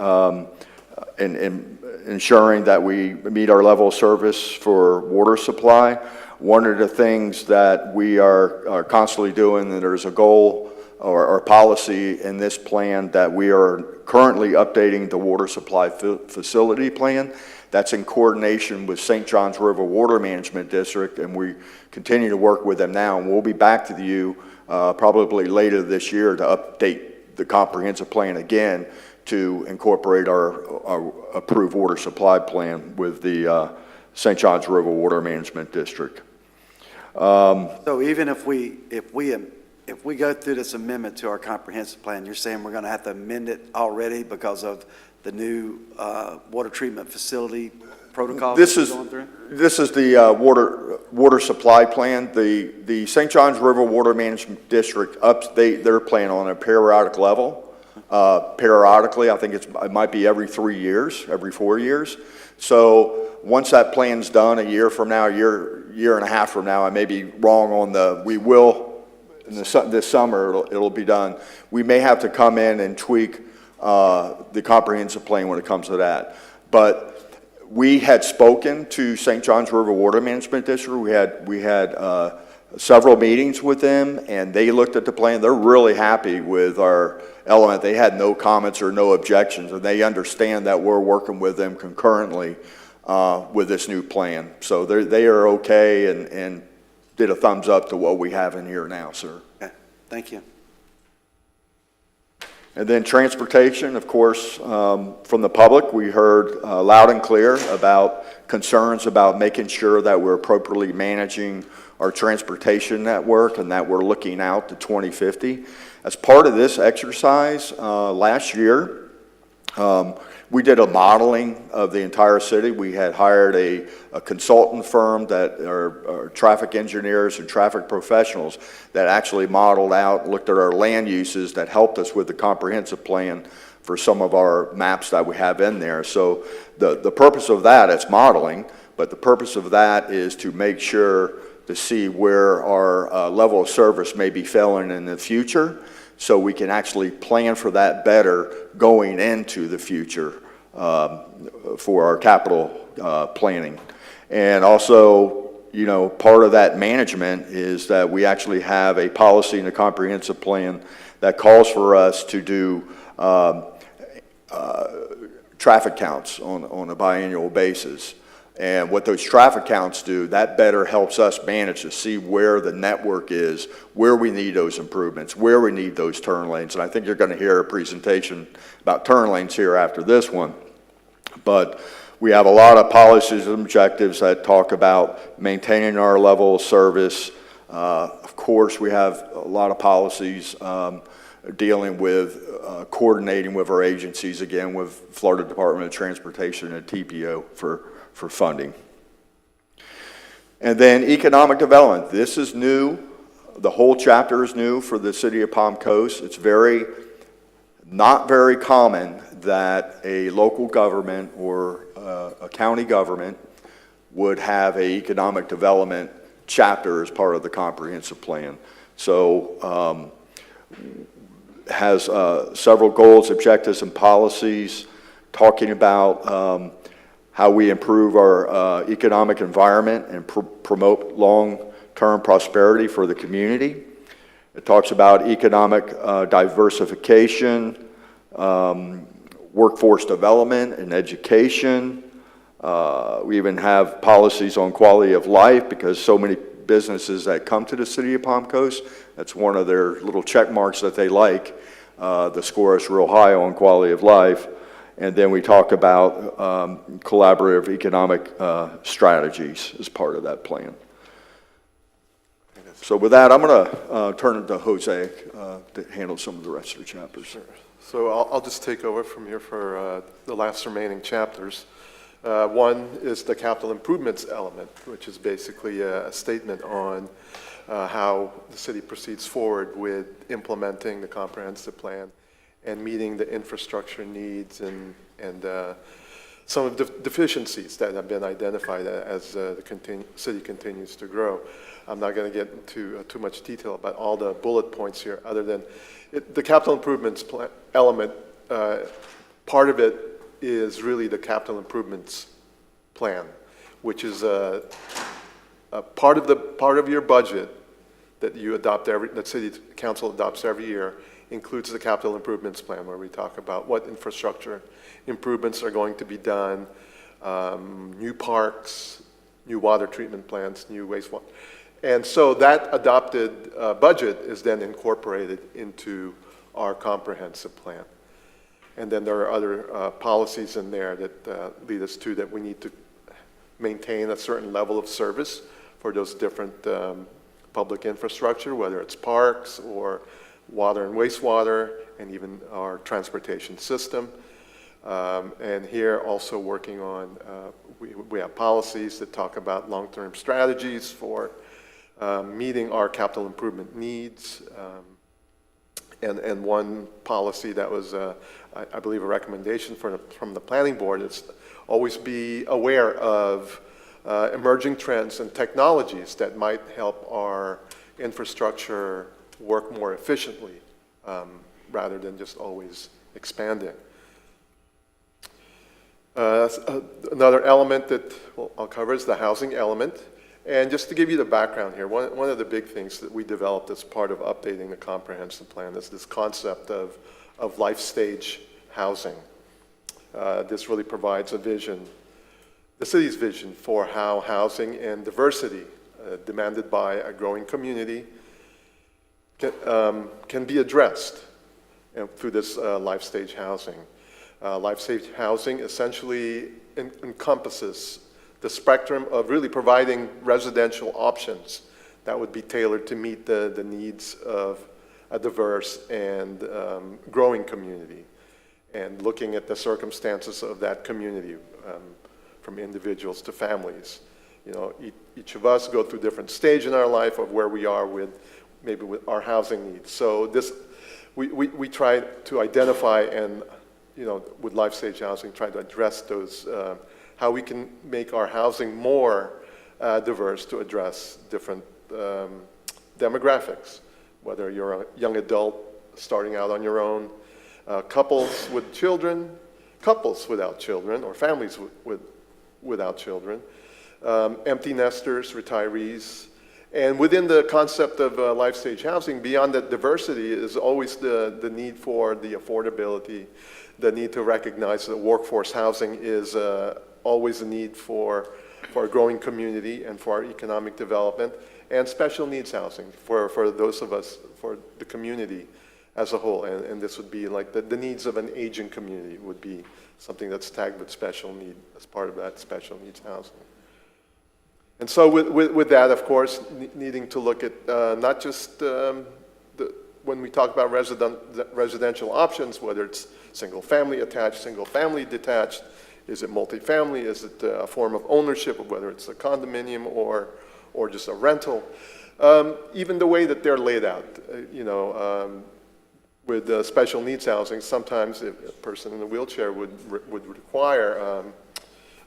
and ensuring that we meet our level of service for water supply. One of the things that we are constantly doing, and there's a goal or policy in this plan that we are currently updating the water supply facility plan. That's in coordination with St. Johns River Water Management District, and we continue to work with them now. And we'll be back to you probably later this year to update the comprehensive plan again to incorporate our approved water supply plan with the St. Johns River Water Management District. So even if we go through this amendment to our comprehensive plan, you're saying we're going to have to amend it already because of the new water treatment facility protocol This that is we're going through? This is the water supply plan. The St. Johns River Water Management District update their plan on a periodic level. Periodically, I think it might be every 3 years, every 4 years. So once that plan's done, a year from now, year and a half from now, I may be wrong on we will, this summer it'll be done. We may have to come in and tweak the comprehensive plan when it comes to that. But we had spoken to St. Johns River Water Management District. We had several meetings with them, and they looked at the plan. They're really happy with our element. They had no comments or no objections, and they understand that we're working with them concurrently with this new plan. So they are okay and did a thumbs up to what we have in here now, sir. Okay, thank you. And then transportation, of course, from the public, we heard loud and clear about concerns about making sure that we're appropriately managing our transportation network and that we're looking out to 2050. As part of this exercise last year, we did a modeling of the entire city. We had hired a consultant firm that are traffic engineers and traffic professionals that actually modeled out, looked at our land uses that helped us with the comprehensive plan for some of our maps that we have in there. So the purpose of that, it's modeling, but the purpose of that is to make sure to see where our level of service may be failing in the future, so we can actually plan for that better going into the future for our capital planning. And also, you know, part of that management is that we actually have a policy and a comprehensive plan that calls for us to do traffic counts on a biannual basis. And what those traffic counts do, that better helps us manage to see where the network is, where we need those improvements, where we need those turn lanes. And I think you're going to hear a presentation about turn lanes here after this one. But we have a lot of policies and objectives that talk about maintaining our level of service. Of course, we have a lot of policies dealing with coordinating with our agencies, again, with Florida Department of Transportation and TPO for funding. And then economic development. This is new. The whole chapter is new for the city of Palm Coast. It's not very common that a local government or a county government would have an economic development chapter as part of the comprehensive plan. So has several goals, objectives, and policies talking about how we improve our economic environment and promote long-term prosperity for the community. It talks about economic diversification, workforce development and education. We even have policies on quality of life, because so many businesses that come to the city of Palm Coast, that's one of their little check marks that they like. The score is real high on quality of life. And then we talk about collaborative economic strategies as part of that plan. So with that, I'm going to turn it to Jose to handle some of the rest of the chapters. Sure. So I'll just take over from here for the last remaining chapters. One is the capital improvements element, which is basically a statement on how the city proceeds forward with implementing the comprehensive plan and meeting the infrastructure needs and some of the deficiencies that have been identified as the city continues to grow. I'm not going to get into too much detail about all the bullet points here, other than the capital improvements element. Part of it is really the capital improvements plan, which is a part of your budget that you adopt that city council adopts every year, includes the capital improvements plan, where we talk about what infrastructure improvements are going to be done, new parks, new water treatment plants, new wastewater. And so that adopted budget is then incorporated into our comprehensive plan. And then there are other policies in there that lead us to that we need to maintain a certain level of service for those different public infrastructure, whether it's parks or water and wastewater, and even our transportation system. And here also working on, we have policies that talk about long-term strategies for meeting our capital improvement needs. And one policy that was, I believe, a recommendation from the planning board is always be aware of emerging trends and technologies that might help our infrastructure work more efficiently rather than just always expanding. Another element that I'll cover is the housing element. And just to give you the background here, one of the big things that we developed as part of updating the comprehensive plan is this concept of life stage housing. This really provides a vision, the city's vision for how housing and diversity demanded by a growing community can be addressed through this life stage housing. Life stage housing essentially encompasses the spectrum of really providing residential options that would be tailored to meet the needs of a diverse and growing community, and looking at the circumstances of that community, from individuals to families. You know, each of us go through different stage in our life of where we are with our housing needs. So we try to identify and with life stage housing, trying to address those, how we can make our housing more diverse to address different demographics, whether you're a young adult starting out on your own, couples with children, couples without children, or families without children, empty nesters, retirees. And within the concept of life stage housing, beyond that diversity is always the need for the affordability, the need to recognize that workforce housing is always a need for a growing community and for our economic development, and special needs housing for those of us, for the community as a whole. And this would be like the needs of an aging community would be something that's tagged with special need as part of that special needs housing. And so with that, of course, needing to look at not just when we talk about residential options, whether it's single-family attached, single-family detached, is it multifamily, is it a form of ownership, whether it's a condominium or just a rental, even the way that they're laid out, with special needs housing, sometimes a person in a wheelchair would require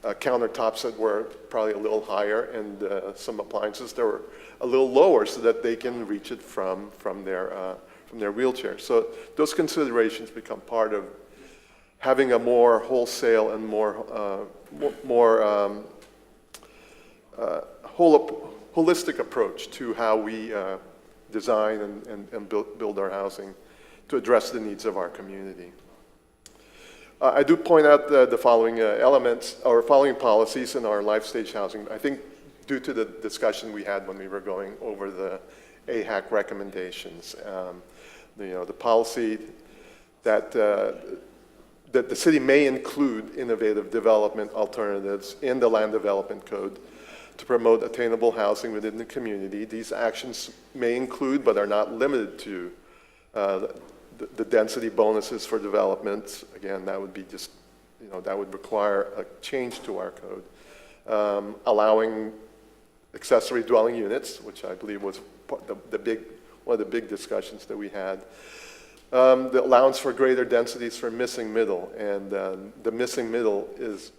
countertops that were probably a little higher and some appliances that were a little lower so that they can reach it from their wheelchair. So those considerations become part of having a more wholesale and more holistic approach to how we design and build our housing to address the needs of our community. I do point out the following elements or following policies in our life stage housing. I think due to the discussion we had when we were going over the AHAC recommendations, the policy that the city may include innovative development alternatives in the land development code to promote attainable housing within the community. These actions may include, but are not limited to, the density bonuses for developments. Again, that would be just, that would require a change to our code. Allowing accessory dwelling units, which I believe was one of the big discussions that we had. The allowance for greater densities for missing middle, and the missing middle is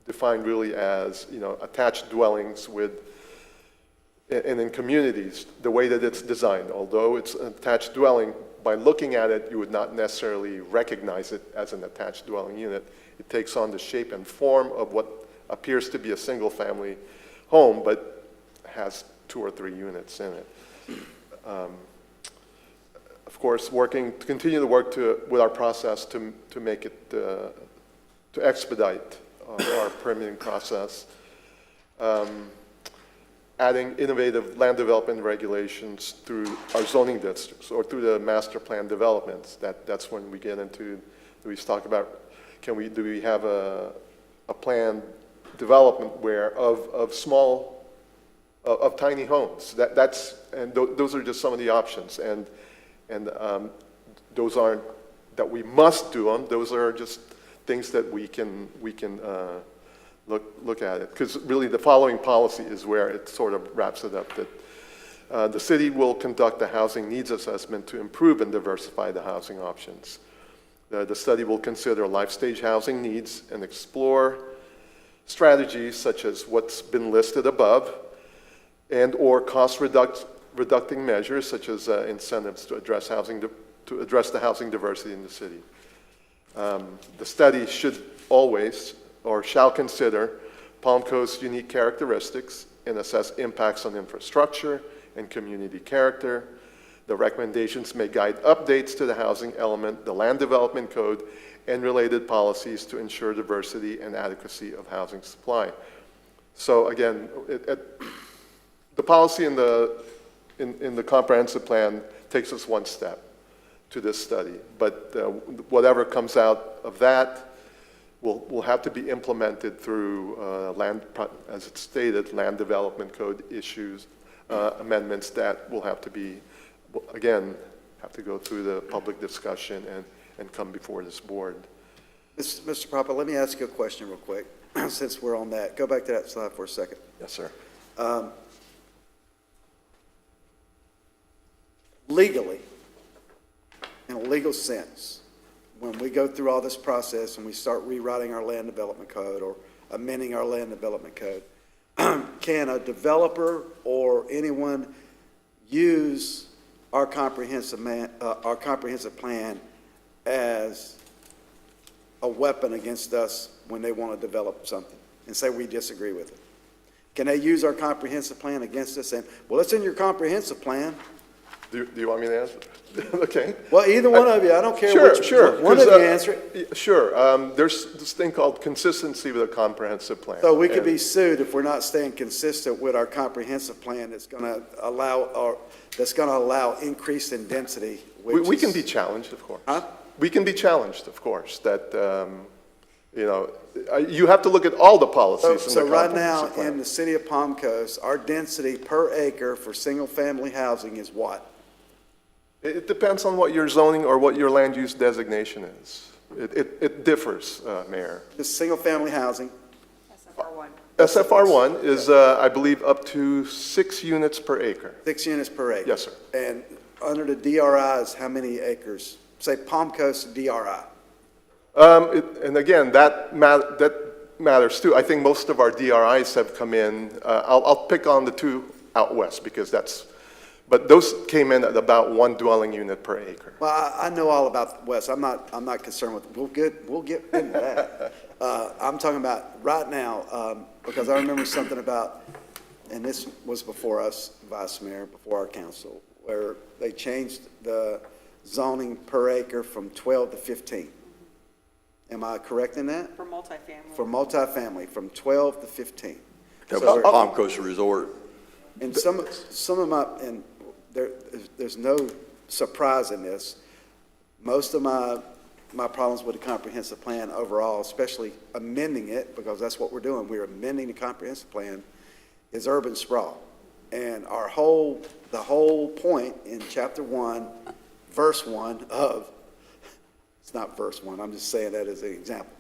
defined really as, attached dwellings and in communities, the way that it's designed. Although it's an attached dwelling, by looking at it, you would not necessarily recognize it as an attached dwelling unit. It takes on the shape and form of what appears to be a single-family home, but has 2 or 3 units in it. Of course, continue to work with our process to make it, to expedite our permitting process. Adding innovative land development regulations through our zoning districts or through the master plan developments. That's when we get into, we talk about, do we have a planned development of tiny homes? Those are just some of the options, and those aren't that we must do them. Those are just things that we can look at it, because really the following policy is where it sort of wraps it up, that the city will conduct a housing needs assessment to improve and diversify the housing options. The study will consider life stage housing needs and explore strategies such as what's been listed above and or cost reducing measures such as incentives to address the housing diversity in the city. The study should always or shall consider Palm Coast's unique characteristics and assess impacts on infrastructure and community character. The recommendations may guide updates to the housing element, the land development code, and related policies to ensure diversity and adequacy of housing supply. So again, the policy in the comprehensive plan takes us one step to this study, but whatever comes out of that will have to be implemented through as it's stated, land development code issues, amendments that will have to be, again, have to go through the public discussion and come before this board. Mr. Papa, let me ask you a question real quick, since we're on that. Go back to that slide for a second. Yes, sir. Legally, in a legal sense, when we go through all this process and we start rewriting our land development code or amending our land development code, can a developer or anyone use our comprehensive plan as a weapon against us when they want to develop something and say we disagree with it? Can they use our comprehensive plan against us and, well, it's in your comprehensive plan? Do you want me to answer? Okay. Well, either one of you, I don't care Sure, which sure. one of you answer it. Sure. There's this thing called consistency with a comprehensive plan. So we could And be sued if we're not staying consistent with our comprehensive plan that's going to allow increase in density. we can be challenged, of course. Huh? We can be challenged, of course, that, you have to look at all the policies in So the right now, comprehensive plan. in the city of Palm Coast, our density per acre for single-family housing is what? It depends on what your zoning or what your land use designation is. It differs, Mayor. Just single-family housing. SFR1 is, I believe, up to 6 units per acre. 6 units per acre. Yes, sir. And under the DRI is how many acres? Say Palm Coast DRI. And again, that matters too. I think most of our DRIs have come in, I'll pick on the 2 out west because but those came in at about 1 dwelling unit per acre. Well, I know all about West. I'm not concerned with, we'll get into that. I'm talking about right now, because I remember something about, and this was before us, Vice Mayor, before our council, where they changed the zoning per acre from 12 to 15. Am I correct in that? For multifamily. For multifamily, from 12 to 15. That So was there- Palm Coast Resort. And some of my, and there's no surprise in this. Most of my problems with the comprehensive plan overall, especially amending it, because that's what we're doing. We're amending the comprehensive plan, is urban sprawl. And the whole point in chapter 1, verse 1 of, it's not verse 1, I'm just saying that as an example,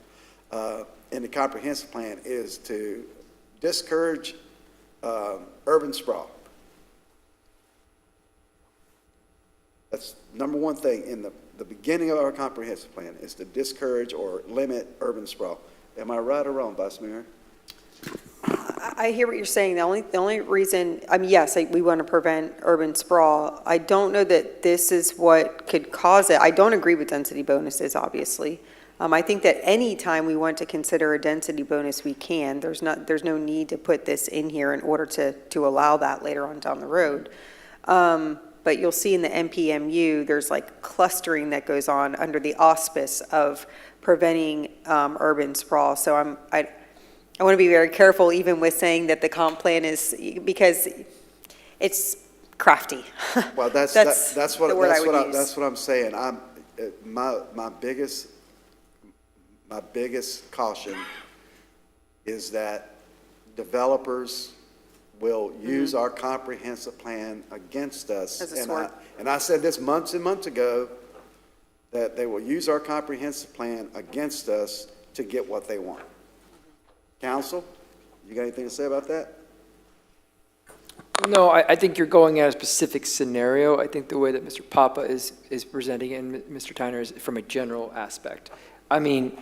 in the comprehensive plan is to discourage urban sprawl. That's number one thing in the beginning of our comprehensive plan is to discourage or limit urban sprawl. Am I right or wrong, Vice Mayor? I hear what you're saying. The only reason, yes, we want to prevent urban sprawl. I don't know that this is what could cause it. I don't agree with density bonuses, obviously. I think that any time we want to consider a density bonus, we can. There's no need to put this in here in order to allow that later on down the road. But you'll see in the NPMU, there's like clustering that goes on under the auspice of preventing urban sprawl. So I want to be very careful even with saying that the comp plan is, because it's crafty. Well, that's what I'm saying. My biggest caution is that developers will use our comprehensive plan against us. As a sword. And I said this months and months ago, that they will use our comprehensive plan against us to get what they want. Council, you got anything to say about that? No, I think you're going at a specific scenario. I think the way that Mr. Papa is presenting it, and Mr. Tyner, is from a general aspect. I mean,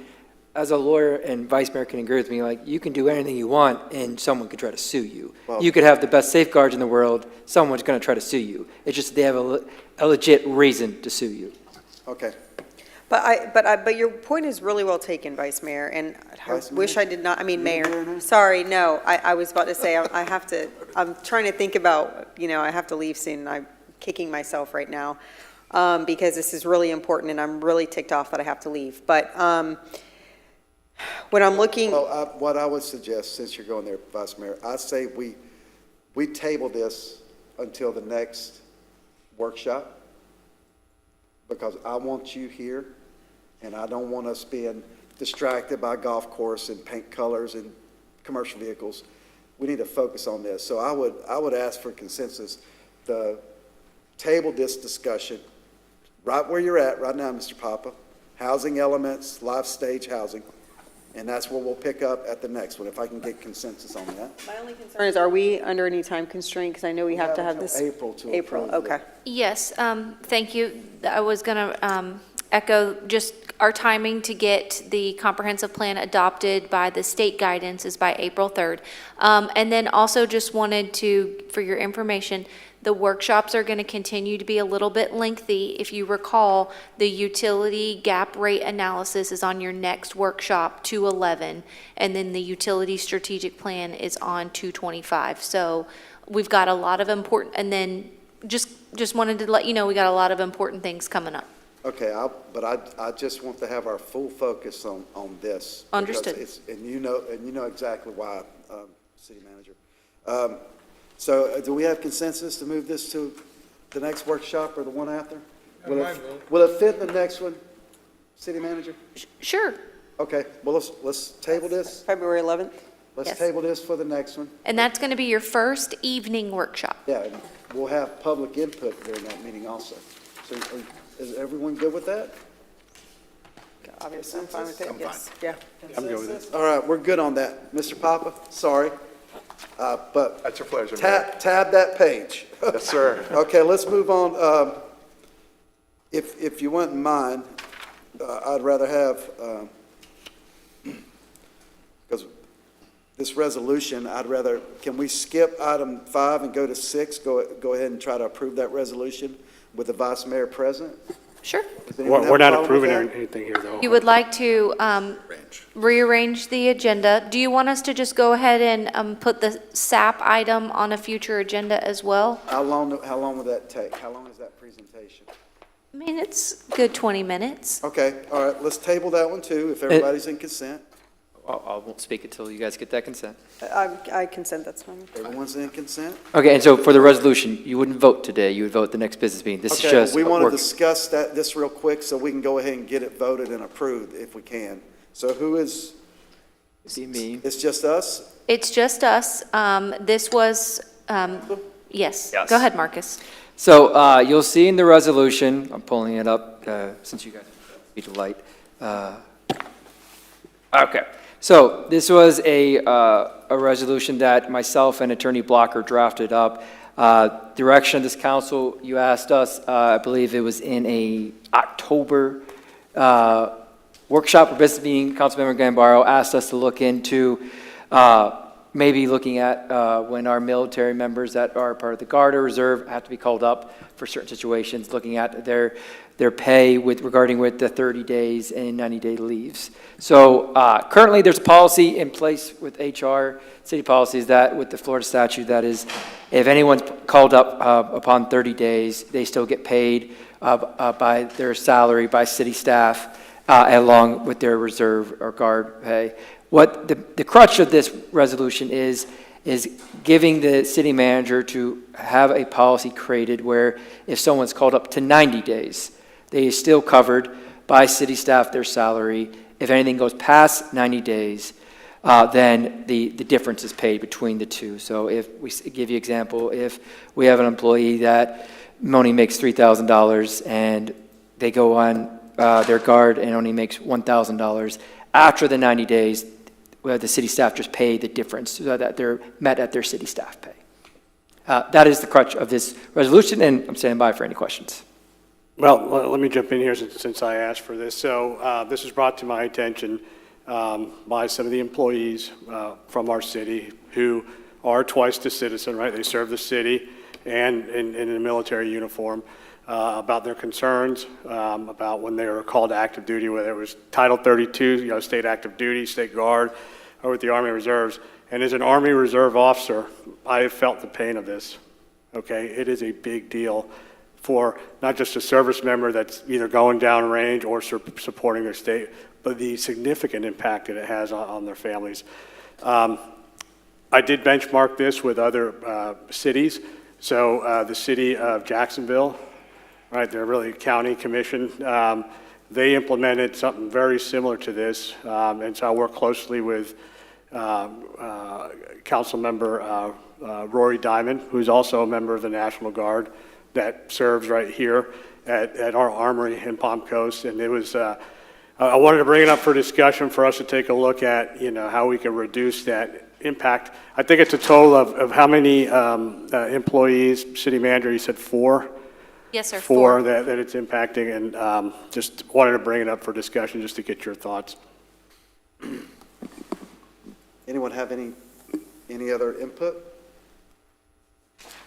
as a lawyer, and Vice Mayor can agree with me, like, you can do anything you want and someone could try to sue you. Well, you could have the best safeguards in the world, someone's going to try to sue you. It's just they have a legit reason to sue you. Okay. But your point is really well taken, Vice Mayor, and I wish I did not, Mayor, sorry, no, I was about to say, I'm trying to think about, I have to leave soon, I'm kicking myself right now, because this is really important, and I'm really ticked off that I have to leave, but when I'm looking. Well, what I would suggest, since you're going there, Vice Mayor, I say we table this until the next workshop, because I want you here, and I don't want us being distracted by golf course and paint colors and commercial vehicles. We need to focus on this. So I would ask for consensus to table this discussion right where you're at right now, Mr. Papa, housing elements, life stage housing, and that's where we'll pick up at the next one, if I can get consensus on that. My only concern is, are we under any time constraint? Because I know we have to have this. April to April, approve it. okay. Yes, thank you. I was going to echo just our timing to get the comprehensive plan adopted by the state guidance is by April 3rd. And then also just wanted to, for your information, the workshops are going to continue to be a little bit lengthy. If you recall, the utility gap rate analysis is on your next workshop, 211, and then the utility strategic plan is on 225. So we've got a lot of important, and then just wanted to let you know we got a lot of important things coming up. Okay, but I just want to have our full focus on this. Understood. And you know exactly why, City Manager. So do we have consensus to move this to the next workshop or the one after? Will it fit in the next one, City Manager? Sure. Okay, well, let's table this. February 11th? Let's Yes. table this for the next one. And that's going to be your first evening workshop. Yeah, and we'll have public input during that meeting also. So is everyone good with that? Obviously, I'm fine with it, yes. Yeah. I'm good with it. All right, we're good on that. Mr. Papa, sorry. But That's your pleasure, Mayor. tab that page. Yes, sir. Okay, let's move on. If you wouldn't mind, I'd rather have, because this resolution, can we skip item 5 and go to 6? Go ahead and try to approve that resolution with the vice mayor present? Sure. Does anyone have We're a not problem with approving that? anything here, though. You would like to rearrange the agenda. Do you want us to just go ahead and put the SAP item on a future agenda as well? How long would that take? How long is that presentation? I mean, it's a good 20 minutes. Okay, all right, let's table that one too, if everybody's in consent. I won't speak until you guys get that consent. I consent, that's fine. Everyone's in consent? Okay, and so for the resolution, you wouldn't vote today, you would vote the next business meeting. This is Okay, just we want to work. discuss this real quick so we can go ahead and get it voted and approved if we can. So who is? See me. It's just us? It's just us. This was, yes. Yes. Go ahead, Marcus. So you'll see in the resolution, I'm pulling it up since you guys be to light. Okay, so this was a resolution that myself and Attorney Blocker drafted up. Direction of this council, you asked us, I believe it was in a October workshop or business meeting, Councilmember Gambaro asked us to look into maybe looking at when our military members that are part of the Guard or Reserve have to be called up for certain situations, looking at their pay regarding the 30 days and 90-day leaves. So currently there's a policy in place with HR, city policies that with the Florida statute that is, if anyone's called up upon 30 days, they still get paid by their salary by city staff along with their reserve or guard pay. What the crutch of this resolution is giving the city manager to have a policy created where if someone's called up to 90 days, they are still covered by city staff, their salary. If anything goes past 90 days, then the difference is paid between the two. So if we give you an example, if we have an employee that only makes $3,000 and they go on their guard and only makes $1,000, after the 90 days, the city staff just pay the difference so that they're met at their city staff pay. That is the crutch of this resolution, and I'm standing by for any questions. Well, let me jump in here since I asked for this. So this was brought to my attention by some of the employees from our city who are twice the citizen, right? They serve the city and in a military uniform, about their concerns about when they were called to active duty, whether it was Title 32, state active duty, state guard, or with the Army Reserves. And as an Army Reserve officer, I have felt the pain of this, okay? It is a big deal for not just a service member that's either going down range or supporting their state, but the significant impact that it has on their families. I did benchmark this with other cities. So the city of Jacksonville, right, they're really a county commission. They implemented something very similar to this, and so I work closely with Council Member Rory Diamond, who's also a member of the National Guard that serves right here at our armory in Palm Coast. And it was, I wanted to bring it up for discussion for us to take a look at, how we can reduce that impact. I think it's a total of how many employees, city manager, you said 4? Yes, sir. Four that it's impacting, and just wanted to bring it up for discussion, just to get your thoughts. Anyone have any other input?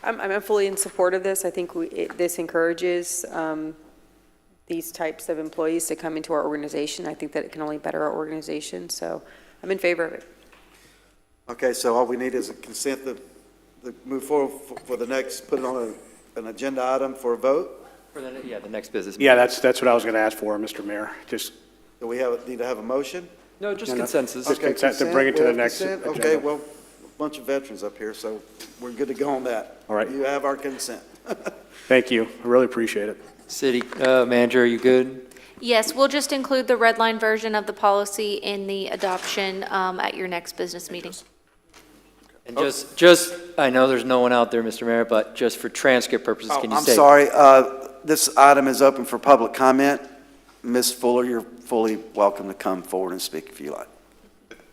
I'm fully in support of this. I think this encourages these types of employees to come into our organization. I think that it can only better our organization, so I'm in favor of it. Okay, so all we need is a consent to move forward for the next, put it on an agenda item for a vote? For the next business. Yeah, that's what I was going to ask for, Mr. Mayor. Just Do we need to have a motion? No, just consensus. Just Okay, consent to bring it to we the have next consent? agenda. Okay, well, a bunch of veterans up here, so we're good to go on that. All right. You have our consent. Thank you. I really appreciate it. City manager, are you good? Yes, we'll just include the red line version of the policy in the adoption at your next business meeting. And just, I know there's no one out there, Mr. Mayor, but just for transcript purposes, can you I'm say? sorry, this item is open for public comment. Ms. Fuller, you're fully welcome to come forward and speak if you like.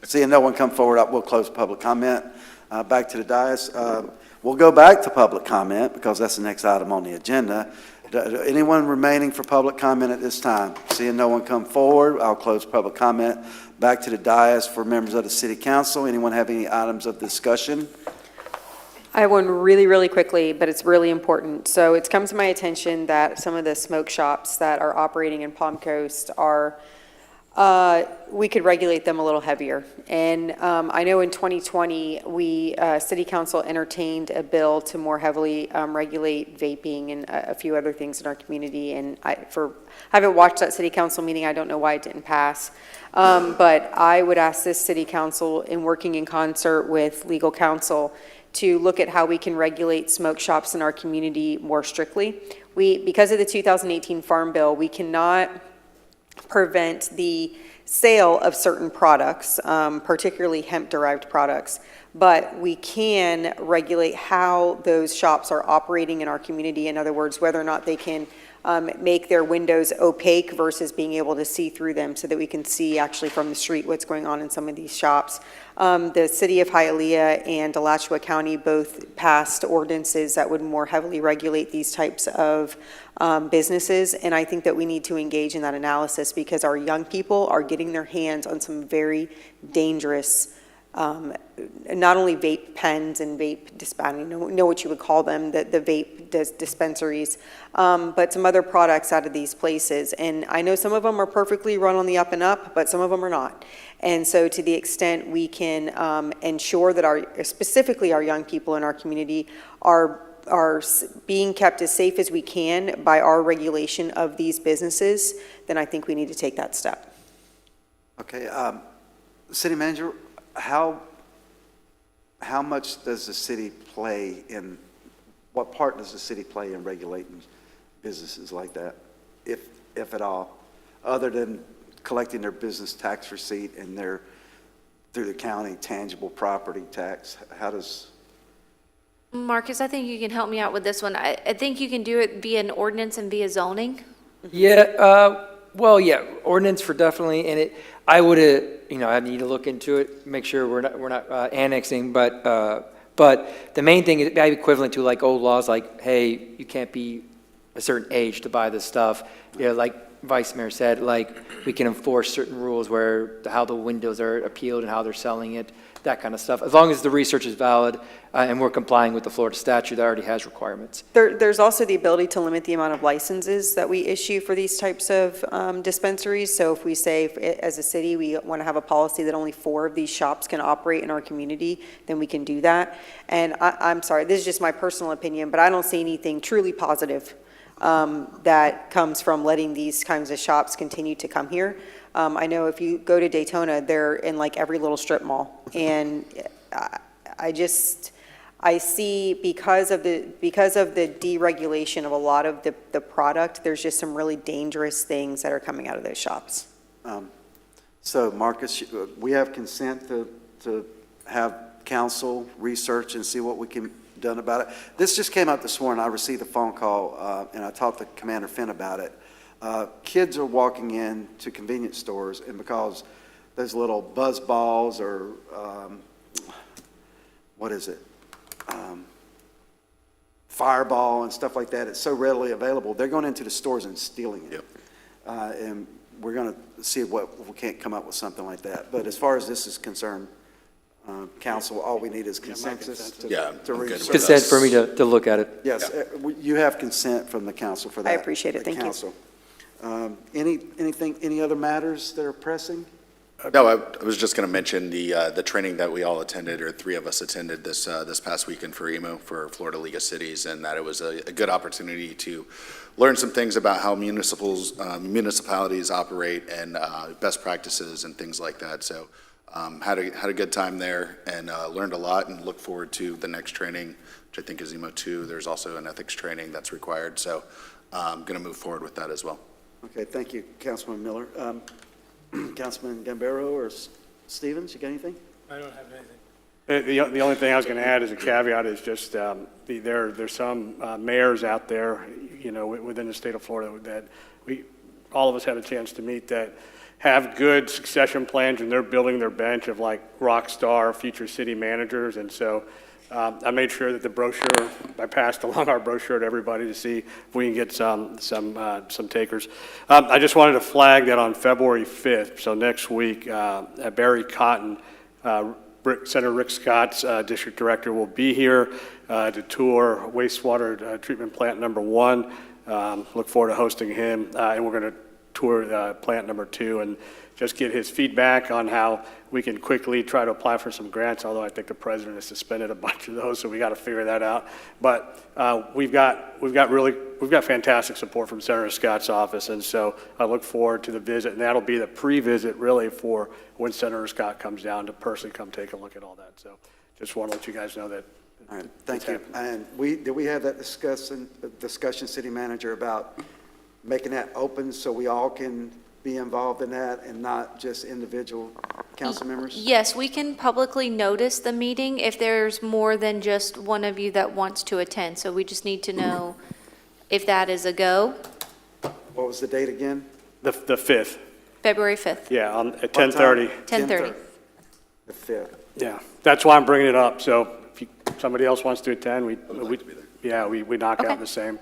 Seeing no one come forward, we'll close public comment. Back to the dais. We'll go back to public comment because that's the next item on the agenda. Anyone remaining for public comment at this time? Seeing no one come forward, I'll close public comment. Back to the dais for members of the City Council. Anyone have any items of discussion? I have one really, really quickly, but it's really important. So it's come to my attention that some of the smoke shops that are operating in Palm Coast are, we could regulate them a little heavier. And I know in 2020, City Council entertained a bill to more heavily regulate vaping and a few other things in our community. And I haven't watched that City Council meeting. I don't know why it didn't pass. But I would ask this City Council, in working in concert with legal counsel, to look at how we can regulate smoke shops in our community more strictly. Because of the 2018 Farm Bill, we cannot prevent the sale of certain products, particularly hemp-derived products, but we can regulate how those shops are operating in our community. In other words, whether or not they can make their windows opaque versus being able to see through them so that we can see actually from the street what's going on in some of these shops. The City of Hialeah and Alachua County both passed ordinances that would more heavily regulate these types of businesses, and I think that we need to engage in that analysis because our young people are getting their hands on some very dangerous not only vape pens and vape dispensing, know what you would call them, the vape dispensaries, but some other products out of these places. And I know some of them are perfectly run on the up and up, but some of them are not. And so to the extent we can ensure that specifically our young people in our community are being kept as safe as we can by our regulation of these businesses, then I think we need to take that step. Okay, City Manager, how much does the city play in, what part does the city play in regulating businesses like that, if at all, other than collecting their business tax receipt and through the county tangible property tax? How does... Marcus, I think you can help me out with this one. I think you can do it via an ordinance and via zoning. Yeah, well, yeah, ordinance for definitely, and I would, I need to look into it, make sure we're not annexing, but the main thing is maybe equivalent to like old laws, like, hey, you can't be a certain age to buy this stuff. Like Vice Mayor said, like we can enforce certain rules where how the windows are appealed and how they're selling it, that kind of stuff. As long as the research is valid and we're complying with the Florida statute that already has requirements. There's also the ability to limit the amount of licenses that we issue for these types of dispensaries. So if we say, as a city, we want to have a policy that only 4 of these shops can operate in our community, then we can do that. And I'm sorry, this is just my personal opinion, but I don't see anything truly positive that comes from letting these kinds of shops continue to come here. I know if you go to Daytona, they're in like every little strip mall. And I see because of the deregulation of a lot of the product, there's just some really dangerous things that are coming out of those shops. So Marcus, we have consent to have council research and see what we can done about it. This just came up this morning. I received a phone call and I talked to Commander Finn about it. Kids are walking in to convenience stores, and because those little buzz balls or what is it? Fireball and stuff like that. It's so readily available. They're going into the stores and stealing it. Yep. And we're going to see what we can't come up with something like that. But as far as this is concerned, council, all we need is consensus to I'm good with research. Consent for me to look at it. Yes, you have consent from the council for that. I appreciate it. the Thank you. council. Any other matters that are pressing? No, I was just going to mention the training that we all attended, or 3 of us attended this past weekend for EMO, for Florida League of Cities, and that it was a good opportunity to learn some things about how municipalities operate and best practices and things like that. So had a good time there and learned a lot, and look forward to the next training, which I think is EMO 2. There's also an ethics training that's required. So I'm going to move forward with that as well. Okay, thank you, Councilman Miller. Councilman Gambaro or Stevens, you got anything? I don't have anything. The only thing I was going to add as a caveat is just there's some mayors out there, within the state of Florida that all of us had a chance to meet that have good succession plans, and they're building their bench of like rock star future city managers. And so I made sure that the brochure, I passed along our brochure to everybody to see if we can get some takers. I just wanted to flag that on February 5th, so next week, Barry Cotton, Senator Rick Scott's district director, will be here to tour wastewater treatment plant number 1. Look forward to hosting him, and we're going to tour plant number 2 and just get his feedback on how we can quickly try to apply for some grants, although I think the president has suspended a bunch of those, so we got to figure that out. But we've got fantastic support from Senator Scott's office, and so I look forward to the visit, and that'll be the pre-visit really for when Senator Scott comes down to personally come take a look at all that. So just want to let you guys know that. All right, thank you. And did we have that discussion, city manager, about making that open so we all can be involved in that and not just individual council members? Yes, we can publicly notice the meeting if there's more than just one of you that wants to attend. So we just need to know if that is a go. What was the date again? The 5th. February 5th. Yeah, at 10:30. 10:30. The 5th. Yeah, that's why I'm bringing it up. So if somebody else wants to attend, we knock Okay. out the same.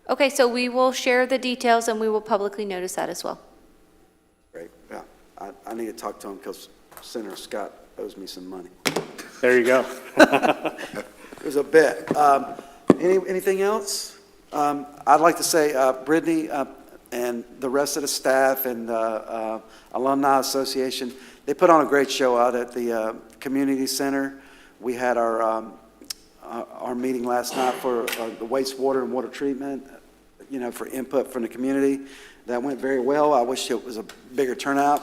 Okay, so we will share the details and we will publicly notice that as well. Great. Yeah, I need to talk to him because Senator Scott owes me some money. There you go. It was a bet. Anything else? I'd like to say, Brittany and the rest of the staff and Alumni Association, they put on a great show out at the community center. We had our meeting last night for the wastewater and water treatment, for input from the community. That went very well. I wish it was a bigger turnout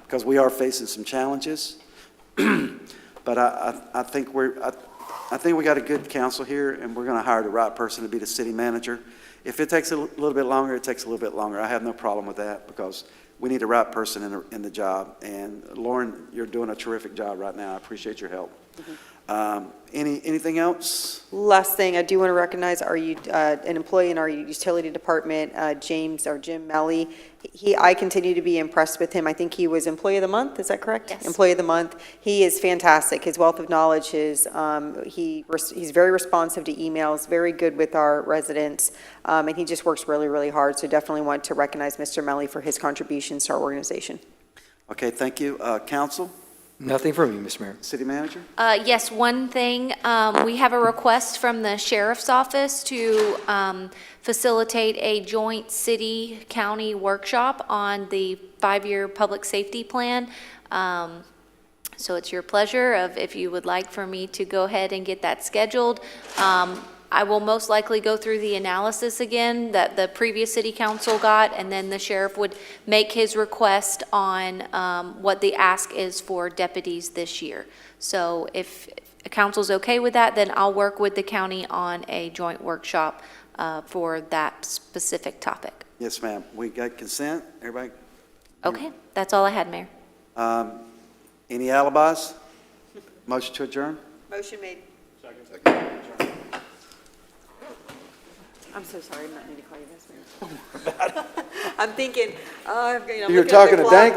because we are facing some challenges. But I think we got a good council here, and we're going to hire the right person to be the city manager. If it takes a little bit longer, it takes a little bit longer. I have no problem with that because we need the right person in the job. And Lauren, you're doing a terrific job right now. I appreciate your help. Anything else? Last thing, I do want to recognize an employee in our utility department, Jim Melly. I continue to be impressed with him. I think he was Employee of the Month, is that correct? Yes. Employee of the Month. He is fantastic. His wealth of knowledge is, he's very responsive to emails, very good with our residents, and he just works really, really hard. So definitely want to recognize Mr. Melly for his contributions to our organization. Okay, thank you. Council? Nothing from you, Mr. Mayor. City manager? Yes, one thing, we have a request from the sheriff's office to facilitate a joint city-county workshop on the 5-year public safety plan. So it's your pleasure if you would like for me to go ahead and get that scheduled. I will most likely go through the analysis again that the previous city council got, and then the sheriff would make his request on what the ask is for deputies this year. So if the council's okay with that, then I'll work with the county on a joint workshop for that specific topic. Yes, ma'am. We got consent? Everybody? Okay, that's all I had, Mayor. Any alibis? Motion to adjourn? Motion made. Second. I'm so sorry, I'm not need to call you this, Mayor. I'm thinking, You're talking to Dank?